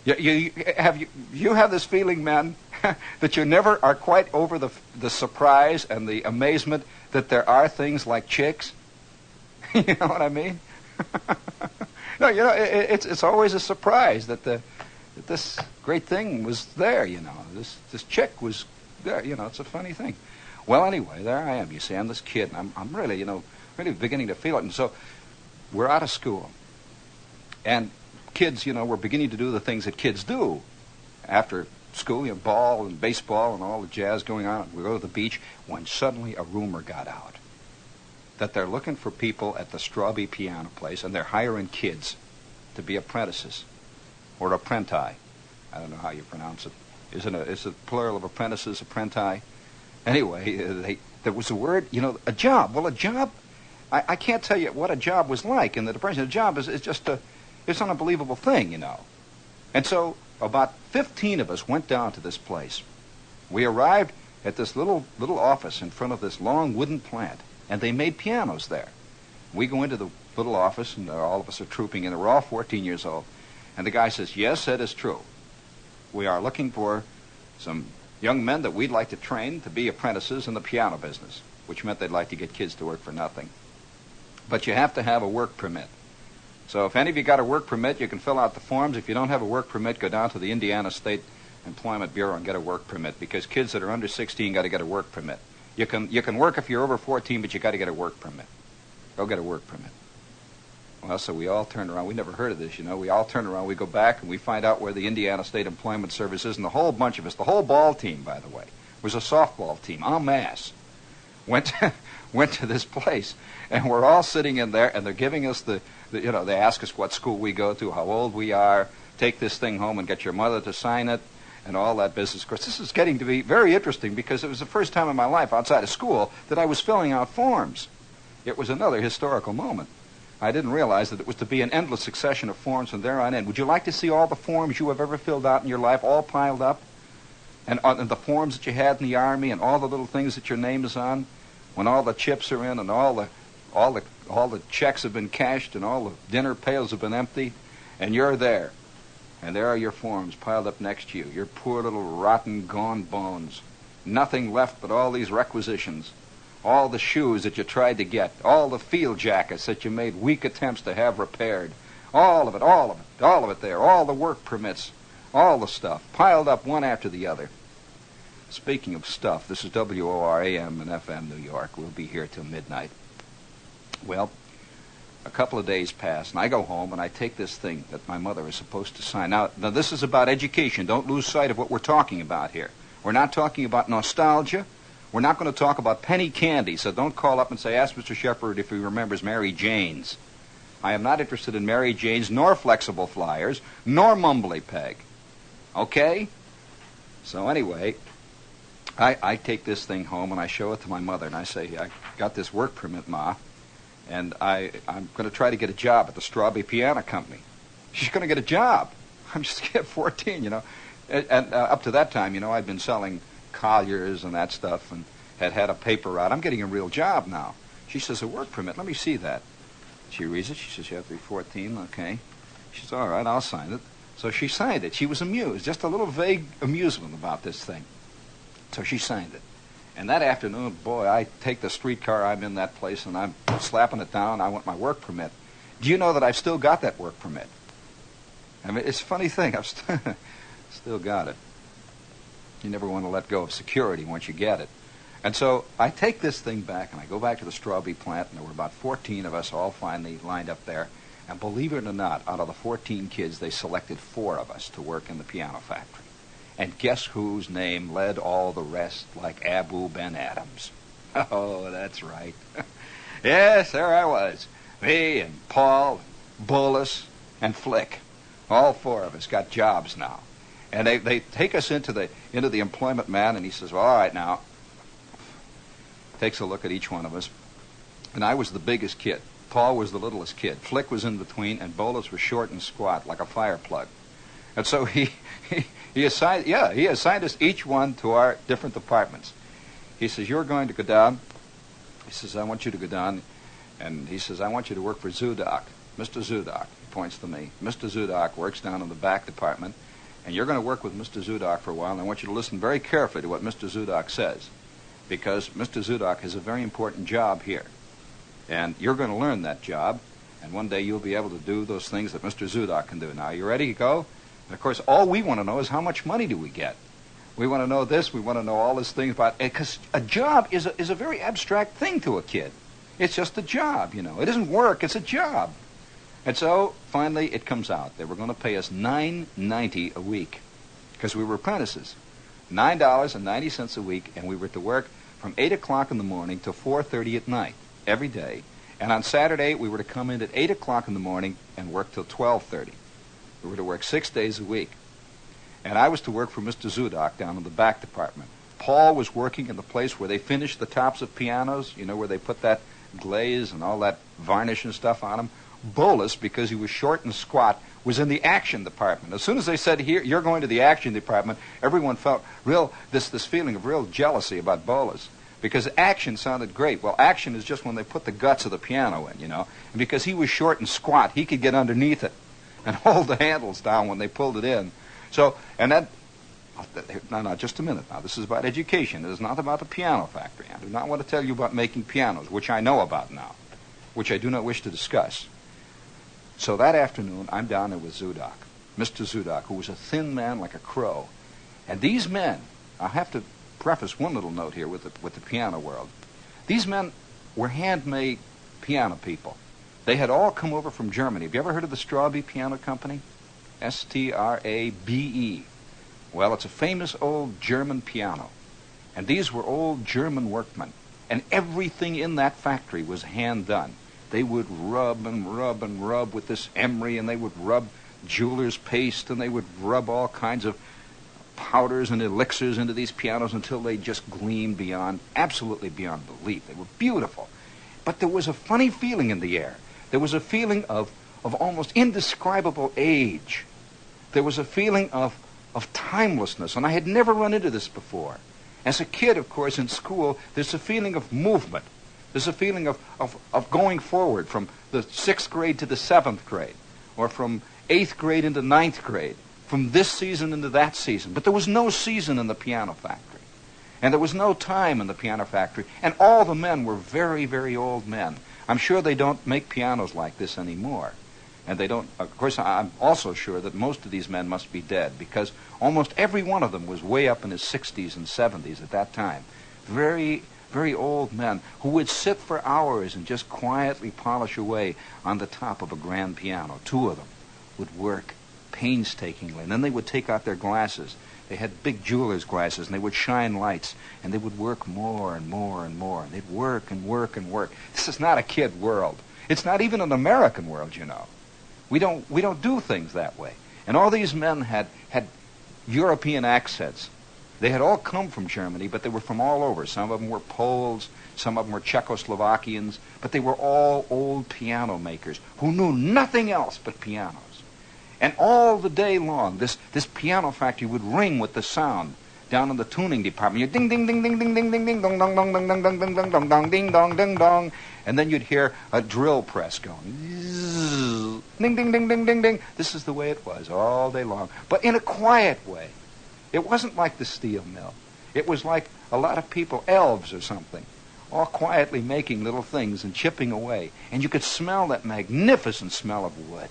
You have this feeling, men, that you never are quite over the surprise and the amazement that there are things like chicks? You know what I mean? No, it's always a surprise that this great thing was there, This chick was there, it's a funny thing. Well, anyway, there I am, you see. I'm this kid, and I'm really, really beginning to feel it. And so we're out of school. And kids, were beginning to do the things that kids do after school, ball and baseball and all the jazz going on. We go to the beach when suddenly a rumor got out that they're looking for people at the Strawbee piano place, and they're hiring kids to be apprentices or apprenti. I don't know how you pronounce it. Is it plural of apprentices, apprenti? Anyway, there was a word, a job. Well, a job, I can't tell you what a job was like in the Depression. A job is just it's an unbelievable thing, And so about 15 of us went down to this place. We arrived at this little office in front of this long wooden plant, and they made pianos there. We go into the little office, and all of us are trooping in. We're all 14 years old. And the guy says, yes, that is true. We are looking for some young men that we'd like to train to be apprentices in the piano business, which meant they'd like to get kids to work for nothing. But you have to have a work permit. So if any of you got a work permit, you can fill out the forms. If you don't have a work permit, go down to the Indiana State Employment Bureau and get a work permit, because kids that are under 16 got to get a work permit. You can work if you're over 14, but you got to get a work permit. Go get a work permit. Well, so we all turned around. We never heard of this, We all turned around. We go back and we find out where the Indiana State Employment Service is, and the whole bunch of us, the whole ball team, by the way, was a softball team en masse. went to this place, and we're all sitting in there, and they're giving us the they ask us what school we go to, how old we are, take this thing home and get your mother to sign it, and all that business. Of course, this is getting to be very interesting because it was the first time in my life outside of school that I was filling out forms. It was another historical moment. I didn't realize that it was to be an endless succession of forms from there on in. Would you like to see all the forms you have ever filled out in your life all piled up? And the forms that you had in the Army and all the little things that your name is on? When all the chips are in and all the checks have been cashed and all the dinner pails have been empty, and you're there. And there are your forms piled up next to you, your poor little rotten, gone bones. Nothing left but all these requisitions. All the shoes that you tried to get, all the field jackets that you made weak attempts to have repaired, all of it there, all the work permits, all the stuff, piled up one after the other. Speaking of stuff, this is WORAM and FM New York. We'll be here till midnight. Well, a couple of days pass, and I go home and I take this thing that my mother is supposed to sign. Now, this is about education. Don't lose sight of what we're talking about here. We're not talking about nostalgia. We're not going to talk about penny candy, so don't call up and say, ask Mr. Shepard if he remembers Mary Jane's. I am not interested in Mary Jane's, nor flexible flyers, nor mumbly peg. Okay? So anyway, I take this thing home and I show it to my mother, and I say, I got this work permit, Ma, and I'm going to try to get a job at the Strawberry Piano Company. She's going to get a job. I'm just a kid, 14, And up to that time, I'd been selling colliers and that stuff and had a paper route. I'm getting a real job now. She says, a work permit, let me see that. She reads it. She says, you have to be 14, okay. She says, all right, I'll sign it. So she signed it. She was amused, just a little vague amusement about this thing. So she signed it. And that afternoon, boy, I take the streetcar, I'm in that place, and I'm slapping it down. I want my work permit. Do you know that I've still got that work permit? I mean, it's a funny thing. I've still got it. You never want to let go of security once you get it. And so I take this thing back, and I go back to the strawberry plant, and there were about 14 of us all finally lined up there. And believe it or not, out of the 14 kids, they selected 4 of us to work in the piano factory. And guess whose name led all the rest like Abu Ben Adams? Oh, that's right. Yes, there I was. Me and Paul, and Bolus, and Flick. All 4 of us got jobs now. And they take us into the employment man, and he says, well, all right now. Takes a look at each one of us. And I was the biggest kid. Paul was the littlest kid. Flick was in between, and Bolus was short and squat, like a fire plug. And so he assigned us each one to our different departments. He says, you're going to go down. He says, I want you to go down. And he says, I want you to work for Zudok. Mr. Zudok, he points to me. Mr. Zudok works down in the back department. And you're going to work with Mr. Zudok for a while, and I want you to listen very carefully to what Mr. Zudok says, because Mr. Zudok has a very important job here. And you're going to learn that job, and one day you'll be able to do those things that Mr. Zudok can do. Now, you ready to go? And, of course, all we want to know is how much money do we get? We want to know this. We want to know all these things about it, because a job is a very abstract thing to a kid. It's just a job, It isn't work. It's a job. And so, finally, it comes out. They were going to pay us $9.90 a week because we were apprentices. $9.90 a week, and we were to work from 8 o'clock in the morning till 4:30 at night every day. And on Saturday, we were to come in at 8 o'clock in the morning and work till 12:30. We were to work 6 days a week. And I was to work for Mr. Zudok down in the back department. Paul was working in the place where they finished the tops of pianos, where they put that glaze and all that varnish and stuff on them. Bolus, because he was short and squat, was in the action department. As soon as they said, here, you're going to the action department, everyone felt this feeling of real jealousy about Bolus, because action sounded great. Well, action is just when they put the guts of the piano in, And because he was short and squat, he could get underneath it and hold the handles down when they pulled it in. So, and that, no, just a minute now. This is about education. It is not about the piano factory. I do not want to tell you about making pianos, which I know about now, which I do not wish to discuss. So that afternoon, I'm down there with Zudok, Mr. Zudok, who was a thin man like a crow. And these men, I have to preface one little note here with the piano world. These men were handmade piano people. They had all come over from Germany. Have you ever heard of the Strawberry Piano Company? Strabe. Well, it's a famous old German piano. And these were old German workmen. And everything in that factory was hand done. They would rub and rub and rub with this emery, and they would rub jeweler's paste, and they would rub all kinds of powders and elixirs into these pianos until they just gleamed absolutely beyond belief. They were beautiful. But there was a funny feeling in the air. There was a feeling of almost indescribable age. There was a feeling of timelessness, and I had never run into this before. As a kid, of course, in school, there's a feeling of movement. There's a feeling of going forward from the 6th grade to the 7th grade, or from 8th grade into 9th grade, from this season into that season. But there was no season in the piano factory. And there was no time in the piano factory. And all the men were very, very old men. I'm sure they don't make pianos like this anymore. And they don't, of course, I'm also sure that most of these men must be dead, because almost every one of them was way up in his 60s and 70s at that time. Very, very old men who would sit for hours and just quietly polish away on the top of a grand piano. 2 of them would work painstakingly, and then they would take out their glasses. They had big jeweler's glasses, and they would shine lights, and they would work more and more and more. And they'd work and work and work. This is not a kid world. It's not even an American world, you know. We don't do things that way. And all these men had European accents. They had all come from Germany, but they were from all over. Some of them were Poles, some of them were Czechoslovakians, but they were all old piano makers who knew nothing else but pianos. And all the day long, this piano factory would ring with the sound down in the tuning department. You'd ding, ding, ding, ding, ding, ding, ding, ding, dong, dong, dong, dong, dong, dong, dong, dong, dong, dong, ding, dong, ding, dong. And then you'd hear a drill press going. Ding, ding, ding, ding, ding, ding. This is the way it was all day long. But in a quiet way. It wasn't like the steel mill. It was like a lot of people, elves or something, all quietly making little things and chipping away. And you could smell that magnificent smell of wood.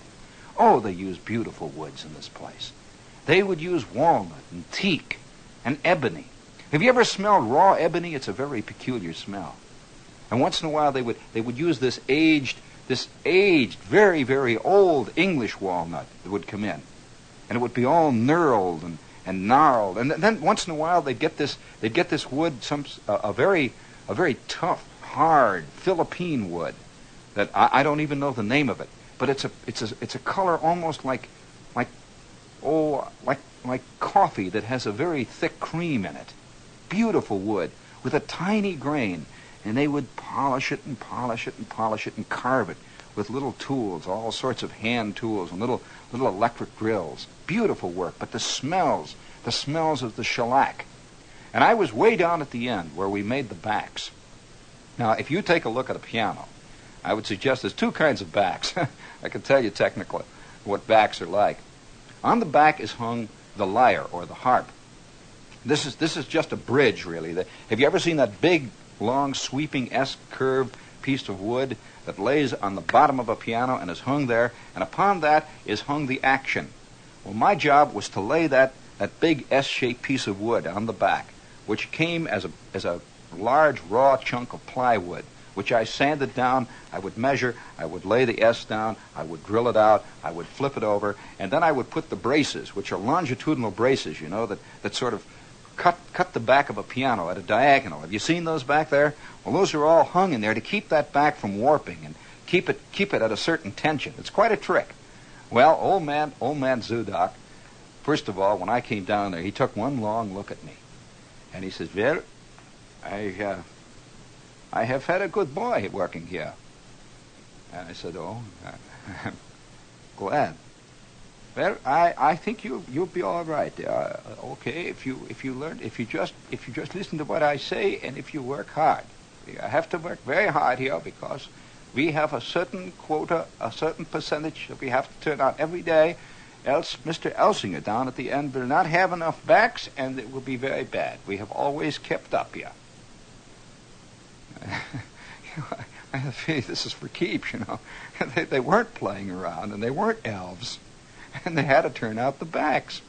Oh, they used beautiful woods in this place. They would use walnut and teak and ebony. Have you ever smelled raw ebony? It's a very peculiar smell. And once in a while they would use this aged, very, very old English walnut that would come in. And it would be all knurled and gnarled. And then once in a while they'd get this wood, a very tough, hard Philippine wood that I don't even know the name of it. But it's a color almost like coffee that has a very thick cream in it. Beautiful wood with a tiny grain, and they would polish it and polish it and polish it and carve it with little tools, all sorts of hand tools and little electric drills. Beautiful work, but the smells of the shellac. And I was way down at the end where we made the backs. Now, if you take a look at a piano, I would suggest there's 2 kinds of backs. I can tell you technically what backs are like. On the back is hung the lyre or the harp. This is just a bridge, really. Have you ever seen that big, long, sweeping S-curved piece of wood that lays on the bottom of a piano and is hung there, and upon that is hung the action? Well, my job was to lay that big S-shaped piece of wood on the back, which came as a large raw chunk of plywood, which I sanded down. I would measure, I would lay the S down, I would drill it out, I would flip it over, and then I would put the braces, which are longitudinal braces, you know, that sort of cut the back of a piano at a diagonal. Have you seen those back there? Well, those are all hung in there to keep that back from warping and keep it at a certain tension. It's quite a trick. Well, old man Zudok, first of all, when I came down there, he took one long look at me, and he says, "Well, I have had a good boy working here." And I said, "Oh, I'm glad. Well, I think you'll be all right. Okay, if you just listen to what I say, and if you work hard. You have to work very hard here because we have a certain quota, a certain percentage that we have to turn out every day. Else, Mr. Elsinger down at the end will not have enough backs, and it will be very bad. We have always kept up here." I have a feeling this is for keeps, you know. They weren't playing around, and they weren't elves, and they had to turn out the backs.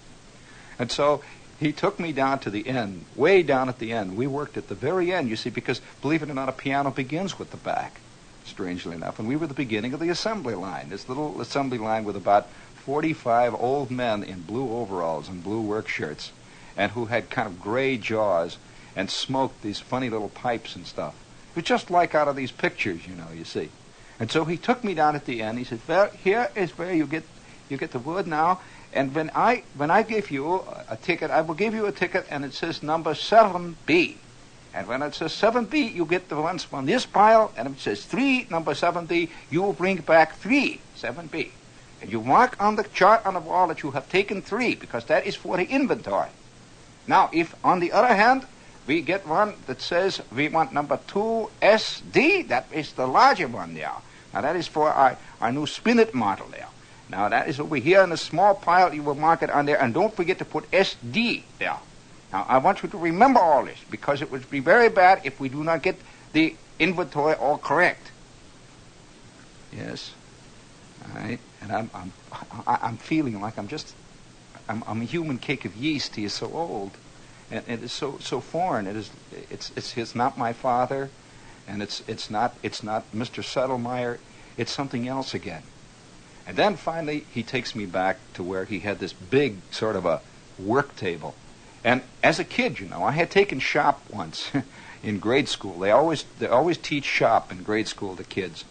And so he took me down to the end, way down at the end. We worked at the very end, you see, because, believe it or not, a piano begins with the back, strangely enough. And we were the beginning of the assembly line, this little assembly line with about 45 old men in blue overalls and blue work shirts, and who had kind of gray jaws and smoked these funny little pipes and stuff. It was just like out of these pictures, you see. And so he took me down at the end. He said, well, here is where you get the wood now. And when I give you a ticket, I will give you a ticket, and it says number 7B. And when it says 7B, you get the ones from this pile, and if it says 3, number 7B, you will bring back 3, 7B. And you mark on the chart on the wall that you have taken 3, because that is for the inventory. Now, if, on the other hand, we get one that says we want number 2SD, that is the larger one there. Now, that is for our new spin-it model there. Now, that is over here in a small pile. You will mark it on there, and don't forget to put SD there. Now, I want you to remember all this, because it would be very bad if we do not get the inventory all correct. Yes. All right. And I'm feeling like I'm a human cake of yeast. He is so old, and it is so foreign. It's not my father, and it's not Mr. Settlemeyer. It's something else again. And then finally he takes me back to where he had this big sort of a work table. And as a kid, I had taken shop once in grade school. They always teach shop in grade school to kids.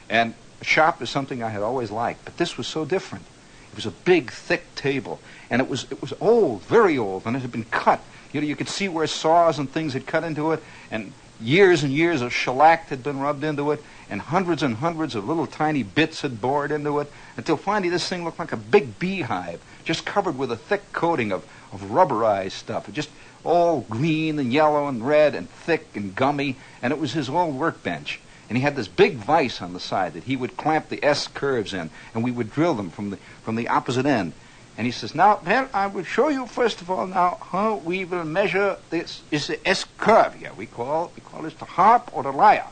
And shop is something I had always liked, but this was so different. It was a big, thick table, and it was old, very old, and it had been cut. You could see where saws and things had cut into it, and years of shellac had been rubbed into it, and hundreds of little tiny bits had bored into it, until finally this thing looked like a big beehive, just covered with a thick coating of rubberized stuff, just all green and yellow and red and thick and gummy, and it was his old workbench. And he had this big vise on the side that he would clamp the S curves in, and we would drill them from the opposite end. And he says, now, well, I will show you first of all now how we will measure this. Is the S curve here. We call this the harp or the lyre.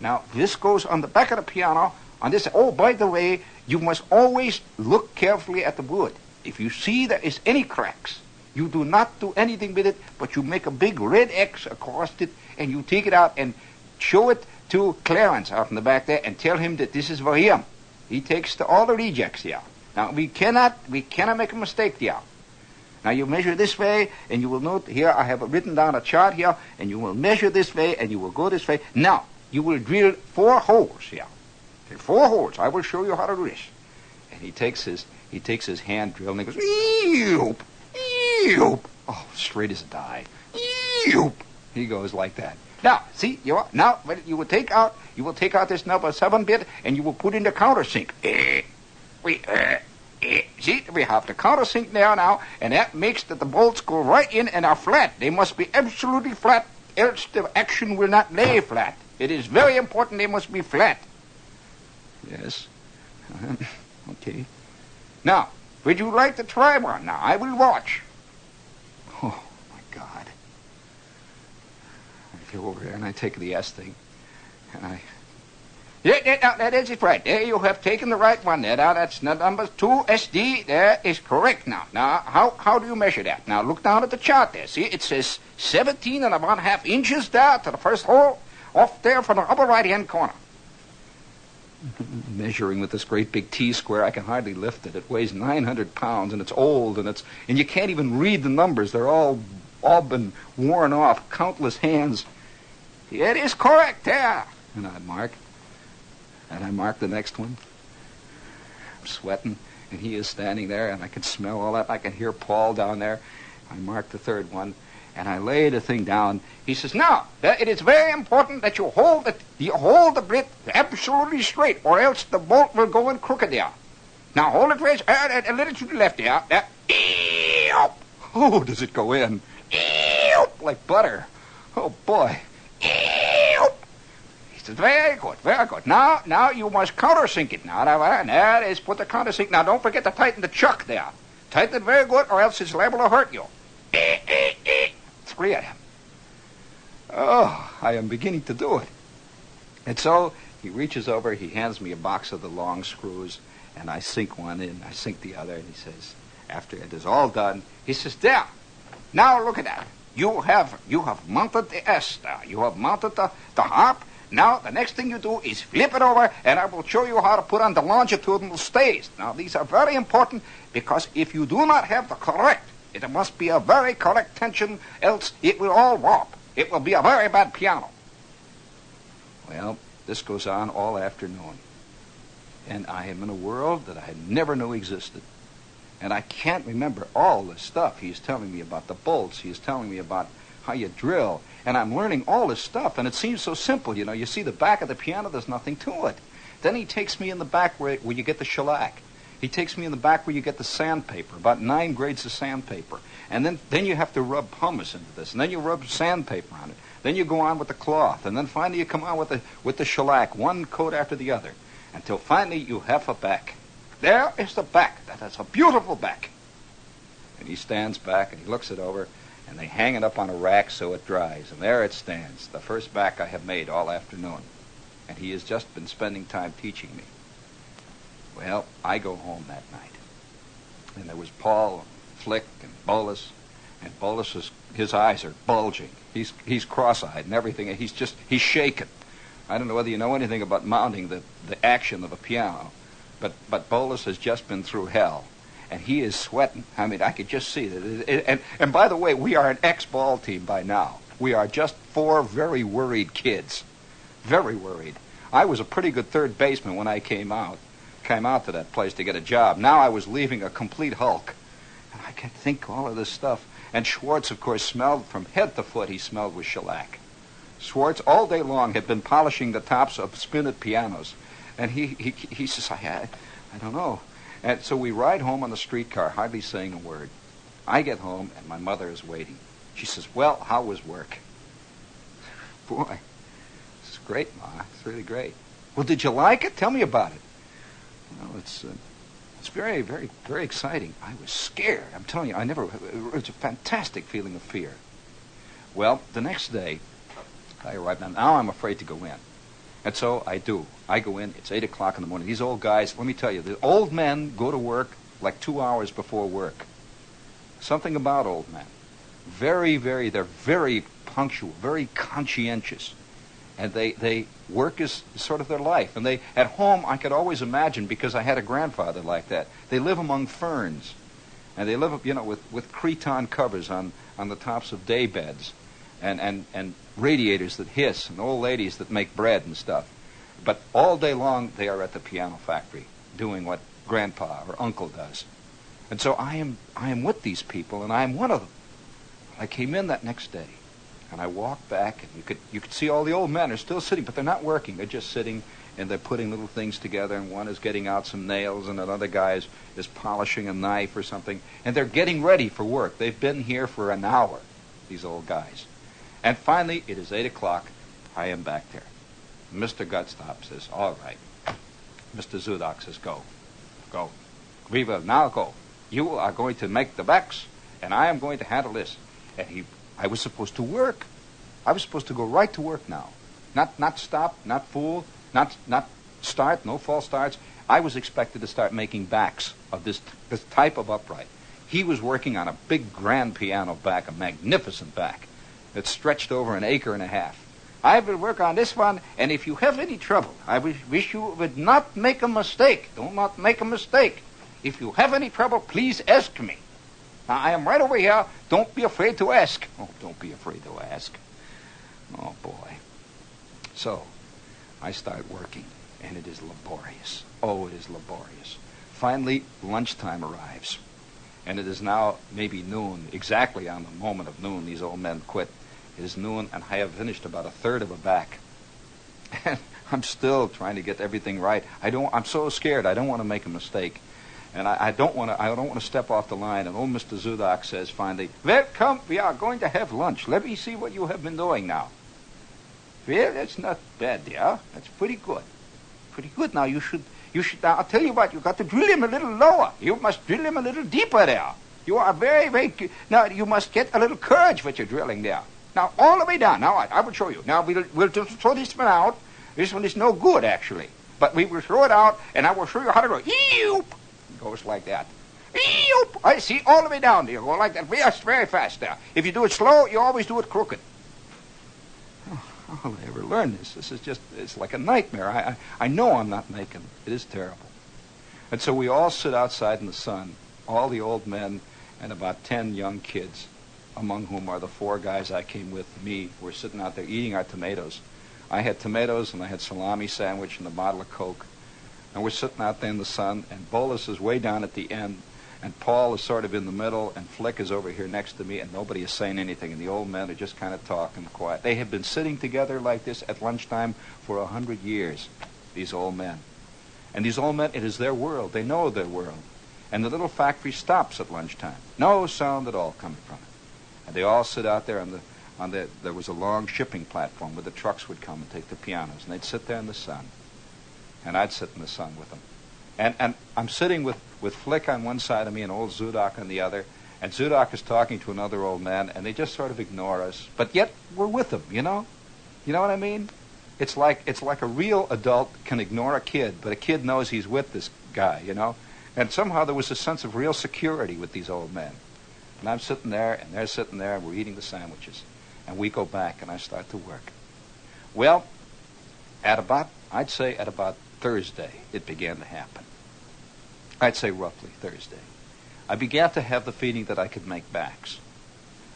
Now, this goes on the back of the piano. On this, oh, by the way, you must always look carefully at the wood. If you see there is any cracks, you do not do anything with it, but you make a big red X across it, and you take it out and show it to Clarence out in the back there, and tell him that this is for him. He takes all the rejects here. Now, we cannot make a mistake here. Now, you measure this way, and you will note here I have written down a chart here, and you will measure this way, and you will go this way. Now, you will drill 4 holes here. 4 holes. I will show you how to do this. And he takes his hand drill, and he goes, eep, eep. Oh, straight as a die. Eep. He goes like that. Now, see, you will take out this number 7 bit, and you will put in the countersink. See, we have the countersink there now, and that makes that the bolts go right in and are flat. They must be absolutely flat, else the action will not lay flat. It is very important they must be flat. Yes. Okay. Now, would you like to try one? Now, I will watch. Oh, my God. I go over there and I take the S thing, and that is it right. There you have taken the right one there. Now that's number 2SD. There is correct now. Now, how do you measure that? Now look down at the chart there. See, it says 17½ inches there to the first hole, off there from the upper right-hand corner. Measuring with this great big T-square, I can hardly lift it. It weighs 900 pounds, and it's old, and you can't even read the numbers. They're all been worn off. Countless hands. It is correct there. And I'd mark. And I mark the next one. I'm sweating, and he is standing there, and I can smell all that. I can hear Paul down there. I mark the third one, and I lay the thing down. He says, now, it is very important that you hold the bit absolutely straight, or else the bolt will go in crooked there. Now, hold it raised, a little to the left there. Oh, does it go in? Like butter. Oh, boy. He says, very good, very good. Now you must countersink it now. That is, put the countersink. Now, don't forget to tighten the chuck there. Tighten it very good, or else it's liable to hurt you. 3 of them. Oh, I am beginning to do it. And so he reaches over, he hands me a box of the long screws, and I sink one in, I sink the other, and he says, after it is all done, he says, there, now look at that. You have mounted the S there. You have mounted the harp. Now, the next thing you do is flip it over, and I will show you how to put on the longitudinal stays. Now, these are very important, because if you do not have the correct, it must be a very correct tension, else it will all warp. It will be a very bad piano. Well, this goes on all afternoon. And I am in a world that I never knew existed. And I can't remember all the stuff he's telling me about the bolts. He's telling me about how you drill. And I'm learning all this stuff, and it seems so simple. You know, you see the back of the piano, there's nothing to it. Then he takes me in the back where you get the shellac. He takes me in the back where you get the sandpaper, about 9 grades of sandpaper. And then you have to rub pumice into this, and then you rub sandpaper on it. Then you go on with the cloth, and then finally you come on with the shellac, one coat after the other, until finally you have a back. There is the back. That's a beautiful back. And he stands back, and he looks it over, and they hang it up on a rack so it dries. And there it stands, the first back I have made all afternoon. And he has just been spending time teaching me. Well, I go home that night. And there was Paul, Flick, and Bolus. And Bolus, his eyes are bulging. He's cross-eyed and everything. He's shaking. I don't know whether you know anything about mounting the action of a piano. But Bolus has just been through hell. And he is sweating. I mean, I could just see that. And by the way, we are an ex-ball team by now. We are just 4 very worried kids. Very worried. I was a pretty good third baseman when I came out to that place to get a job. Now I was leaving a complete hulk. And I could think all of this stuff. And Schwartz, of course, smelled from head to foot. He smelled with shellac. Schwartz, all day long, had been polishing the tops of spinet pianos. And he says, I don't know. And so we ride home on the streetcar, hardly saying a word. I get home, and my mother is waiting. She says, well, how was work? Boy, it's great, Ma. It's really great. Well, did you like it? Tell me about it. Well, it's very, very, very exciting. I was scared. I'm telling you, it was a fantastic feeling of fear. Well, the next day, I arrived, and now I'm afraid to go in. And so I do. I go in. It's 8 o'clock in the morning. These old guys, let me tell you, the old men go to work like 2 hours before work. Something about old men. They're very punctual, very conscientious. And they work is sort of their life. And at home, I could always imagine, because I had a grandfather like that, they live among ferns. And they live, with cretonne covers on the tops of day beds. And radiators that hiss, and old ladies that make bread and stuff. But all day long, they are at the piano factory, doing what Grandpa or Uncle does. And so I am with these people, and I am one of them. I came in that next day, and I walked back, and you could see all the old men are still sitting, but they're not working. They're just sitting, and they're putting little things together, and one is getting out some nails, and another guy is polishing a knife or something, and they're getting ready for work. They've been here for an hour, these old guys. And finally, it is 8 o'clock. I am back there. Mr. Gutstop says, all right. Mr. Zudok says, go. Go. We will now go. You are going to make the backs, and I am going to handle this. And I was supposed to work. I was supposed to go right to work now. Not stop, not fool, not start, no false starts. I was expected to start making backs of this type of upright. He was working on a big grand piano back, a magnificent back. That stretched over 1.5 acres. I will work on this one, and if you have any trouble, I wish you would not make a mistake. Do not make a mistake. If you have any trouble, please ask me. Now, I am right over here. Don't be afraid to ask. Oh, don't be afraid to ask. Oh, boy. So, I start working, and it is laborious. Oh, it is laborious. Finally, lunchtime arrives, and it is now maybe noon, exactly on the moment of noon. These old men quit. It is noon, and I have finished about 1/3 of a back. And I'm still trying to get everything right. I'm so scared. I don't want to make a mistake. And I don't want to step off the line. And old Mr. Zudok says finally, well, come, we are going to have lunch. Let me see what you have been doing now. Well, that's not bad, dear. That's pretty good. Pretty good. Now, you should, now, I'll tell you what, you got to drill him a little lower. You must drill him a little deeper there. You are very, very, now, you must get a little courage with your drilling there. Now, all the way down. Now, I will show you. Now, we'll just throw this one out. This one is no good, actually. But we will throw it out, and I will show you how to go. Eep! It goes like that. Eep! I see, all the way down. You go like that. Very fast there. If you do it slow, you always do it crooked. Oh, how will I ever learn this? This is just, it's like a nightmare. I know I'm not making it. It is terrible. And so we all sit outside in the sun, all the old men and about 10 young kids, among whom are the 4 guys I came with, me. We're sitting out there eating our tomatoes. I had tomatoes and I had salami sandwich and a bottle of Coke. And we're sitting out there in the sun, and Bolus is way down at the end, and Paul is sort of in the middle, and Flick is over here next to me, and nobody is saying anything, and the old men are just kind of talking quiet. They have been sitting together like this at lunchtime for 100 years, these old men. And these old men, it is their world. They know their world. And the little factory stops at lunchtime. No sound at all coming from it. And they all sit out there there was a long shipping platform where the trucks would come and take the pianos, and they'd sit there in the sun. And I'd sit in the sun with them. And I'm sitting with Flick on one side of me and old Zudok on the other, and Zudok is talking to another old man, and they just sort of ignore us. But yet we're with them, you know? You know what I mean? It's like a real adult can ignore a kid, but a kid knows he's with this guy, you know? And somehow there was a sense of real security with these old men. And I'm sitting there, and they're sitting there, and we're eating the sandwiches. And we go back, and I start to work. Well, I'd say at about Thursday, it began to happen. I'd say roughly Thursday. I began to have the feeling that I could make backs.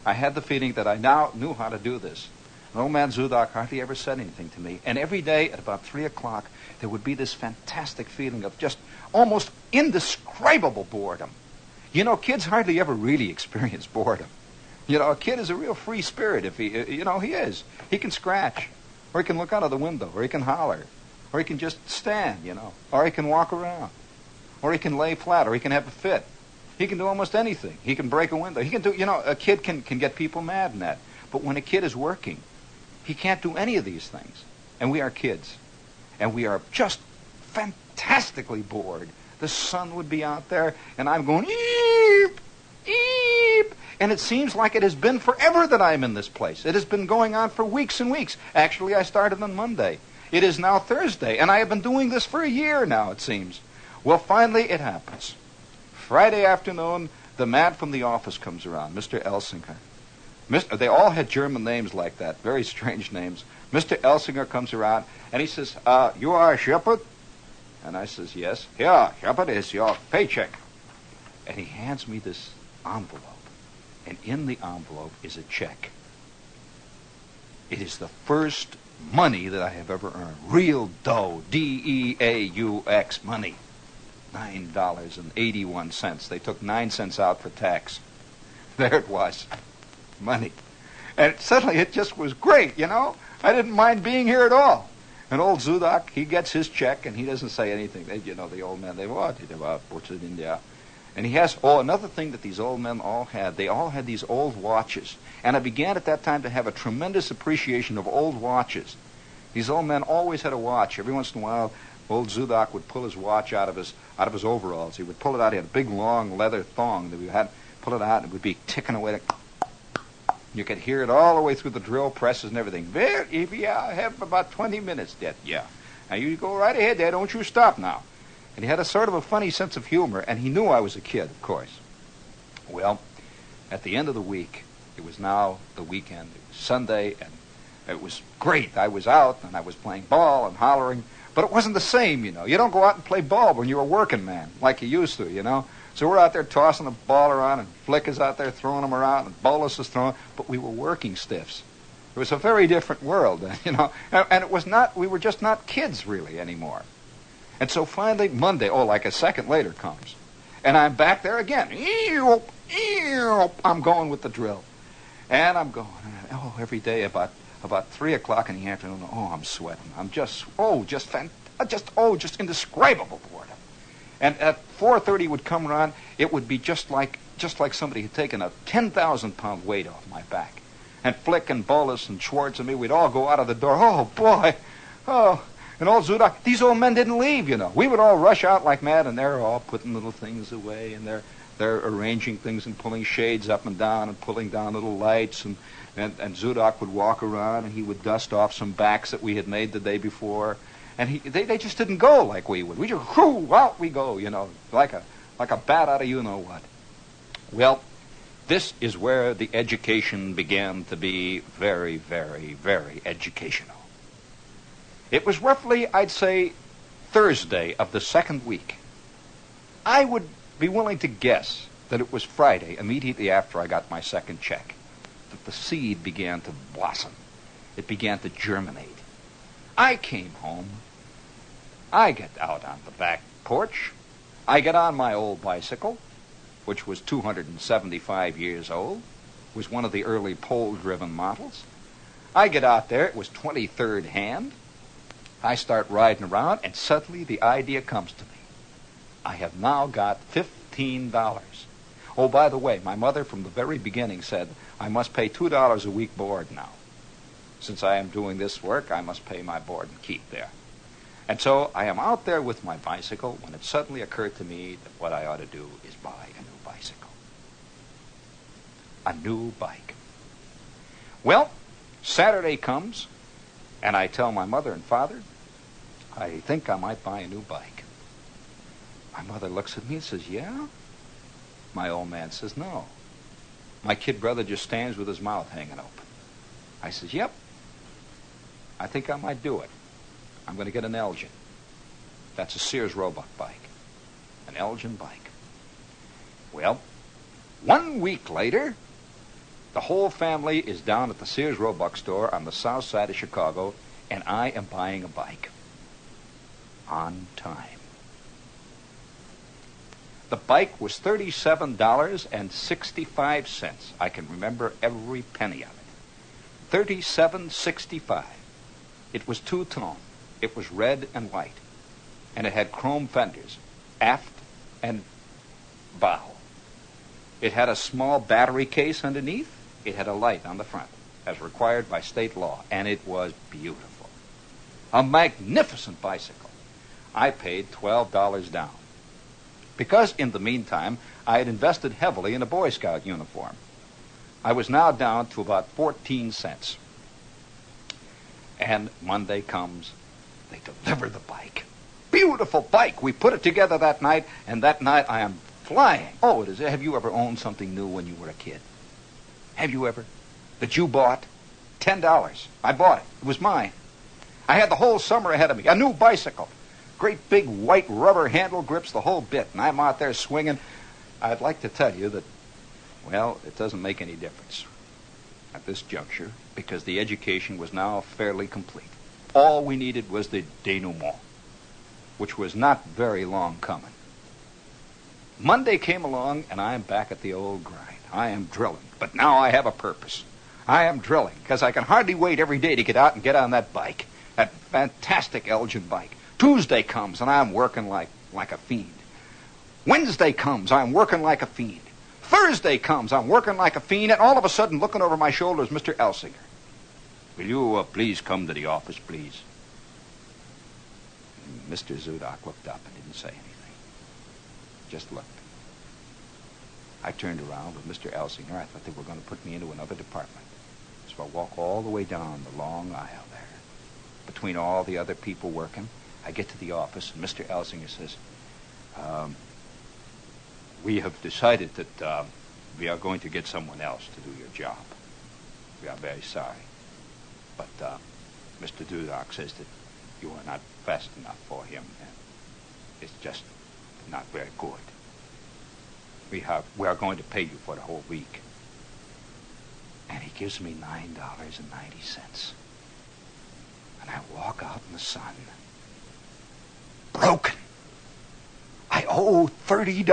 I had the feeling that I now knew how to do this. And old man Zudok hardly ever said anything to me. And every day at about 3 o'clock, there would be this fantastic feeling of just almost indescribable boredom. You know, kids hardly ever really experience boredom. You know, a kid is a real free spirit if he is. He can scratch, or he can look out of the window, or he can holler, or he can just stand, you know, or he can walk around, or he can lay flat, or he can have a fit. He can do almost anything. He can break a window. He can do, a kid can get people mad in that. But when a kid is working, he can't do any of these things. And we are kids. And we are just fantastically bored. The sun would be out there, and I'm going, eep, eep. And it seems like it has been forever that I'm in this place. It has been going on for weeks and weeks. Actually, I started on Monday. It is now Thursday, and I have been doing this for a year now, it seems. Well, finally, it happens. Friday afternoon, the man from the office comes around, Mr. Elsinger. They all had German names like that, very strange names. Mr. Elsinger comes around, and he says, you are Shepard? And I says, yes. Here, Shepard, is your paycheck. And he hands me this envelope, and in the envelope is a check. It is the first money that I have ever earned. Real dough, D-E-A-U-X, money. $9.81. They took 9 cents out for tax. There it was. Money. And suddenly it just was great, you know? I didn't mind being here at all. And old Zudok, he gets his check, and he doesn't say anything. The old men, and he has, another thing that these old men all had, they all had these old watches. And I began at that time to have a tremendous appreciation of old watches. These old men always had a watch. Every once in a while, old Zudok would pull his watch out of his overalls. He would pull it out. He had a big, long leather thong that we had. Pull it out, and it would be ticking away. You could hear it all the way through the drill presses and everything. I have about 20 minutes, Dad. Yeah. Now, you go right ahead, Dad. Don't you stop now. And he had a sort of a funny sense of humor, and he knew I was a kid, of course. Well, at the end of the week, it was now the weekend. It was Sunday, and it was great. I was out, and I was playing ball and hollering. But it wasn't the same, you know. You don't go out and play ball when you're a working man like you used to, you know. So we're out there tossing the ball around, and Flick is out there throwing them around, and Bolus is throwing, but we were working stiffs. It was a very different world, you know. And it was not, we were just not kids really anymore. And so finally Monday, like a second later comes, and I'm back there again. I'm going with the drill. And I'm going, every day about 3 o'clock in the afternoon, I'm sweating. I'm just indescribable boredom. And at 4:30 would come around, it would be just like somebody had taken a 10,000-pound weight off my back. And Flick and Bolus and Schwartz and me, we'd all go out of the door. Oh, boy. Oh. And old Zudok, these old men didn't leave, you know. We would all rush out like mad, and they're all putting little things away, and they're arranging things and pulling shades up and down and pulling down little lights. And Zudok would walk around, and he would dust off some backs that we had made the day before. And they just didn't go like we would. We just, out we go, you know, like a bat out of you-know-what. Well, this is where the education began to be very, very, very educational. It was roughly, I'd say, Thursday of the second week. I would be willing to guess that it was Friday, immediately after I got my second check, that the seed began to blossom. It began to germinate. I came home. I get out on the back porch. I get on my old bicycle, which was 275 years old, was one of the early pole-driven models. I get out there. It was 23rd hand. I start riding around, and suddenly the idea comes to me. I have now got $15. Oh, by the way, my mother from the very beginning said I must pay $2 a week board now. Since I am doing this work, I must pay my board and keep there. And so I am out there with my bicycle when it suddenly occurred to me that what I ought to do is buy a new bicycle. A new bike. Well, Saturday comes, and I tell my mother and father, I think I might buy a new bike. My mother looks at me and says, yeah? My old man says, no. My kid brother just stands with his mouth hanging open. I says, yep. I think I might do it. I'm going to get an Elgin. That's a Sears Roebuck bike. An Elgin bike. Well, 1 week later, the whole family is down at the Sears Roebuck store on the south side of Chicago, and I am buying a bike. On time. The bike was $37.65. I can remember every penny of it. $37.65. It was two-tone. It was red and white. And it had chrome fenders, aft and bow. It had a small battery case underneath. It had a light on the front, as required by state law. And it was beautiful. A magnificent bicycle. I paid $12 down. Because in the meantime, I had invested heavily in a Boy Scout uniform. I was now down to about 14 cents. And Monday comes, they deliver the bike. Beautiful bike. We put it together that night, and that night I am flying. Oh, it is. Have you ever owned something new when you were a kid? Have you ever? That you bought? $10. I bought it. It was mine. I had the whole summer ahead of me. A new bicycle. Great big white rubber handle grips, the whole bit. And I'm out there swinging. I'd like to tell you that, well, it doesn't make any difference at this juncture because the education was now fairly complete. All we needed was the denouement, which was not very long coming. Monday came along, and I am back at the old grind. I am drilling, but now I have a purpose. I am drilling because I can hardly wait every day to get out and get on that bike, that fantastic Elgin bike. Tuesday comes, and I'm working like a fiend. Wednesday comes, I'm working like a fiend. Thursday comes, I'm working like a fiend, and all of a sudden, looking over my shoulder is Mr. Elsinger. Will you please come to the office, please? And Mr. Zudok looked up and didn't say anything. Just looked. I turned around with Mr. Elsinger. I thought they were going to put me into another department. So I walk all the way down the long aisle there, between all the other people working. I get to the office, and Mr. Elsinger says, we have decided that we are going to get someone else to do your job. We are very sorry. But Mr. Dudok says that you are not fast enough for him, and it's just not very good. We are going to pay you for the whole week. And he gives me $9.90. And I walk out in the sun. Broken. I owe $30.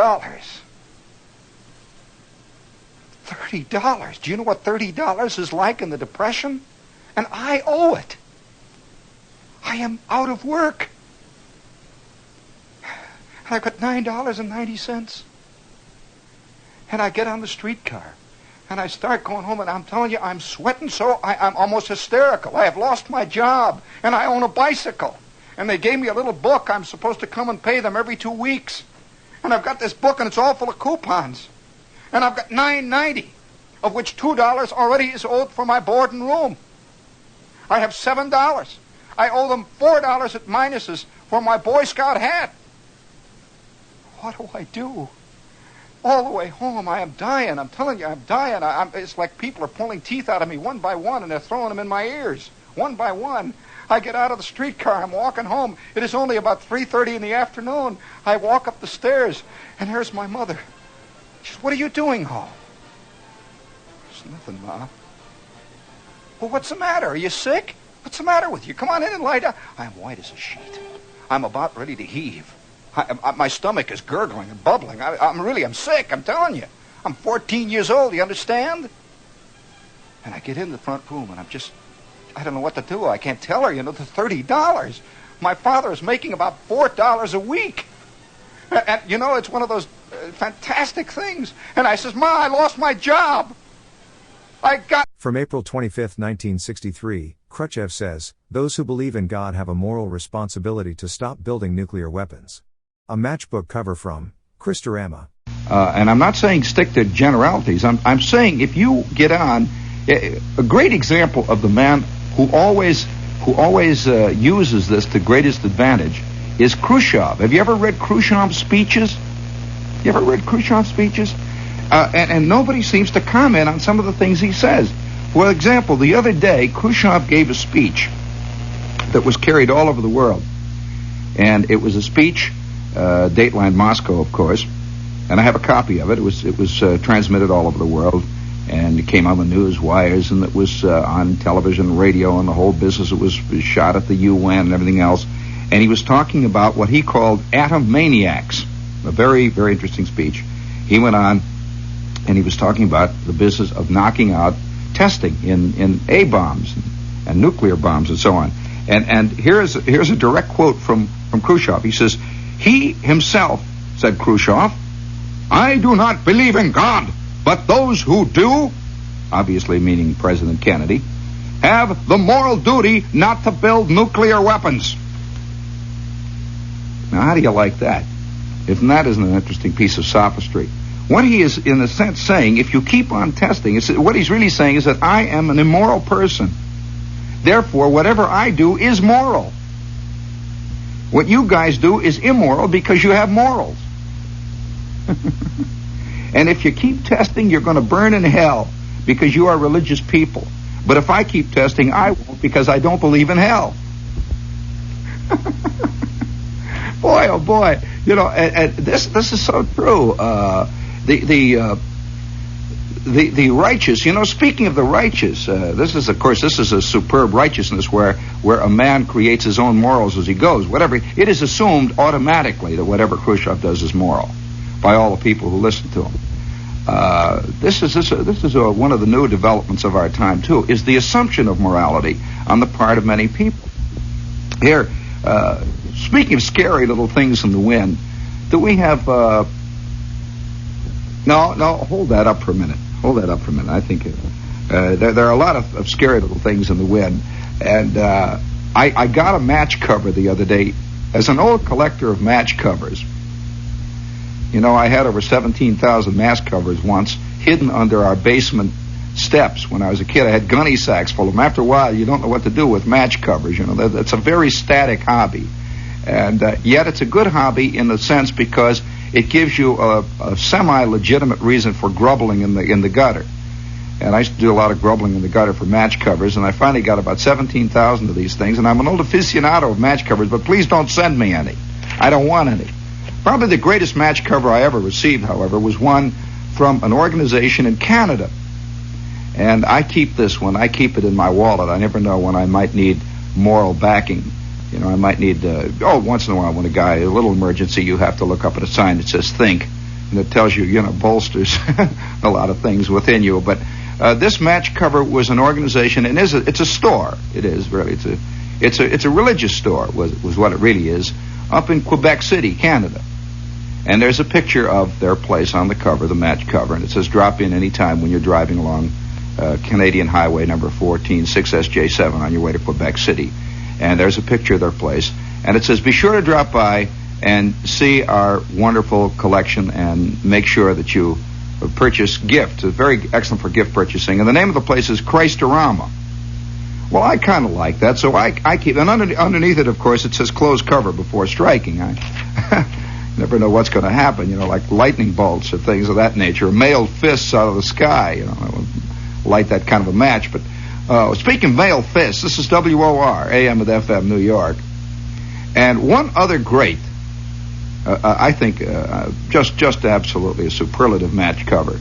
$30. Do you know what $30 is like in the Depression? And I owe it. I am out of work. And I've got $9.90. And I get on the streetcar. And I start going home, and I'm telling you, I'm sweating so I'm almost hysterical. I have lost my job, and I own a bicycle. And they gave me a little book. I'm supposed to come and pay them every 2 weeks. And I've got this book, and it's all full of coupons. And I've got $9.90, of which $2 already is owed for my board and room. I have $7. I owe them $4 at minuses for my Boy Scout hat. What do I do? All the way home, I am dying. I'm telling you, I'm dying. It's like people are pulling teeth out of me one by one, and they're throwing them in my ears, one by one. I get out of the streetcar. I'm walking home. It is only about 3:30 in the afternoon. I walk up the stairs, and there's my mother. She says, "What are you doing home?" There's nothing, Ma. Well, what's the matter? Are you sick? What's the matter with you? Come on in and lie down. I'm white as a sheet. I'm about ready to heave. My stomach is gurgling and bubbling. I'm sick, I'm telling you. I'm 14 years old, you understand? And I get in the front room, and I don't know what to do. I can't tell her, the $30. My father is making about $4 a week. And it's one of those fantastic things. And I says, Ma, I lost my job. From April 25, 1963, Khruschev says, those who believe in God have a moral responsibility to stop building nuclear weapons. A matchbook cover from Christorama. And I'm not saying stick to generalities. I'm saying if you get on, a great example of the man who always uses this to greatest advantage is Khruschev. Have you ever read Khrushchev's speeches? You ever read Khrushchev's speeches? And nobody seems to comment on some of the things he says. For example, the other day, Khruschev gave a speech that was carried all over the world. And it was a speech, dateline Moscow, of course, and I have a copy of it. It was transmitted all over the world, and it came on the news wires, and it was on television, radio, and the whole business. It was shot at the UN and everything else. And he was talking about what he called atom maniacs. A very, very interesting speech. He went on, and he was talking about the business of knocking out testing in A-bombs and nuclear bombs and so on. And here's a direct quote from Khruschev. He says, he himself, said Khruschev, I do not believe in God, but those who do, obviously meaning President Kennedy, have the moral duty not to build nuclear weapons. Now, how do you like that? If that isn't an interesting piece of sophistry. What he is, in a sense, saying, if you keep on testing, what he's really saying is that I am an immoral person. Therefore, whatever I do is moral. What you guys do is immoral because you have morals. And if you keep testing, you're going to burn in hell because you are religious people. But if I keep testing, I won't because I don't believe in hell. Boy, oh boy. And this is so true. The righteous, speaking of the righteous, this is a superb righteousness where a man creates his own morals as he goes. Whatever, it is assumed automatically that whatever Khruschev does is moral by all the people who listen to him. This is one of the new developments of our time too, is the assumption of morality on the part of many people. Here, speaking of scary little things in the wind, do we have... No, hold that up for a minute. I think there are a lot of scary little things in the wind. And I got a match cover the other day. As an old collector of match covers, I had over 17,000 match covers once hidden under our basement steps. When I was a kid, I had gunny sacks full of them. After a while, you don't know what to do with match covers. That's a very static hobby. And yet it's a good hobby in the sense because it gives you a semi-legitimate reason for grubbling in the gutter. And I used to do a lot of grubbling in the gutter for match covers, and I finally got about 17,000 of these things, and I'm an old aficionado of match covers, but please don't send me any. I don't want any. Probably the greatest match cover I ever received, however, was one from an organization in Canada. And I keep this one. I keep it in my wallet. I never know when I might need moral backing. I might need, once in a while when a little emergency, you have to look up at a sign that says think, and it tells you, bolsters a lot of things within you. But this match cover was an organization, and it's a store. It is, really. It's a religious store, was what it really is, up in Quebec City, Canada. And there's a picture of their place on the cover, the match cover, and it says drop in any time when you're driving along Canadian Highway number 14, 6SJ7 on your way to Quebec City. And there's a picture of their place. And it says, be sure to drop by and see our wonderful collection and make sure that you purchase gifts. It's very excellent for gift purchasing. And the name of the place is Christorama. Well, I kind of like that, so I keep... And underneath it, of course, it says close cover before striking. I never know what's going to happen, like lightning bolts or things of that nature, or mailed fists out of the sky. I would light that kind of a match, but... speaking of mailed fists, this is WOR, AM with FM, New York. And one other great, I think, just absolutely a superlative match cover,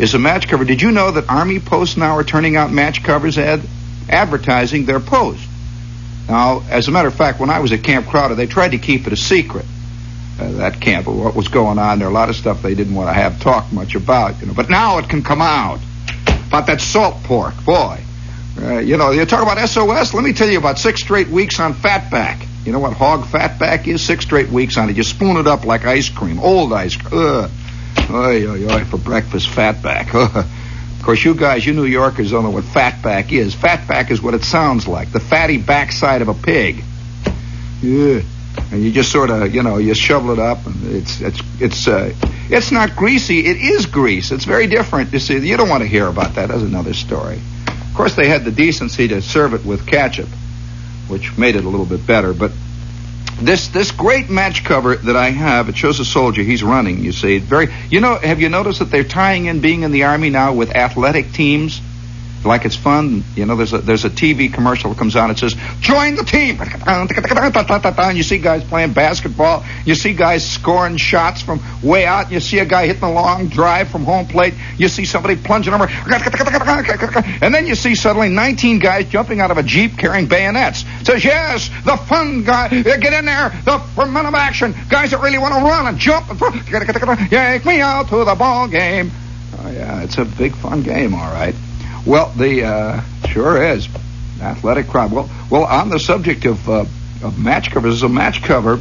is a match cover. Did you know that Army posts now are turning out match covers advertising their post? Now, as a matter of fact, when I was at Camp Crowder, they tried to keep it a secret. That camp, what was going on there, a lot of stuff they didn't want to have talked much about, you know. But now it can come out. About that salt pork, boy. You know, you talk about SOS, let me tell you about 6 straight weeks on fatback. You know what hog fatback is? 6 straight weeks on it. You spoon it up like ice cream, old ice cream. For breakfast, fatback. Of course, you guys, you New Yorkers don't know what fatback is. Fatback is what it sounds like, the fatty backside of a pig. Yeah. And you just sort of, you know, you shovel it up, and it's not greasy. It is grease. It's very different. You see, you don't want to hear about that. That's another story. Of course, they had the decency to serve it with ketchup, which made it a little bit better. But this great match cover that I have, it shows a soldier. He's running. You see, have you noticed that they're tying in being in the Army now with athletic teams? Like it's fun. You know, there's a TV commercial that comes on. It says, join the team. And you see guys playing basketball. You see guys scoring shots from way out. You see a guy hitting a long drive from home plate. You see somebody plunging over. And then you see suddenly 19 guys jumping out of a Jeep carrying bayonets. It says, yes, the fun guy. Get in there. The men of action. Guys that really want to run and jump. Take me out to the ball game. Oh, yeah, it's a big fun game, all right. Well, sure is. Athletic crowd. Well, on the subject of match covers, there's a match cover.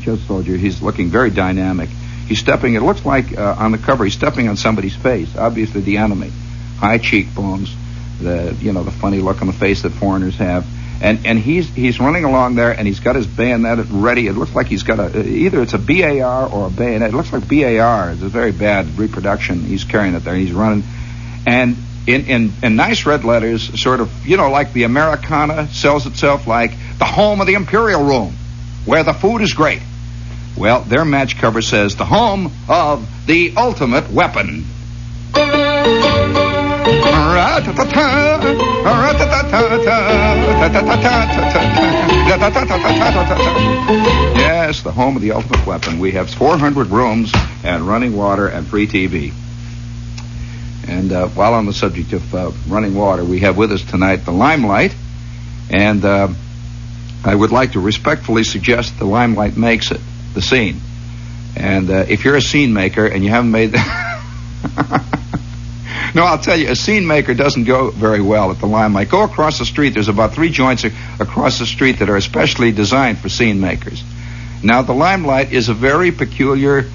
Just soldier, he's looking very dynamic. He's stepping, it looks like on the cover, he's stepping on somebody's face, obviously the enemy. High cheekbones, the funny look on the face that foreigners have. And he's running along there, and he's got his bayonet ready. It looks like he's got either it's a BAR or a bayonet. It looks like BAR. It's a very bad reproduction. He's carrying it there, and he's running. And in nice red letters, sort of, like the Americana sells itself like the home of the Imperial Room, where the food is great. Well, their match cover says the home of the ultimate weapon. Yes, the home of the ultimate weapon. We have 400 rooms and running water and free TV. And while on the subject of running water, we have with us tonight the Limelight. And I would like to respectfully suggest the Limelight makes it, the scene. And if you're a scene maker and you haven't made... No, I'll tell you, a scene maker doesn't go very well at the Limelight. Go across the street. There's about 3 joints across the street that are especially designed for scene makers. Now, the Limelight is a very peculiar,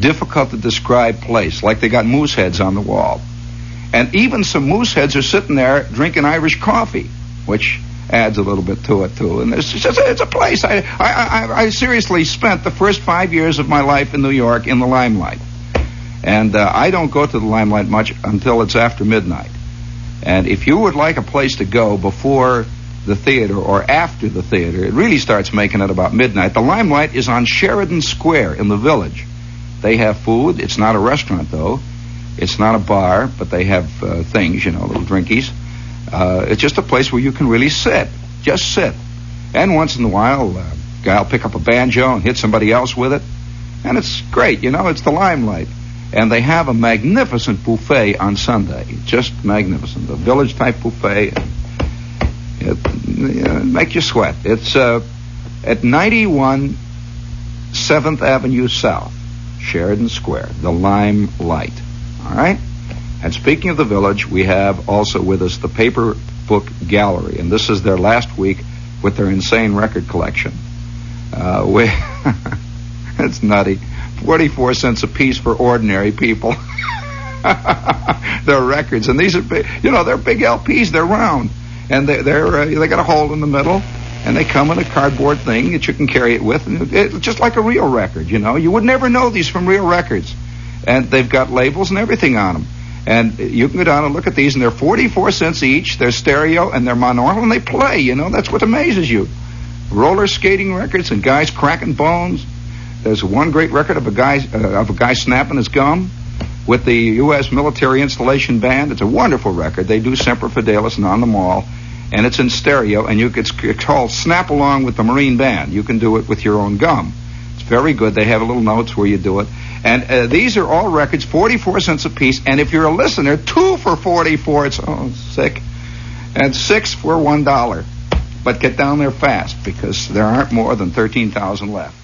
difficult to describe place. Like they got moose heads on the wall. And even some moose heads are sitting there drinking Irish coffee, which adds a little bit to it, too. And it's a place. I seriously spent the first 5 years of my life in New York in the Limelight. And I don't go to the Limelight much until it's after midnight. And if you would like a place to go before the theater or after the theater, it really starts making it about midnight. The Limelight is on Sheridan Square in the Village. They have food. It's not a restaurant, though. It's not a bar, but they have things, little drinkies. It's just a place where you can really sit. Just sit. And once in a while, a guy will pick up a banjo and hit somebody else with it. And it's great, it's the Limelight. And they have a magnificent buffet on Sunday. Just magnificent. A village-type buffet. It makes you sweat. It's at 91 7th Avenue South, Sheridan Square, the Limelight. All right? And speaking of the Village, we have also with us the Paper Book Gallery. And this is their last week with their insane record collection. It's nutty. 44 cents a piece for ordinary people. They're records, and these are big, they're big LPs. They're round, and they got a hole in the middle, and they come in a cardboard thing that you can carry it with, and it's just like a real record. You would never know these from real records, and they've got labels and everything on them, and you can go down and look at these, and they're 44 cents each. They're stereo and they're monaural, and they play. That's what amazes you. Roller skating records and guys cracking bones. There's one great record of a guy snapping his gum with the U.S. Military Installation Band. It's a wonderful record. They do Semper Fidelis and On the Mall, and it's in stereo, and it's called Snap Along with the Marine Band. You can do it with your own gum. It's very good. They have little notes where you do it. And these are all records, 44 cents a piece, and if you're a listener, 2 for 44. It's sick. And 6 for $1. But get down there fast, because there aren't more than 13,000 left.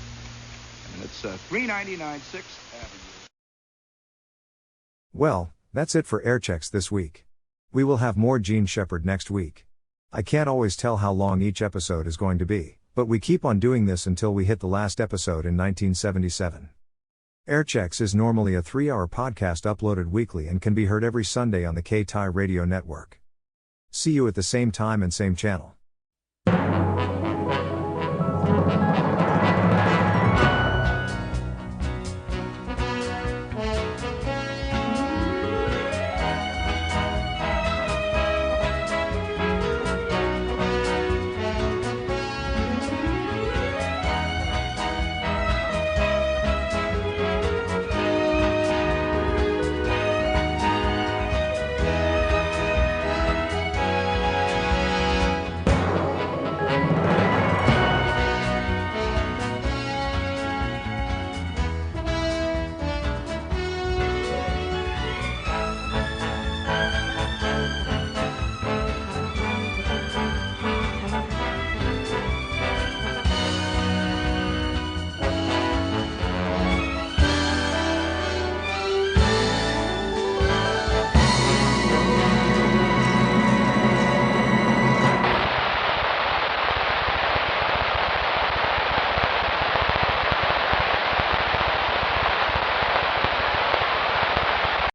And it's 399 6th Avenue. Well, that's it for Air Checks this week. We will have more Gene Shepard next week. I can't always tell how long each episode is going to be, but we keep on doing this until we hit the last episode in 1977. Air Checks is normally a 3-hour podcast uploaded weekly and can be heard every Sunday on the K-Tai Radio Network. See you at the same time and same channel.